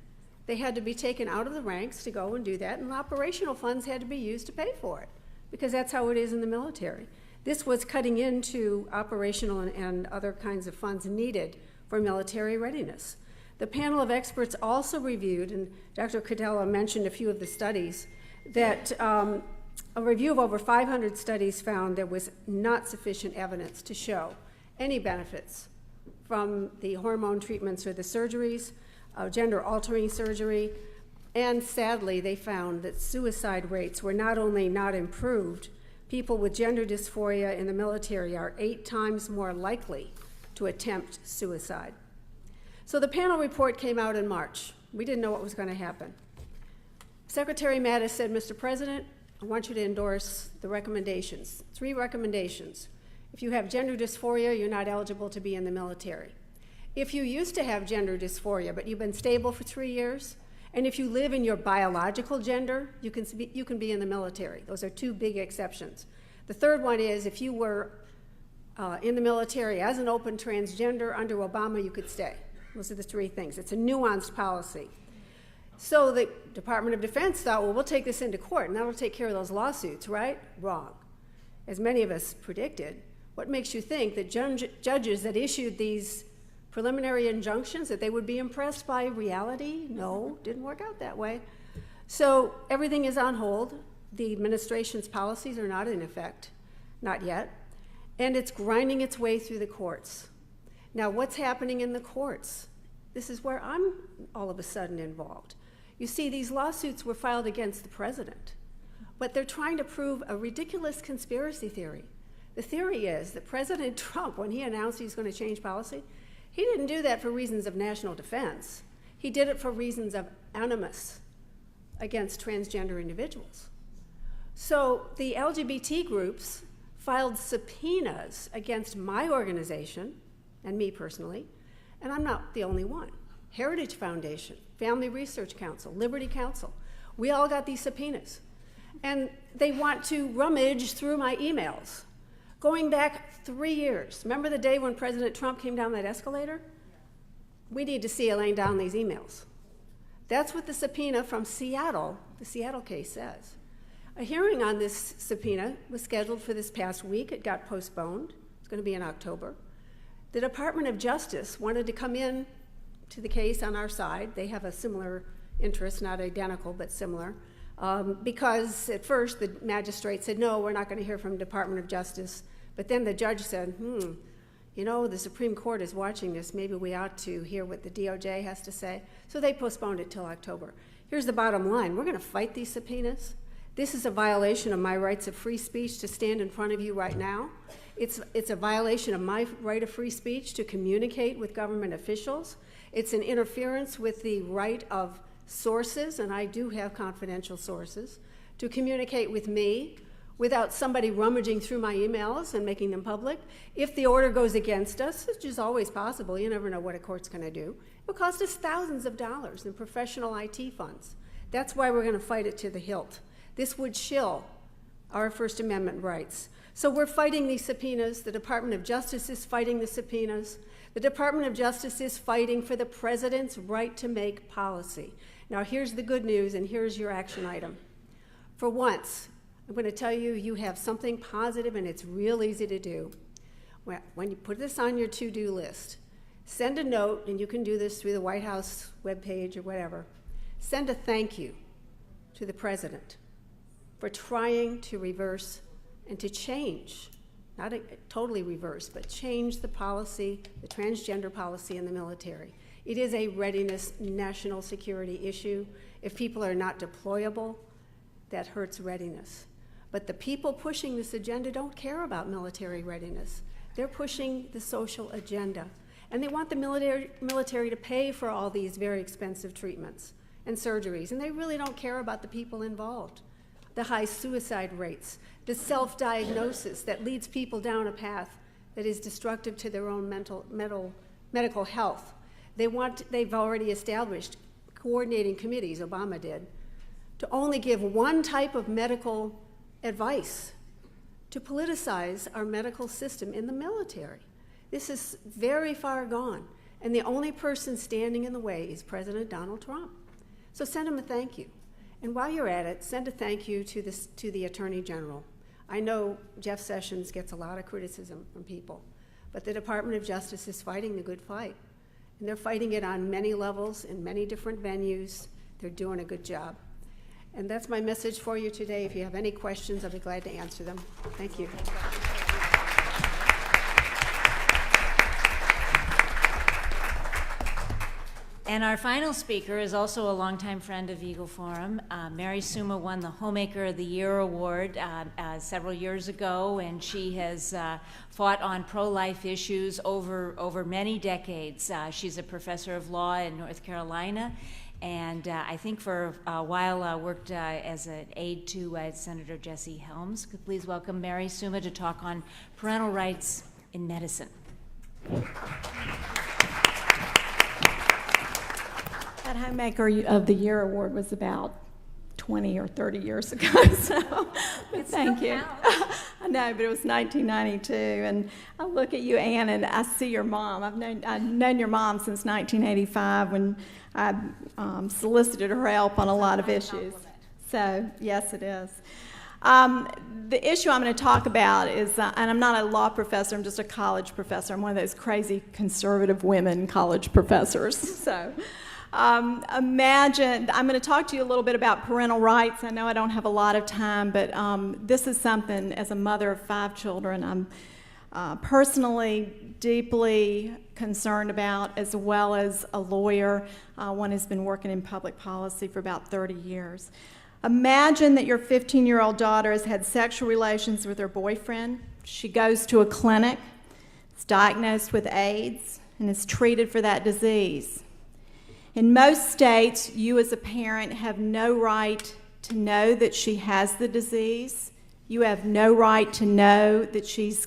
they had to be taken out of the ranks to go and do that, and operational funds had to be used to pay for it, because that's how it is in the military. This was cutting into operational and other kinds of funds needed for military readiness. The panel of experts also reviewed, and Dr. Cretella mentioned a few of the studies, that a review of over 500 studies found there was not sufficient evidence to show any benefits from the hormone treatments or the surgeries, gender-altering surgery, and sadly they found that suicide rates were not only not improved, people with gender dysphoria in the military are 8 times more likely to attempt suicide. So the panel report came out in March. We didn't know what was going to happen. Secretary Mattis said, Mr. President, I want you to endorse the recommendations, 3 recommendations. If you have gender dysphoria, you're not eligible to be in the military. If you used to have gender dysphoria, but you've been stable for 3 years, and if you live in your biological gender, you can be in the military. Those are 2 big exceptions. The third one is if you were in the military as an open transgender under Obama, you could stay. Those are the 3 things. It's a nuanced policy. So the Department of Defense thought, well, we'll take this into court, and that'll take care of those lawsuits, right? Wrong. As many of us predicted, what makes you think that judges that issued these preliminary injunctions, that they would be impressed by reality? No, didn't work out that way. So everything is on hold. The administration's policies are not in effect, not yet, and it's grinding its way through the courts. Now, what's happening in the courts? This is where I'm all of a sudden involved. You see, these lawsuits were filed against the president, but they're trying to prove a ridiculous conspiracy theory. The theory is that President Trump, when he announced he's going to change policy, he didn't do that for reasons of national defense. He did it for reasons of animus against transgender individuals. So the LGBT groups filed subpoenas against my organization and me personally, and I'm not the only one. Heritage Foundation, Family Research Council, Liberty Council, we all got these subpoenas. And they want to rummage through my emails, going back 3 years. Remember the day when President Trump came down that escalator? We need to see Elaine down these emails. That's what the subpoena from Seattle, the Seattle case, says. A hearing on this subpoena was scheduled for this past week. It got postponed. It's going to be in October. The Department of Justice wanted to come in to the case on our side. They have a similar interest, not identical, but similar, because at first the magistrate said, no, we're not going to hear from the Department of Justice. But then the judge said, you know, the Supreme Court is watching this. Maybe we ought to hear what the DOJ has to say. So they postponed it till October. Here's the bottom line. We're going to fight these subpoenas. This is a violation of my rights of free speech to stand in front of you right now. It's a violation of my right of free speech to communicate with government officials. It's an interference with the right of sources, and I do have confidential sources, to communicate with me without somebody rummaging through my emails and making them public. If the order goes against us, which is always possible, you never know what a court's going to do, it will cost us thousands of dollars in professional IT funds. That's why we're going to fight it to the hilt. This would shill our First Amendment rights. So we're fighting these subpoenas. The Department of Justice is fighting the subpoenas. The Department of Justice is fighting for the president's right to make policy. Now here's the good news, and here's your action item. For once, I'm going to tell you, you have something positive, and it's real easy to do. When you put this on your to-do list, send a note, and you can do this through the White House webpage or whatever. Send a thank you to the president for trying to reverse and to change, not totally reverse, but change the policy, the transgender policy in the military. It is a readiness national security issue. If people are not deployable, that hurts readiness. But the people pushing this agenda don't care about military readiness. They're pushing the social agenda. And they want the military to pay for all these very expensive treatments and surgeries. And they really don't care about the people involved. The high suicide rates, the self-diagnosis that leads people down a path that is destructive to their own medical health. They've already established coordinating committees, Obama did, to only give one type of medical advice, to politicize our medical system in the military. This is very far gone, and the only person standing in the way is President Donald Trump. So send him a thank you. And while you're at it, send a thank you to the Attorney General. I know Jeff Sessions gets a lot of criticism from people, but the Department of Justice is fighting the good fight. And they're fighting it on many levels, in many different venues. They're doing a good job. And that's my message for you today. If you have any questions, I'll be glad to answer them. Thank you. And our final speaker is also a longtime friend of Eagle Forum. Mary Summa won the Homemaker of the Year award several years ago, and she has fought on pro-life issues over many decades. She's a professor of law in North Carolina, And I think for a while worked as an aide to Senator Jesse Helms. Could please welcome Mary Summa to talk on parental rights in medicine. That Homemaker of the Year award was about 20 or 30 years ago, so but thank you. I know, but it was 1992, and I look at you, Ann, and I see your mom. I've known your mom since 1985 when I solicited her help on a lot of issues. So, yes, it is. The issue I'm going to talk about is, and I'm not a law professor, I'm just a college professor. I'm one of those crazy conservative women college professors. So, imagine, I'm going to talk to you a little bit about parental rights. I know I don't have a lot of time, but this is something, as a mother of 5 children, I'm personally deeply concerned about, as well as a lawyer. One has been working in public policy for about 30 years. Imagine that your 15-year-old daughter has had sexual relations with her boyfriend. She goes to a clinic, is diagnosed with AIDS, and is treated for that disease. In most states, you as a parent have no right to know that she has the disease. You have no right to know that she's